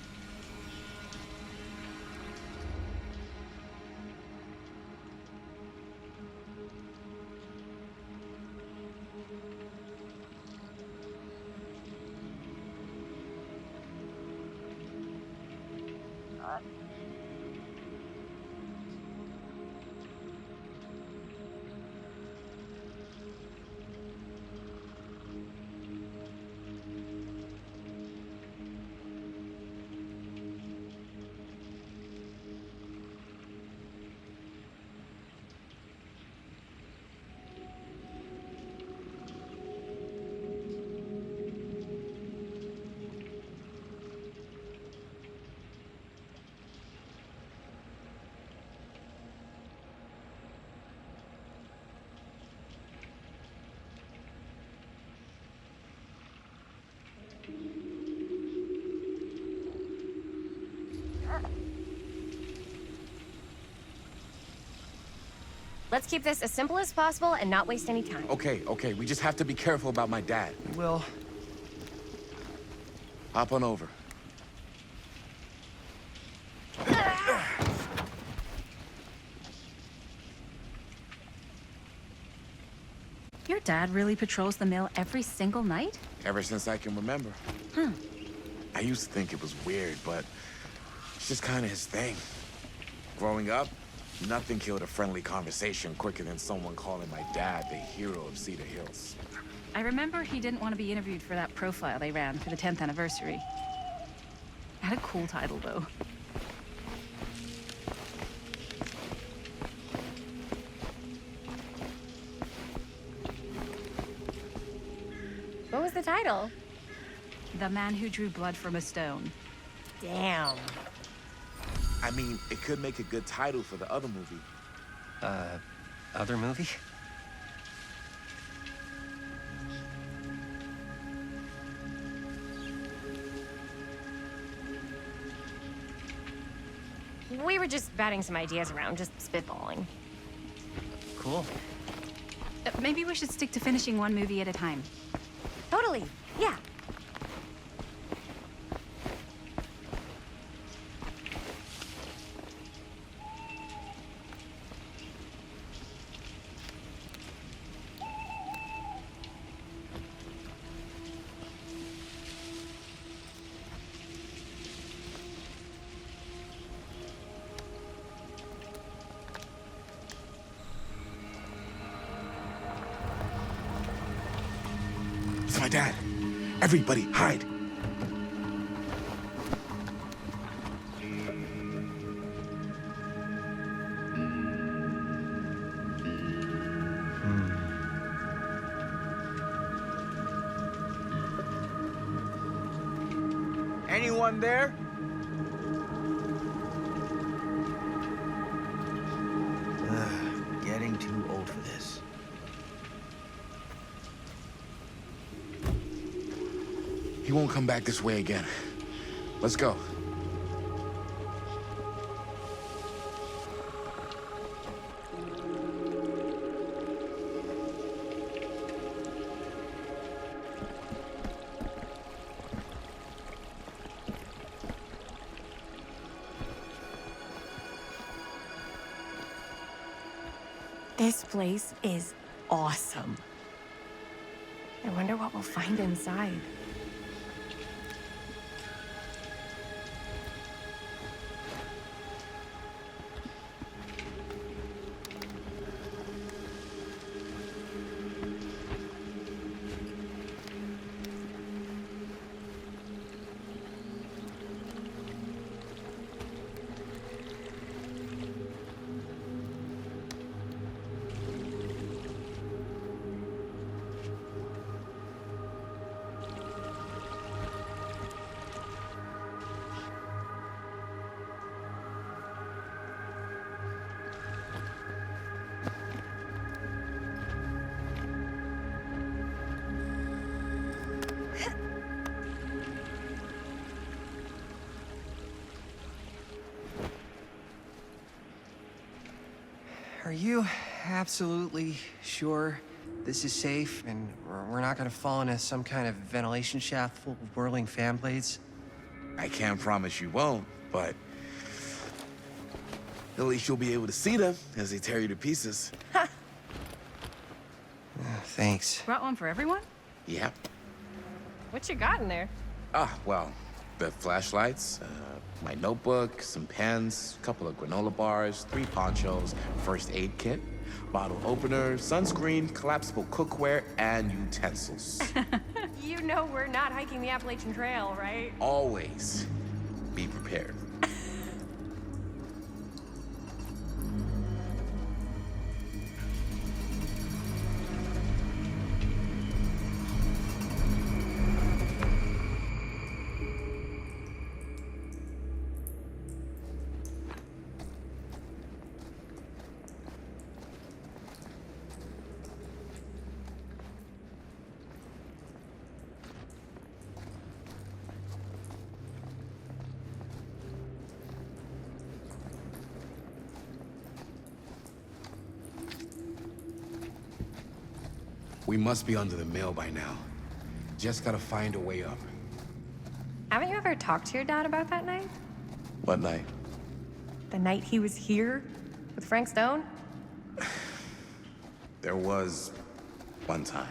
M: Let's keep this as simple as possible and not waste any time.
Q: Okay, we just have to be careful about my dad.
S: We will.
Q: Hop on over.
I: Your dad really patrols the mill every single night?
Q: Ever since I can remember.
I: Huh.
Q: I used to think it was weird, but it's just kind of his thing. Growing up, nothing killed a friendly conversation quicker than someone calling my dad the hero of Cedar Hills.
I: I remember he didn't want to be interviewed for that profile they ran for the 10th anniversary. Had a cool title, though.
M: What was the title?
I: The Man Who Drew Blood from a Stone.
M: Damn.
Q: I mean, it could make a good title for the other movie.
S: Other movie?
M: We were just batting some ideas around, just spitballing.
S: Cool.
I: Maybe we should stick to finishing one movie at a time.
M: Totally, yeah.
Q: It's my dad. Everybody, hide.
D: Anyone there? Getting too old for this.
Q: He won't come back this way again. Let's go.
M: This place is awesome. I wonder what we'll find inside.
E: Are you absolutely sure this is safe and we're not gonna fall into some kind of ventilation shaft full of whirling fan blades?
Q: I can't promise you won't, but at least you'll be able to see them as they tear you to pieces.
E: Thanks.
I: Brought one for everyone?
Q: Yeah.
M: What you got in there?
Q: Well, the flashlights, my notebook, some pens, a couple of granola bars, 3 ponchos, first aid kit, bottle opener, sunscreen, collapsible cookware, and utensils.
M: You know we're not hiking the Appalachian Trail, right?
Q: Always be prepared. We must be under the mill by now. Just gotta find a way up.
M: Haven't you ever talked to your dad about that night?
Q: What night?
M: The night he was here with Frank Stone?
Q: There was one time.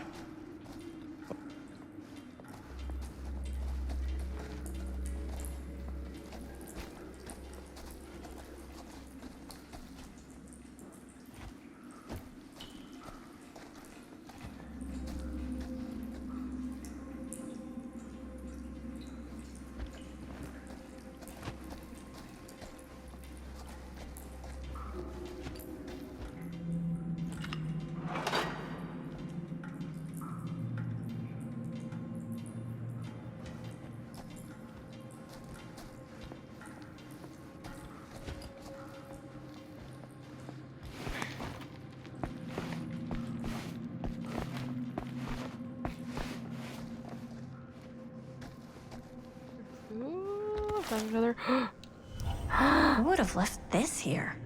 A: Ooh, found another.
M: Who would have left this here?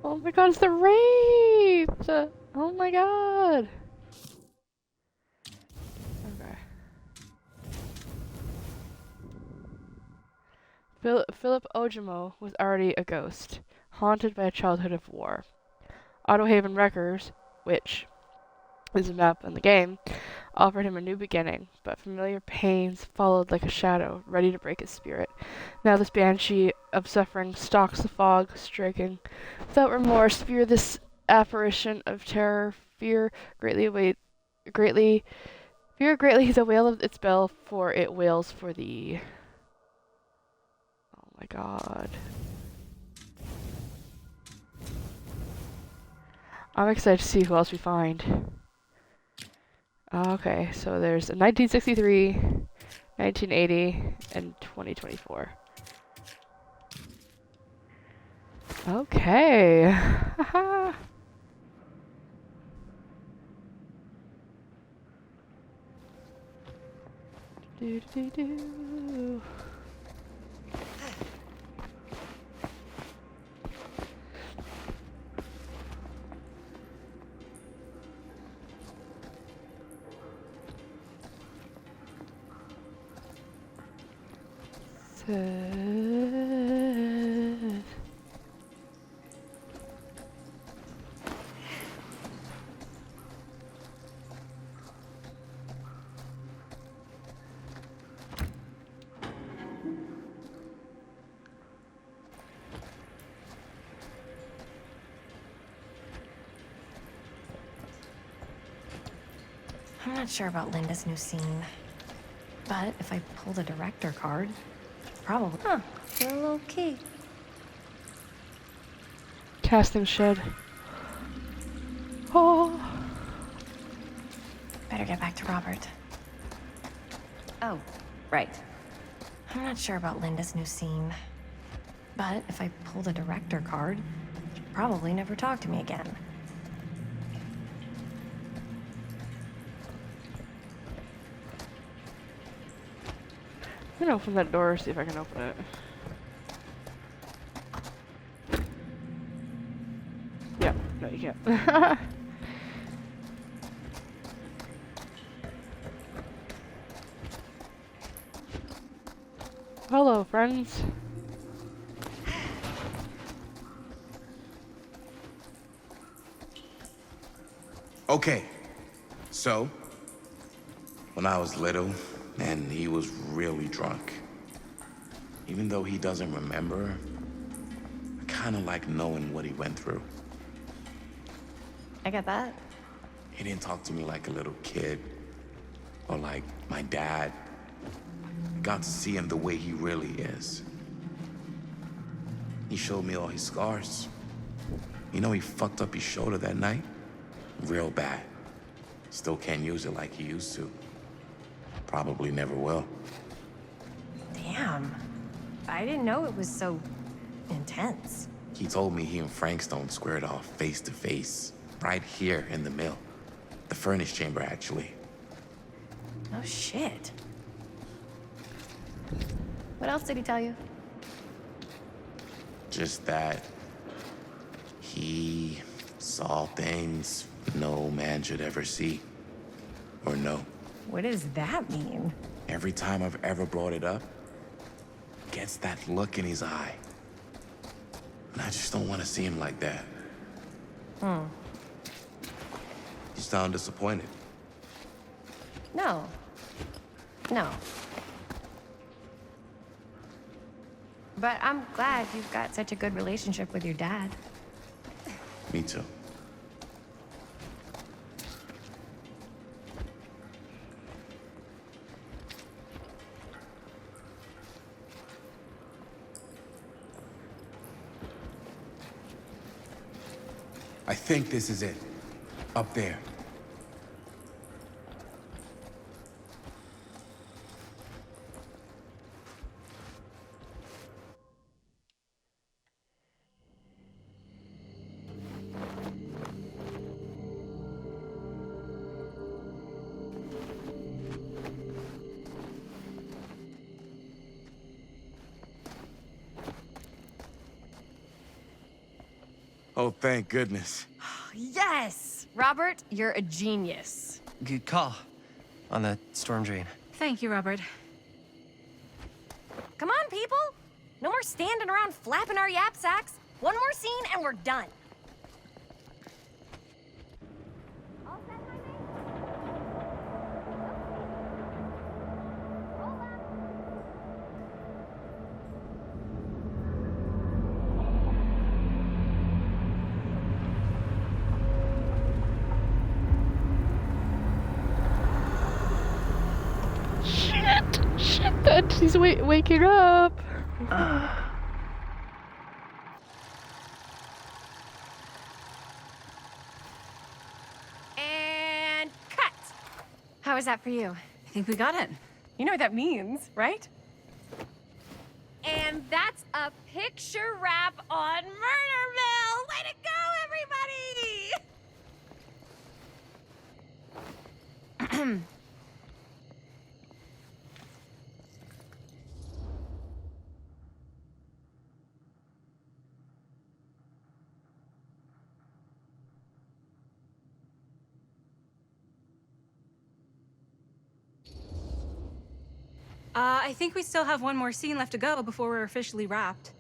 A: Oh my god, it's the Wraith! Oh my god! Okay. Philip Ojimo was already a ghost, haunted by a childhood of war. Autohaven Wreckers, which is a map in the game, offered him a new beginning, but familiar pains followed like a shadow, ready to break his spirit. Now this banshee of suffering stalks the fog, striking without remorse. Fear this apparition of terror. Fear greatly the wail of its bell, for it wails for thee. Oh my god. I'm excited to see who else we find. Okay, so there's a 1963, 1980, and 2024. Okay. Haha. Do do do.
M: I'm not sure about Linda's new scene. But if I pull the director card, probably. Huh, you're a little key.
A: Casting shed. Oh.
M: Better get back to Robert. Oh, right. I'm not sure about Linda's new scene. But if I pull the director card, she'll probably never talk to me again.
A: I'm gonna open that door, see if I can open it. No, you can't. Hello, friends.
Q: Okay, so when I was little and he was really drunk, even though he doesn't remember, I kind of like knowing what he went through.
M: I get that.
Q: He didn't talk to me like a little kid or like my dad. I got to see him the way he really is. He showed me all his scars. You know, he fucked up his shoulder that night. Real bad. Still can't use it like he used to. Probably never will.
M: Damn. I didn't know it was so intense.
Q: He told me he and Frankstone squared off face to face, right here in the mill. The furnace chamber, actually.
M: Oh, shit. What else did he tell you?
Q: Just that he saw things no man should ever see or know.
M: What does that mean?
Q: Every time I've ever brought it up, gets that look in his eye. And I just don't want to see him like that. You sound disappointed.
M: No. No. But I'm glad you've got such a good relationship with your dad.
Q: Me too. I think this is it. Up there. Oh, thank goodness.
M: Yes! Robert, you're a genius.
S: Good call on the storm drain.
I: Thank you, Robert.
M: Come on, people! No more standing around flapping our yap sacks. One more scene and we're done.
A: Shit, Ben, he's waking up.
M: And cut! How was that for you?
I: I think we got it.
M: You know what that means, right? And that's a picture wrap on Murder Mill! Way to go, everybody!
I: I think we still have one more scene left to go before we're officially wrapped.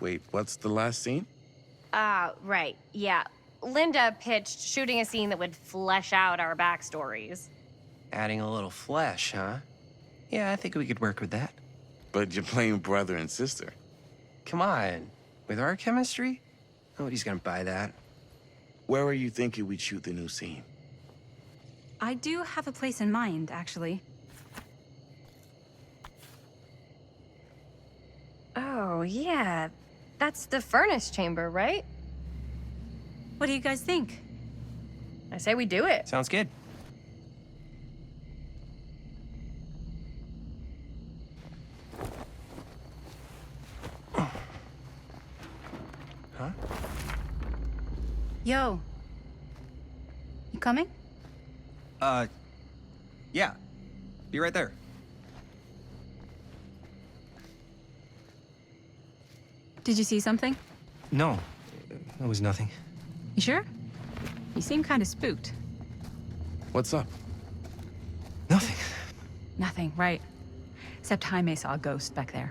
Q: Wait, what's the last scene?
M: Right, yeah. Linda pitched shooting a scene that would flesh out our backstories.
S: Adding a little flesh, huh? Yeah, I think we could work with that.
Q: But you're playing brother and sister.
S: Come on. With our chemistry? Nobody's gonna buy that.
Q: Where are you thinking we'd shoot the new scene?
I: I do have a place in mind, actually.
M: Oh, yeah. That's the furnace chamber, right?
I: What do you guys think?
M: I say we do it.
S: Sounds good. Huh?
I: Yo. You coming?
S: Yeah. Be right there.
I: Did you see something?
S: No.
E: It was nothing.
I: You sure? You seem kind of spooked.
Q: What's up?
E: Nothing.
I: Nothing, right. Except Jaime saw a ghost back there.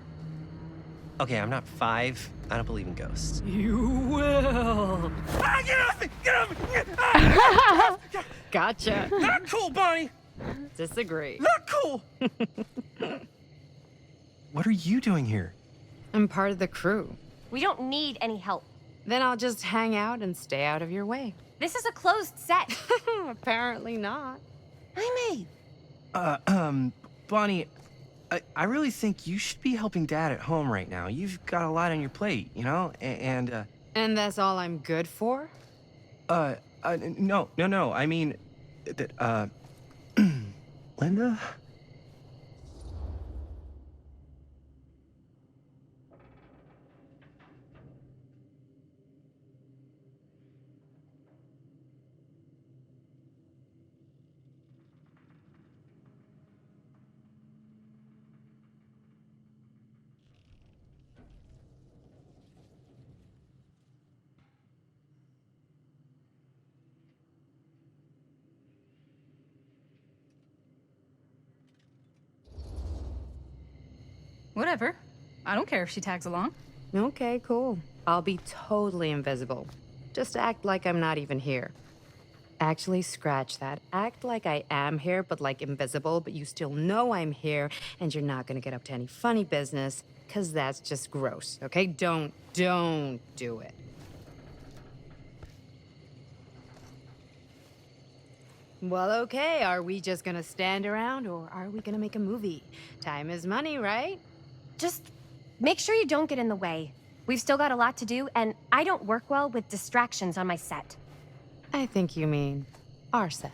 S: Okay, I'm not 5. I don't believe in ghosts.
J: You will.
S: Ah, get off me! Get off me!
J: Gotcha.
S: Not cool, Bonnie!
J: Disagree.
S: Not cool!
E: What are you doing here?
J: I'm part of the crew.
M: We don't need any help.
J: Then I'll just hang out and stay out of your way.
M: This is a closed set.
J: Apparently not.
M: Jaime!
E: Bonnie, I really think you should be helping Dad at home right now. You've got a lot on your plate, you know? And
J: that's all I'm good for?
E: No. I mean, that, Linda?
I: Whatever. I don't care if she tags along.
J: Okay, cool. I'll be totally invisible. Just act like I'm not even here. Actually, scratch that. Act like I am here, but like invisible, but you still know I'm here, and you're not gonna get up to any funny business, because that's just gross, okay? Don't do it. Well, okay, are we just gonna stand around, or are we gonna make a movie? Time is money, right?
M: Just make sure you don't get in the way. We've still got a lot to do, and I don't work well with distractions on my set.
J: I think you mean our set.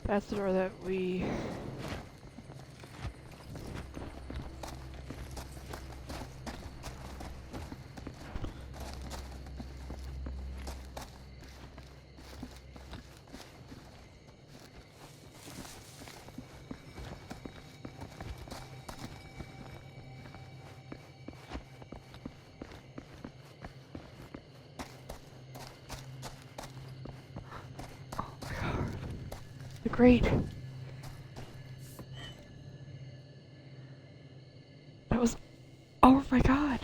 A: That's the door that we... Great. That was... Oh my god.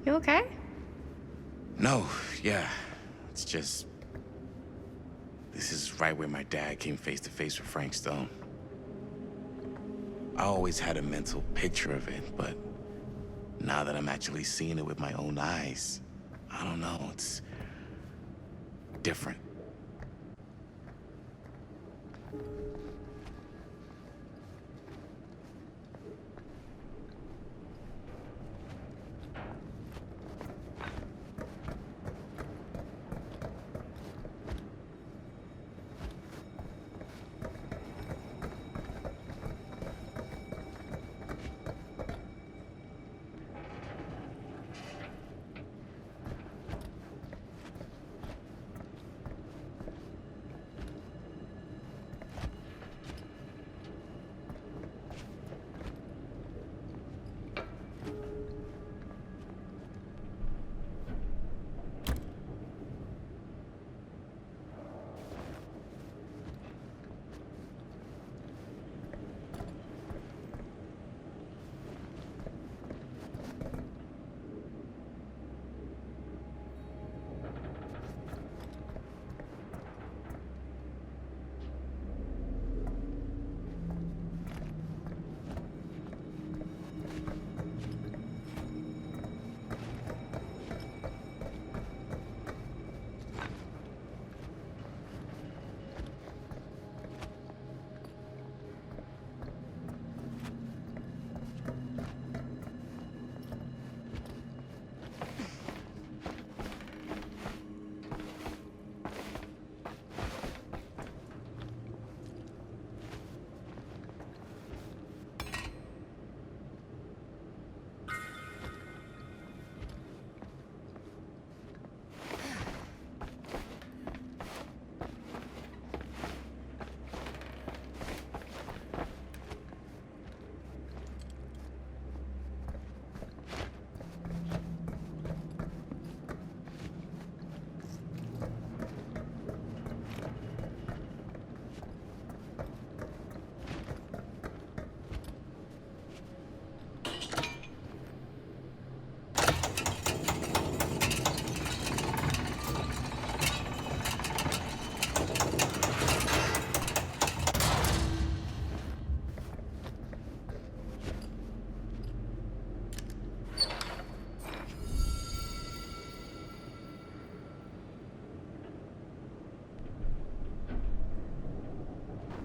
J: You okay?
Q: No, yeah. It's just... This is right where my dad came face to face with Frank Stone. I always had a mental picture of it, but now that I'm actually seeing it with my own eyes, I don't know, it's different.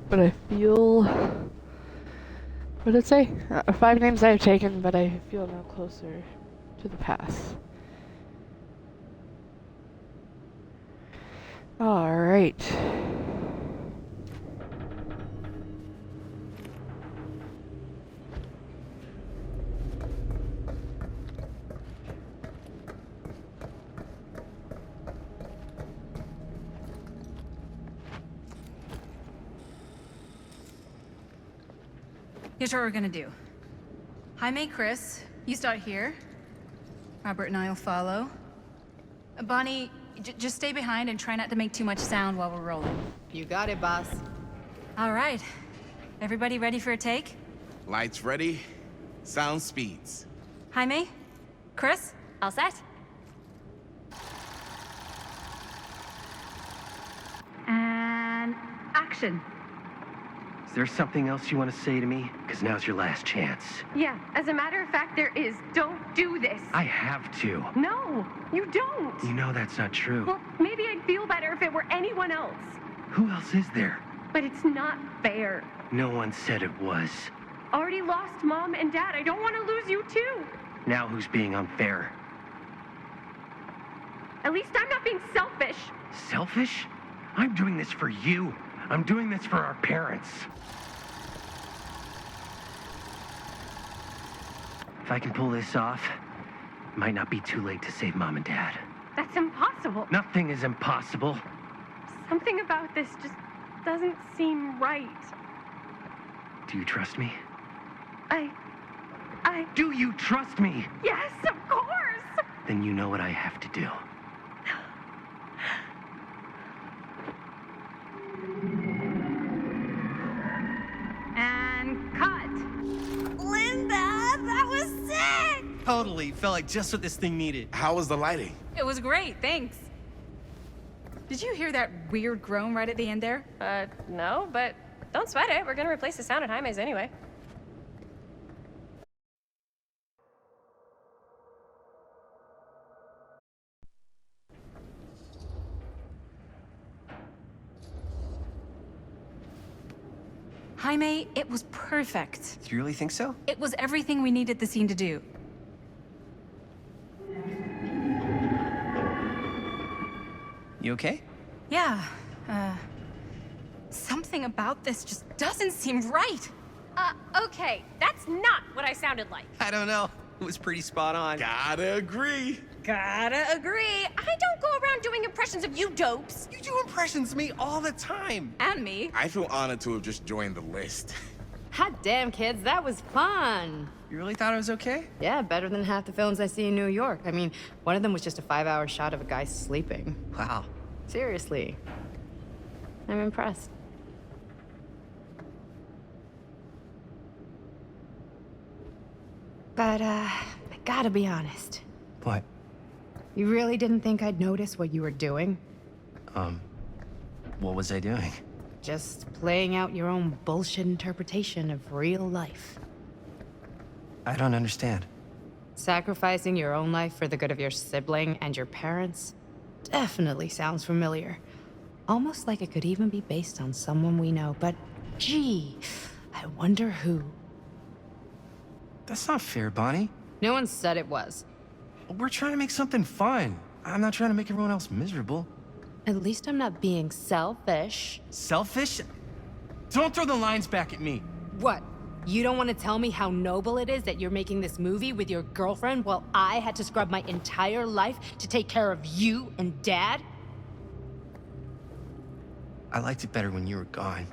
A: But I feel... What did it say? 5 names I have taken, but I feel now closer to the pass. Alright.
I: Here's what we're gonna do. Jaime, Chris, you start here. Robert and I'll follow. Bonnie, just stay behind and try not to make too much sound while we're rolling.
J: You got it, boss.
I: All right. Everybody ready for a take?
Q: Lights ready, sound speeds.
I: Jaime? Chris?
M: All set?
I: And action.
S: Is there something else you want to say to me? Because now's your last chance.
P: Yeah, as a matter of fact, there is. Don't do this.
S: I have to.
P: No, you don't.
S: You know that's not true.
P: Well, maybe I'd feel better if it were anyone else.
S: Who else is there?
P: But it's not fair.
S: No one said it was.
P: Already lost Mom and Dad. I don't want to lose you too.
S: Now who's being unfair?
P: At least I'm not being selfish.
S: Selfish? I'm doing this for you. I'm doing this for our parents. If I can pull this off, it might not be too late to save Mom and Dad.
P: That's impossible.
S: Nothing is impossible.
P: Something about this just doesn't seem right.
S: Do you trust me?
P: Do
S: you trust me?
P: Yes, of course!
S: Then you know what I have to do.
F: And cut.
M: Linda, that was sick!
S: Totally. Felt like just what this thing needed.
Q: How was the lighting?
I: It was great, thanks. Did you hear that weird groan right at the end there?
M: No, but don't sweat it. We're gonna replace the sound at Jaime's anyway.
I: Jaime, it was perfect.
S: Do you really think so?
I: It was everything we needed the scene to do.
S: You okay?
I: Yeah, something about this just doesn't seem right.
O: Okay, that's not what I sounded like.
S: I don't know. It was pretty spot on.
Q: Gotta agree.
O: Gotta agree. I don't go around doing impressions of you dopes.
S: You do impressions of me all the time.
I: And me.
Q: I feel honored to have just joined the list.
J: Hot damn, kids, that was fun.
S: You really thought it was okay?
J: Yeah, better than half the films I see in New York. I mean, one of them was just a 5-hour shot of a guy sleeping.
S: Wow.
J: Seriously. I'm impressed. But, I gotta be honest.
S: What?
J: You really didn't think I'd notice what you were doing?
E: What was I doing?
J: Just playing out your own bullshit interpretation of real life.
E: I don't understand.
J: Sacrificing your own life for the good of your sibling and your parents definitely sounds familiar. Almost like it could even be based on someone we know, but gee, I wonder who.
E: That's not fair, Bonnie.
J: No one said it was.
E: We're trying to make something fun. I'm not trying to make everyone else miserable.
J: At least I'm not being selfish.
E: Selfish? Don't throw the lines back at me.
J: What? You don't want to tell me how noble it is that you're making this movie with your girlfriend while I had to scrub my entire life to take care of you and Dad?
E: I liked it better when you were gone.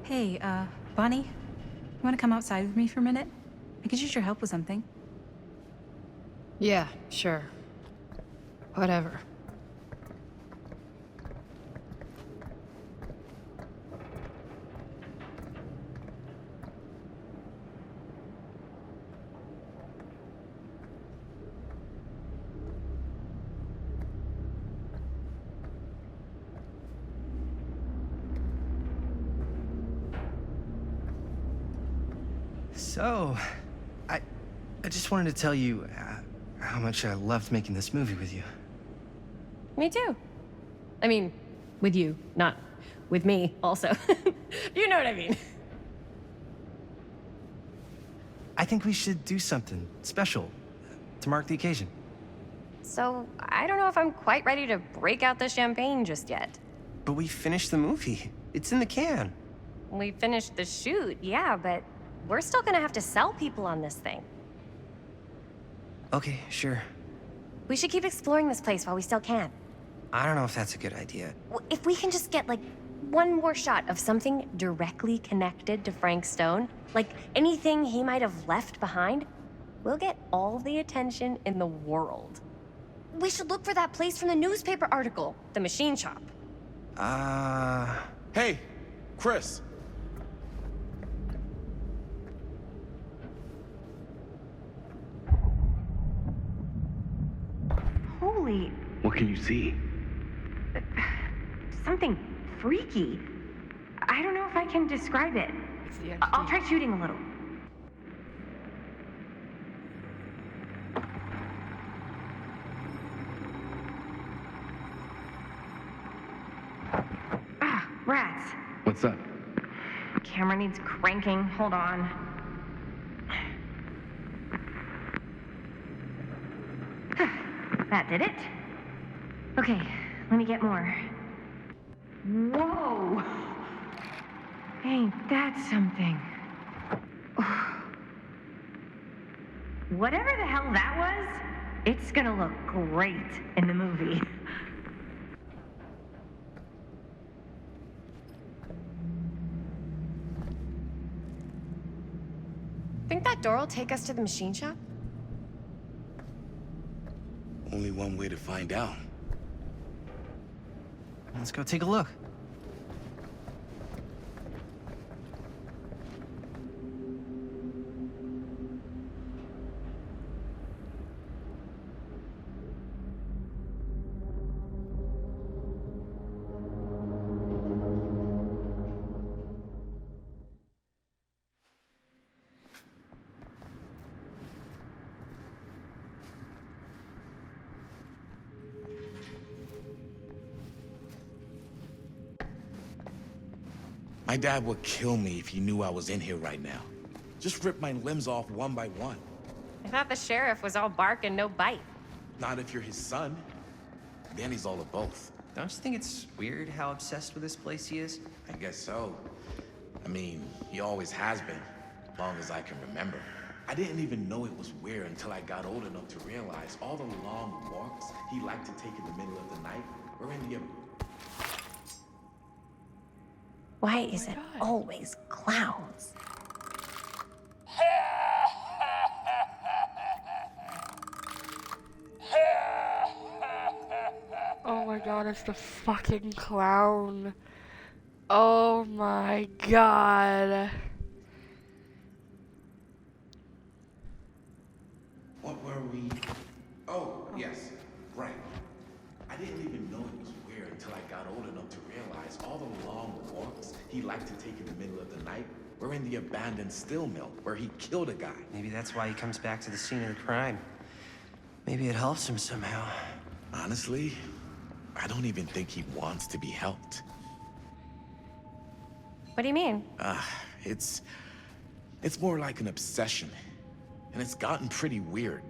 I: Hey, Bonnie, you want to come outside with me for a minute? I could use your help with something.
J: Yeah, sure. Whatever.
E: So, I just wanted to tell you how much I loved making this movie with you.
M: Me too. I mean, with you, not with me, also. You know what I mean.
E: I think we should do something special to mark the occasion.
M: So, I don't know if I'm quite ready to break out the champagne just yet.
S: But we finished the movie. It's in the can.
M: We finished the shoot, yeah, but we're still gonna have to sell people on this thing.
S: Okay, sure.
M: We should keep exploring this place while we still can.
S: I don't know if that's a good idea.
M: If we can just get, like, one more shot of something directly connected to Frank Stone, like anything he might have left behind, we'll get all the attention in the world. We should look for that place from the newspaper article, the machine shop.
Q: Hey, Chris.
M: Holy,
L: What can you see?
M: something freaky. I don't know if I can describe it. I'll try shooting a little. Ah, rats.
L: What's up?
M: Camera needs cranking. Hold on. That did it. Okay, let me get more. Whoa! Ain't that something? Whatever the hell that was, it's gonna look great in the movie. Think that door will take us to the machine shop?
Q: Only one way to find out.
E: Let's go take a look.
Q: My dad would kill me if he knew I was in here right now. Just rip my limbs off one by one.
M: I thought the sheriff was all bark and no bite.
Q: Not if you're his son. Then he's all of both.
E: Don't you think it's weird how obsessed with this place he is?
Q: I guess so. I mean, he always has been, as long as I can remember. I didn't even know it was weird until I got old enough to realize all the long walks he liked to take in the middle of the night were in the...
M: Why is it always clowns?
A: Oh my god, it's the fucking clown. Oh my god.
Q: What were we? Oh, yes, right. I didn't even know it was weird until I got old enough to realize all the long walks he liked to take in the middle of the night were in the abandoned steel mill where he killed a guy.
E: Maybe that's why he comes back to the scene of the crime. Maybe it helps him somehow.
Q: Honestly, I don't even think he wants to be helped.
M: What do you mean?
Q: It's more like an obsession. And it's gotten pretty weird.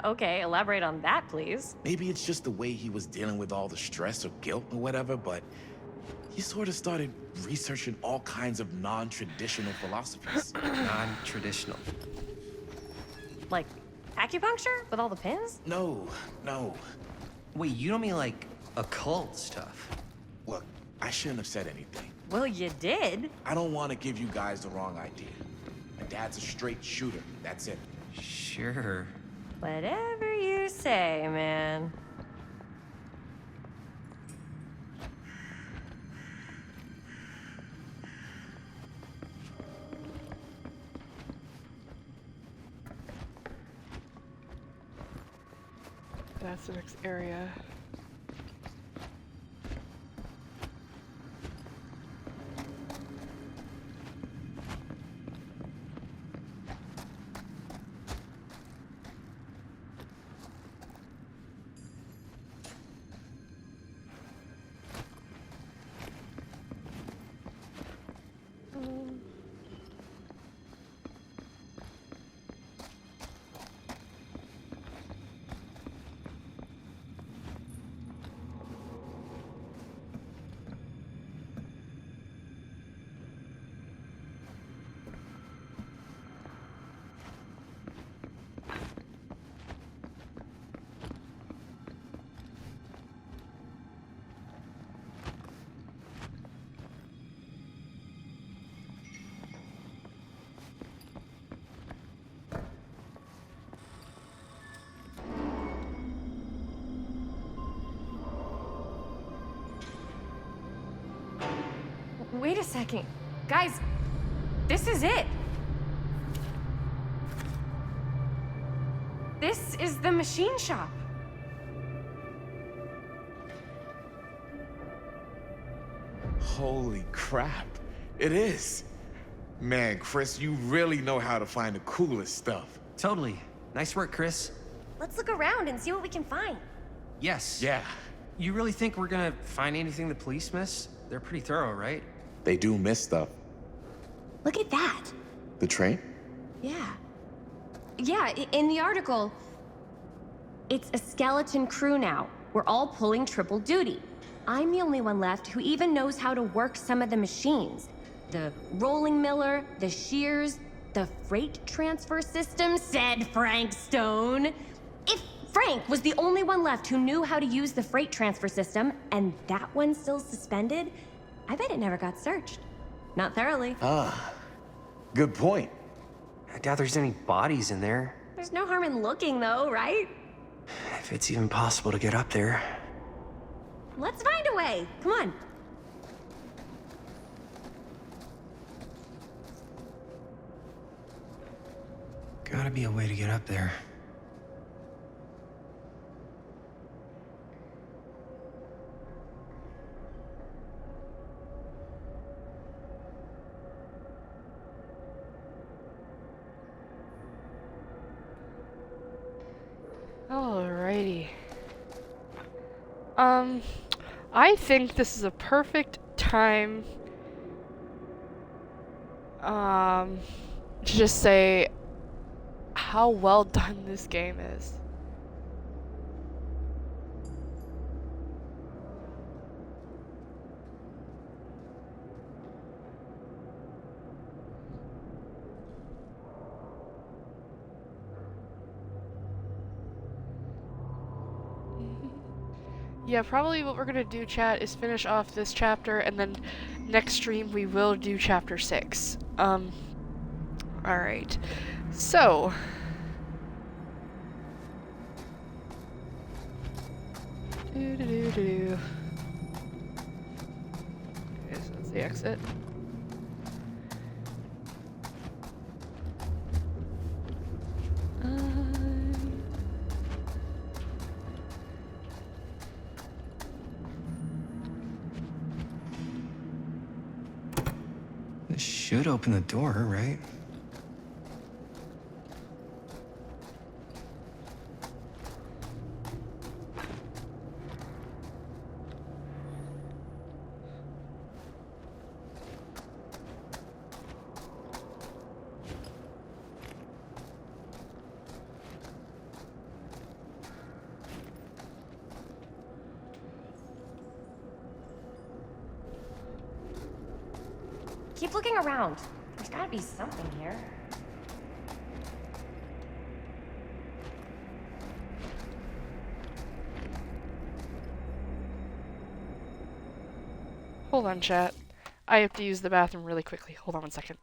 M: Okay, elaborate on that, please.
Q: Maybe it's just the way he was dealing with all the stress or guilt or whatever, but he sort of started researching all kinds of non-traditional philosophies.
E: Non-traditional.
M: Like acupuncture with all the pins?
Q: No.
E: Wait, you don't mean like occult stuff?
Q: Look, I shouldn't have said anything.
M: Well, you did.
Q: I don't want to give you guys the wrong idea. My dad's a straight shooter, that's it.
E: Sure.
M: Whatever you say, man.
A: That's the next area.
M: Wait a second. Guys, this is it. This is the machine shop.
Q: Holy crap, it is. Man, Chris, you really know how to find the coolest stuff.
E: Totally. Nice work, Chris.
M: Let's look around and see what we can find.
E: Yes.
Q: Yeah.
E: You really think we're gonna find anything the police miss? They're pretty thorough, right?
Q: They do miss stuff.
M: Look at that.
Q: The train?
M: Yeah. Yeah, in the article, it's a skeleton crew now. We're all pulling triple duty. I'm the only one left who even knows how to work some of the machines. The rolling miller, the shears, the freight transfer system, said Frank Stone. If Frank was the only one left who knew how to use the freight transfer system, and that one's still suspended, I bet it never got searched. Not thoroughly.
Q: Good point.
S: I doubt there's any bodies in there.
M: There's no harm in looking, though, right?
S: If it's even possible to get up there.
M: Let's find a way. Come on.
S: Gotta be a way to get up there.
A: Alrighty. I think this is a perfect time to just say how well done this game is. Yeah, probably what we're gonna do, chat, is finish off this chapter, and then next stream we will do chapter 6. Alright. So... Okay, so that's the exit.
E: This should open the door, right?
M: Keep looking around. There's gotta be something here.
A: Hold on, chat. I have to use the bathroom really quickly. Hold on 1 second.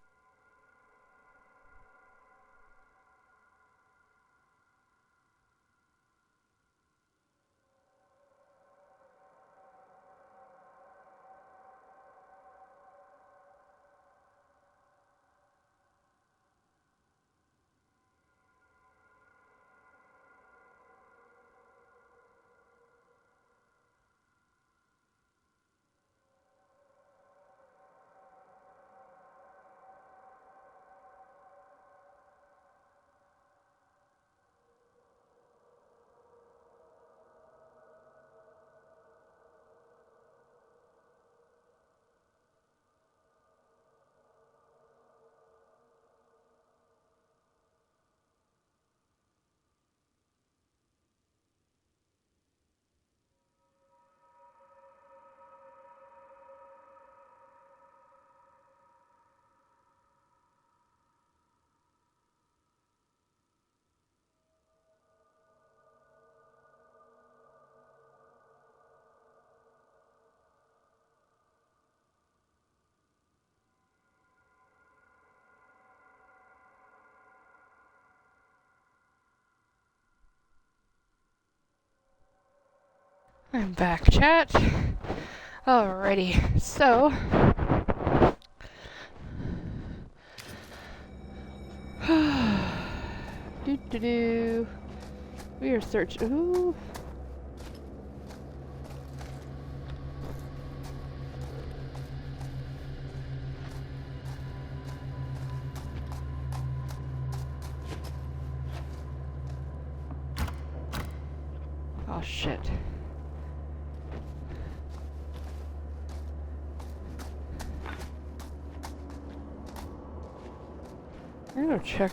A: I'm back, chat. Alrighty, so... Do-do-do. We are searching... Ooh. Oh, shit. I'm gonna check.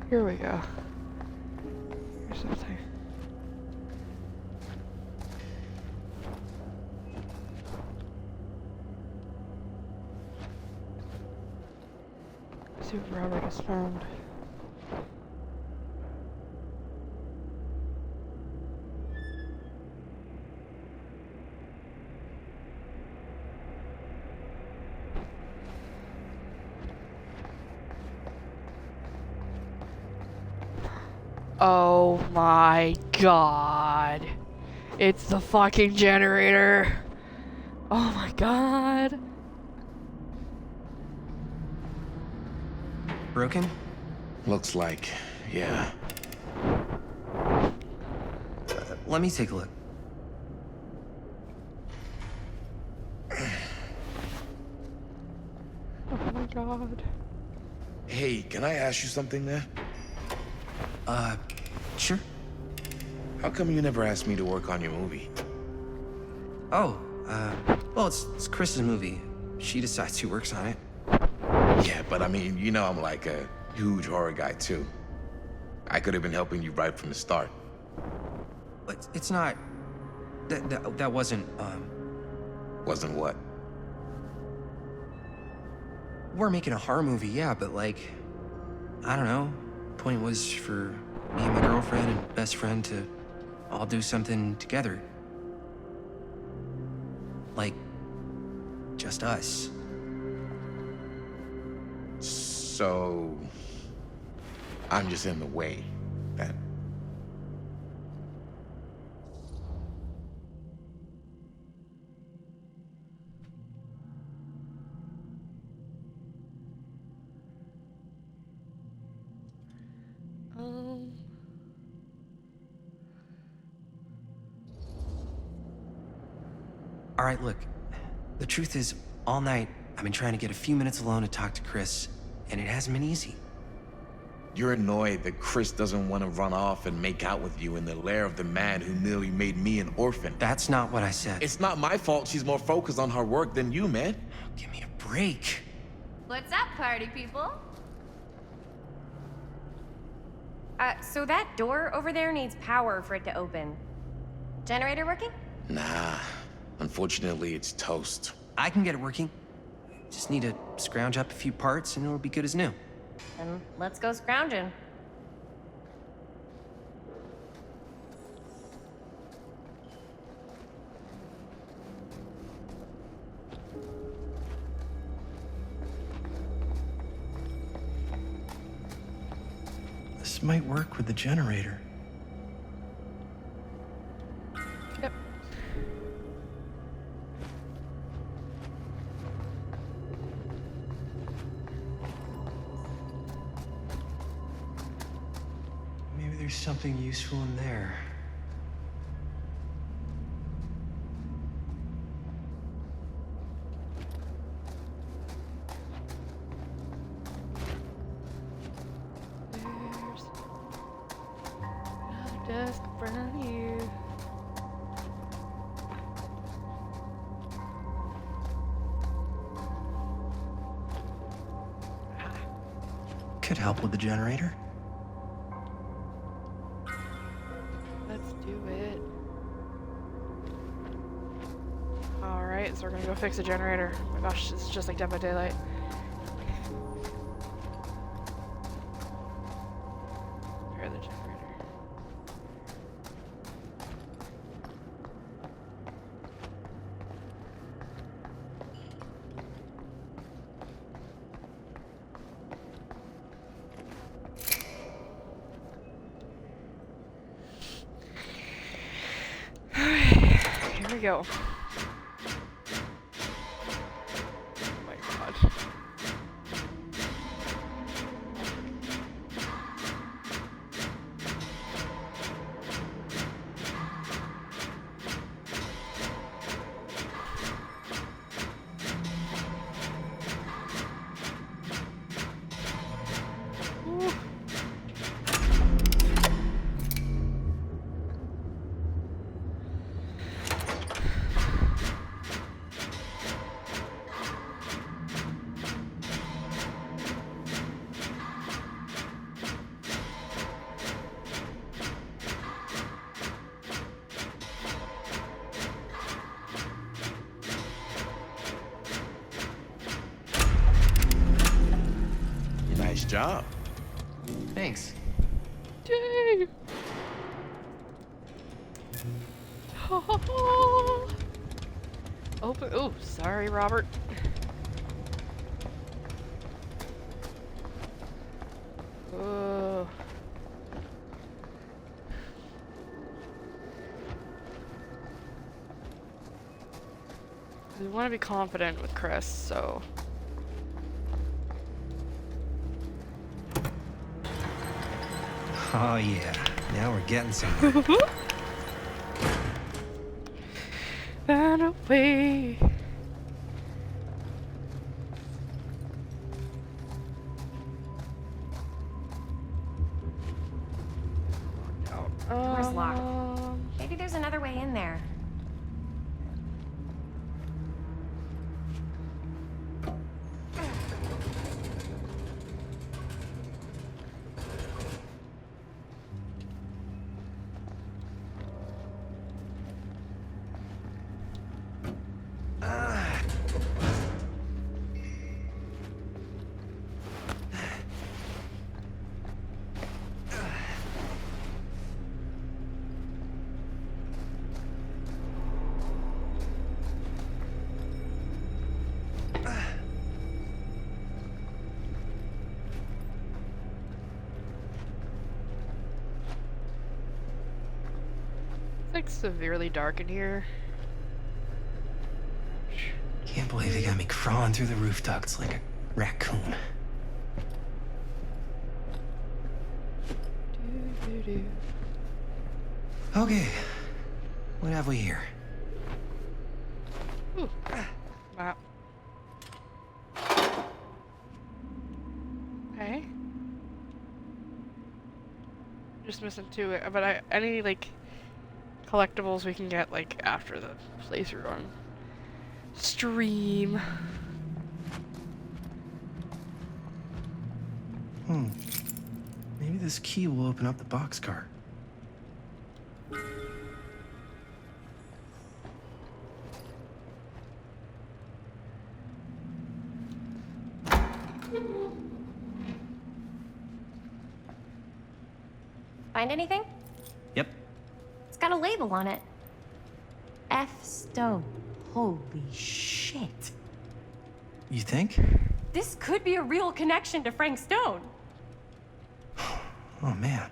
A: Here we go. Here's something. See what Robert has found. Oh my god. It's the fucking generator. Oh my god.
E: Broken?
Q: Looks like, yeah.
E: Let me take a look.
A: Oh my god.
Q: Hey, can I ask you something there?
E: Sure.
Q: How come you never asked me to work on your movie?
E: Oh, well, it's Chris's movie. She decides who works on it.
Q: Yeah, but I mean, you know I'm like a huge horror guy too. I could have been helping you right from the start.
E: But it's not... That wasn't,
Q: Wasn't what?
E: We're making a horror movie, yeah, but like... I don't know. Point was for me and my girlfriend and best friend to all do something together. Like... just us.
Q: So... I'm just in the way, then.
E: All right, look. The truth is, all night, I've been trying to get a few minutes alone to talk to Chris, and it hasn't been easy.
Q: You're annoyed that Chris doesn't want to run off and make out with you in the lair of the man who nearly made me an orphan.
E: That's not what I said.
Q: It's not my fault she's more focused on her work than you, man.
E: Give me a break.
O: What's up, party people? So that door over there needs power for it to open. Generator working?
Q: Nah. Unfortunately, it's toast.
E: I can get it working. Just need to scrounge up a few parts and it'll be good as new.
O: Then let's go scrounging.
E: This might work with the generator.
A: Yep.
E: Maybe there's something useful in there.
A: There's another desk in front of you.
E: Could help with the generator.
A: Let's do it. Alright, so we're gonna go fix the generator. Oh my gosh, it's just like Dead by Daylight. Repair the generator. Here we go. Oh my god. Ooh.
Q: Nice job.
E: Thanks.
A: Yay! Open. Oh, sorry, Robert. Oh. We want to be confident with Chris, so.
S: Oh yeah, now we're getting somewhere.
A: Run away.
M: Door's locked. Maybe there's another way in there.
A: It's like severely dark in here.
E: Can't believe they got me crawling through the roof ducts like a raccoon. Okay, what have we here?
A: Ooh. Wow. Okay. Just missing two, but any like collectibles we can get like after the playthrough on stream.
E: Maybe this key will open up the boxcar.
M: Find anything?
E: Yep.
M: It's got a label on it. F. Stone. Holy shit.
E: You think?
M: This could be a real connection to Frank Stone.
E: Oh man.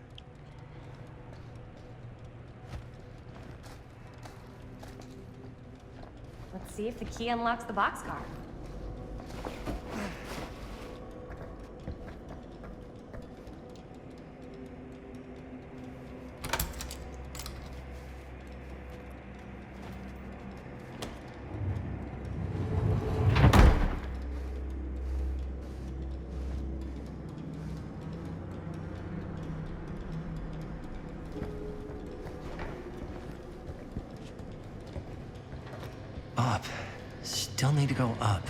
M: Let's see if the key unlocks the boxcar.
E: Up. Still need to go up.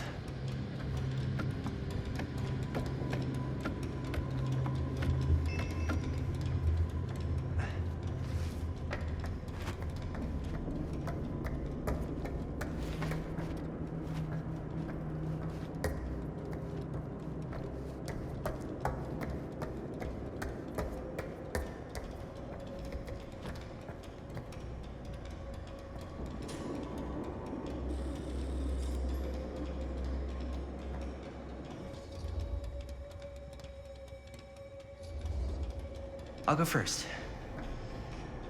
E: I'll go first.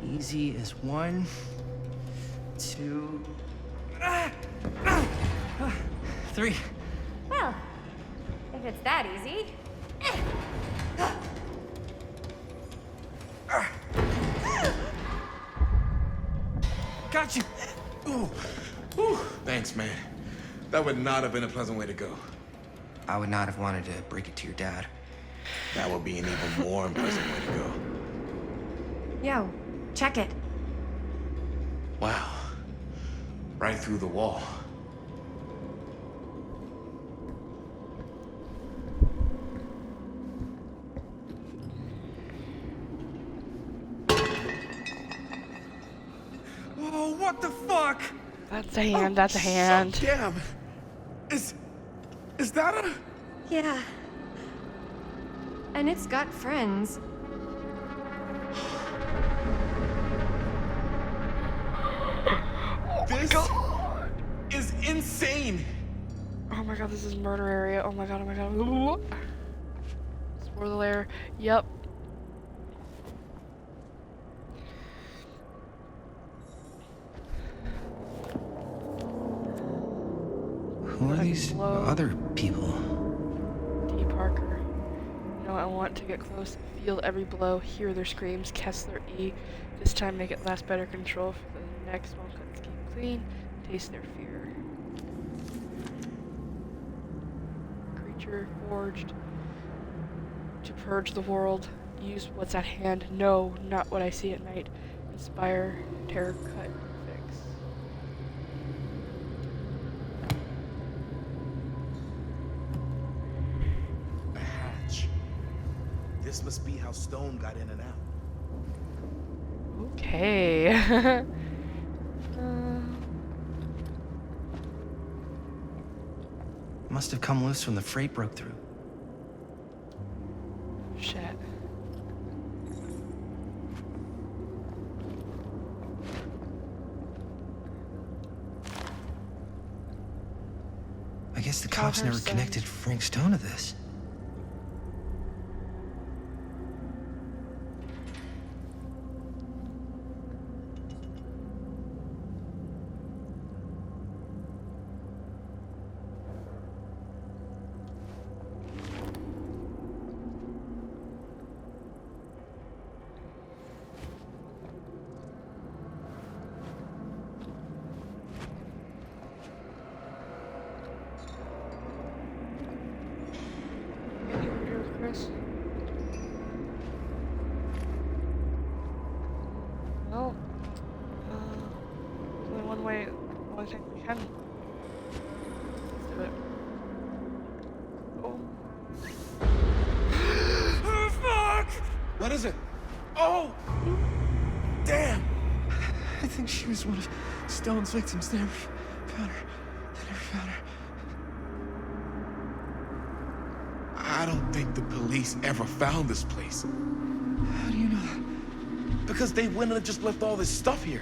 E: Easy as 1, 2, 3.
M: Well, if it's that easy.
Q: Got you. Ooh. Ooh. Thanks, man. That would not have been a pleasant way to go.
E: I would not have wanted to break it to your dad.
Q: That would be an even more unpleasant way to go.
M: Yo, check it.
Q: Wow. Right through the wall. Oh, what the fuck?
A: That's a hand, that's a hand.
Q: Damn. Is that a...
P: Yeah.
O: And it's got friends.
Q: This is insane.
A: Oh my god, this is murder area. Oh my god, oh my god. Explore the lair. Yep.
E: Who are these other people?
A: D. Parker. You know, I want to get close, feel every blow, hear their screams, Kessler E. This time make it last better control for the next one. Cuts keep clean, taste their fear. Creature forged to purge the world. Use what's at hand. No, not what I see at night. Inspire, terror, cut, fix.
Q: A hatch. This must be how Stone got in and out.
A: Okay.
E: Must have come loose when the freight broke through.
A: Shit.
E: I guess the cops never connected Frank Stone to this.
A: Well, there's only one way. One thing we can. Let's do it. Oh.
Q: Oh, fuck! What is it? Oh! Damn!
E: I think she was one of Stone's victims. They never found her. They never found her.
Q: I don't think the police ever found this place.
E: How do you know that?
Q: Because they wouldn't have just left all this stuff here.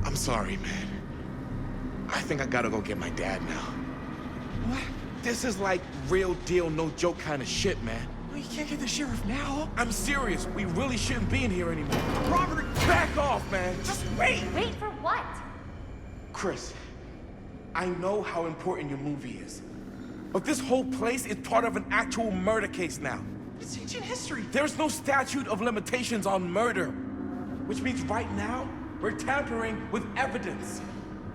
Q: I'm sorry, man. I think I gotta go get my dad now.
E: What?
Q: This is like real deal, no joke kind of shit, man.
E: Well, you can't get the sheriff now.
Q: I'm serious. We really shouldn't be in here anymore. Robert, back off, man. Just wait.
O: Wait for what?
Q: Chris, I know how important your movie is. But this whole place is part of an actual murder case now.
E: It's ancient history.
Q: There's no statute of limitations on murder. Which means right now, we're tampering with evidence.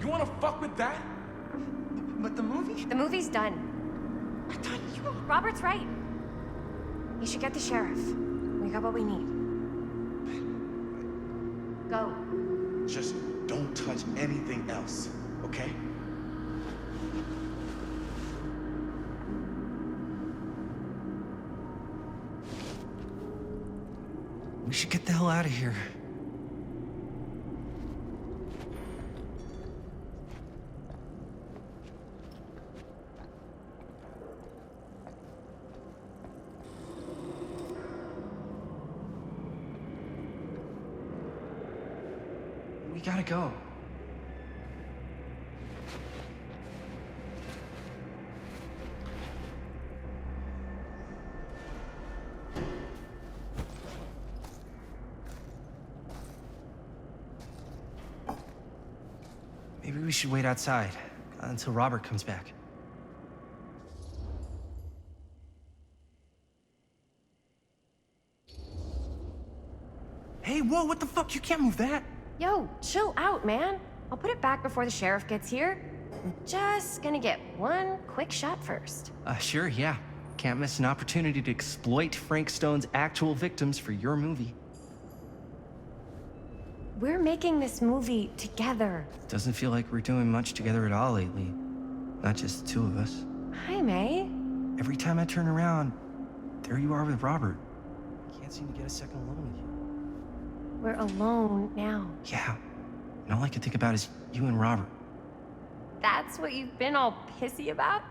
Q: You wanna fuck with that?
E: But the movie?
O: The movie's done.
E: I thought you...
O: Robert's right. You should get the sheriff. We got what we need. Go.
Q: Just don't touch anything else, okay?
E: We should get the hell out of here. We gotta go. Maybe we should wait outside until Robert comes back. Hey, whoa, what the fuck? You can't move that.
O: Yo, chill out, man. I'll put it back before the sheriff gets here. I'm just gonna get one quick shot first.
E: Sure, yeah. Can't miss an opportunity to exploit Frank Stone's actual victims for your movie.
O: We're making this movie together.
E: Doesn't feel like we're doing much together at all lately. Not just the two of us.
O: Hi, May.
E: Every time I turn around, there you are with Robert. Can't seem to get a second alone with you.
O: We're alone now.
E: Yeah. And all I can think about is you and Robert.
O: That's what you've been all pissy about?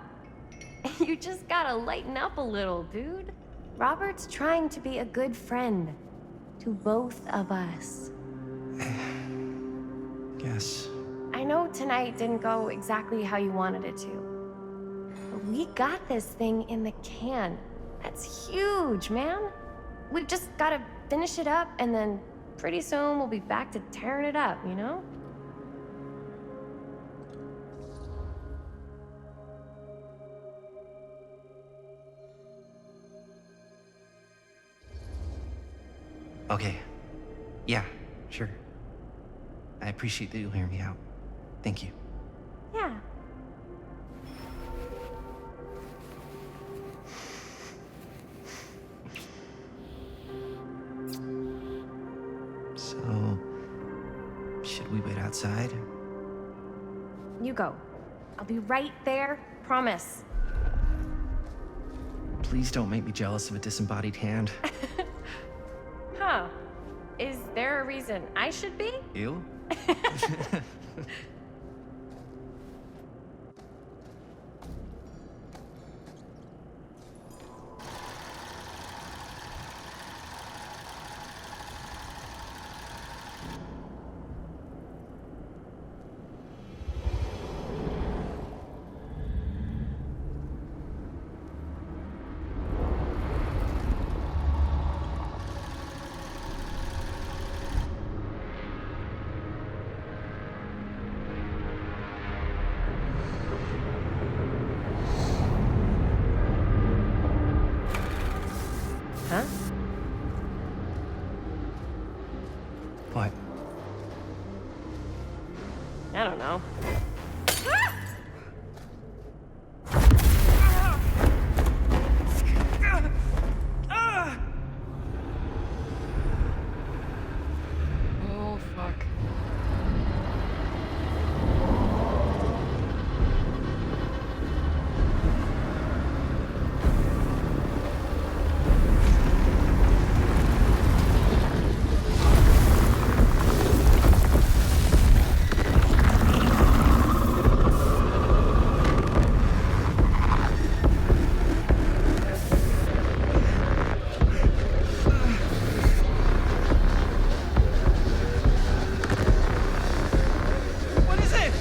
M: You just gotta lighten up a little, dude. Robert's trying to be a good friend to both of us.
E: Guess.
M: I know tonight didn't go exactly how you wanted it to. But we got this thing in the can. That's huge, man. We've just gotta finish it up, and then pretty soon we'll be back to tearing it up, you know?
E: Okay. Yeah, sure. I appreciate that you'll hear me out. Thank you.
M: Yeah.
E: So, should we wait outside?
M: You go. I'll be right there, promise.
E: Please don't make me jealous of a disembodied hand.
M: Huh. Is there a reason I should be?
E: You?
M: Huh?
E: What?
M: I don't know.
A: Oh, fuck.
K: What is it?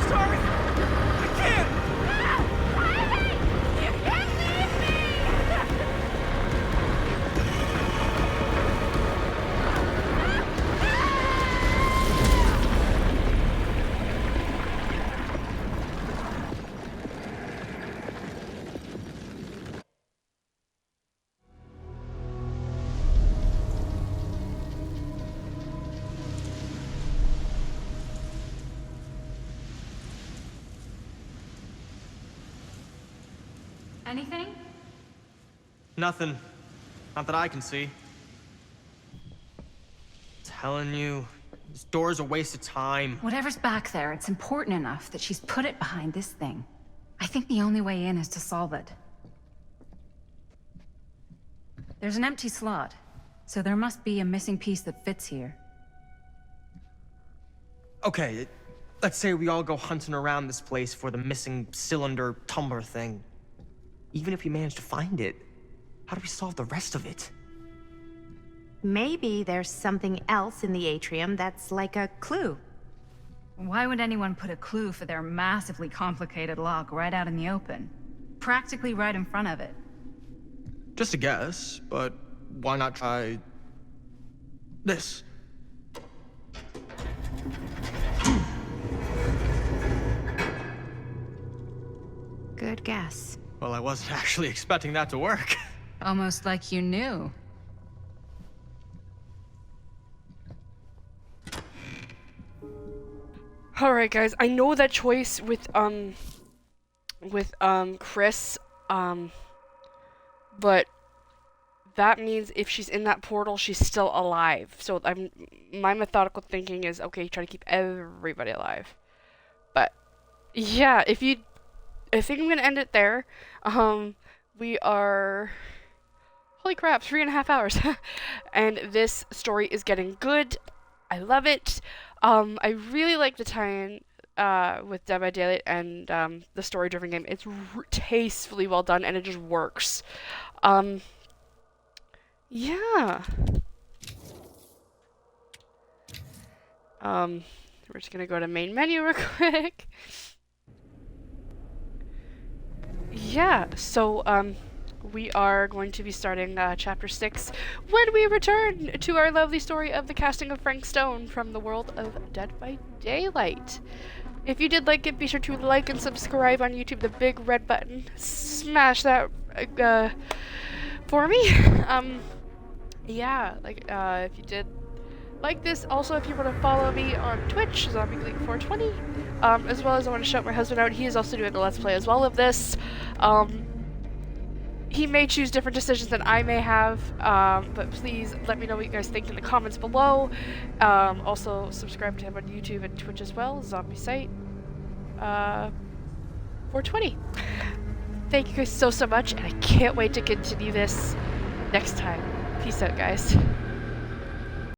K: Sorry, I can't.
I: Anything?
K: Nothing. Not that I can see. Telling you, this door's a waste of time.
I: Whatever's back there, it's important enough that she's put it behind this thing. I think the only way in is to solve it. There's an empty slot, so there must be a missing piece that fits here.
K: Okay, let's say we all go hunting around this place for the missing cylinder tumbler thing. Even if we manage to find it, how do we solve the rest of it?
J: Maybe there's something else in the atrium that's like a clue.
I: Why would anyone put a clue for their massively complicated lock right out in the open? Practically right in front of it.
K: Just a guess, but why not try this?
J: Good guess.
K: Well, I wasn't actually expecting that to work.
I: Almost like you knew.
A: Alright guys, I know that choice with Chris, but that means if she's in that portal, she's still alive. So my methodical thinking is, okay, try to keep everybody alive. But yeah, I think I'm gonna end it there. We are, holy crap, 3.5 hours. And this story is getting good. I love it. I really like the tie-in with Dead by Daylight and the story-driven game. It's tastefully well done, and it just works. Yeah. We're just gonna go to main menu real quick. Yeah, so we are going to be starting chapter 6 when we return to our lovely story of the casting of Frank Stone from the world of Dead by Daylight. If you did like it, be sure to like and subscribe on YouTube, the big red button. Smash that for me. Yeah, like if you did like this, also if you want to follow me on Twitch, ZombieGleek420, as well as I want to shout my husband out. He is also doing a Let's Play as well of this. He may choose different decisions than I may have, but please let me know what you guys think in the comments below. Also, subscribe to him on YouTube and Twitch as well, Zombie Site 420. Thank you guys so much, and I can't wait to continue this next time. Peace out, guys.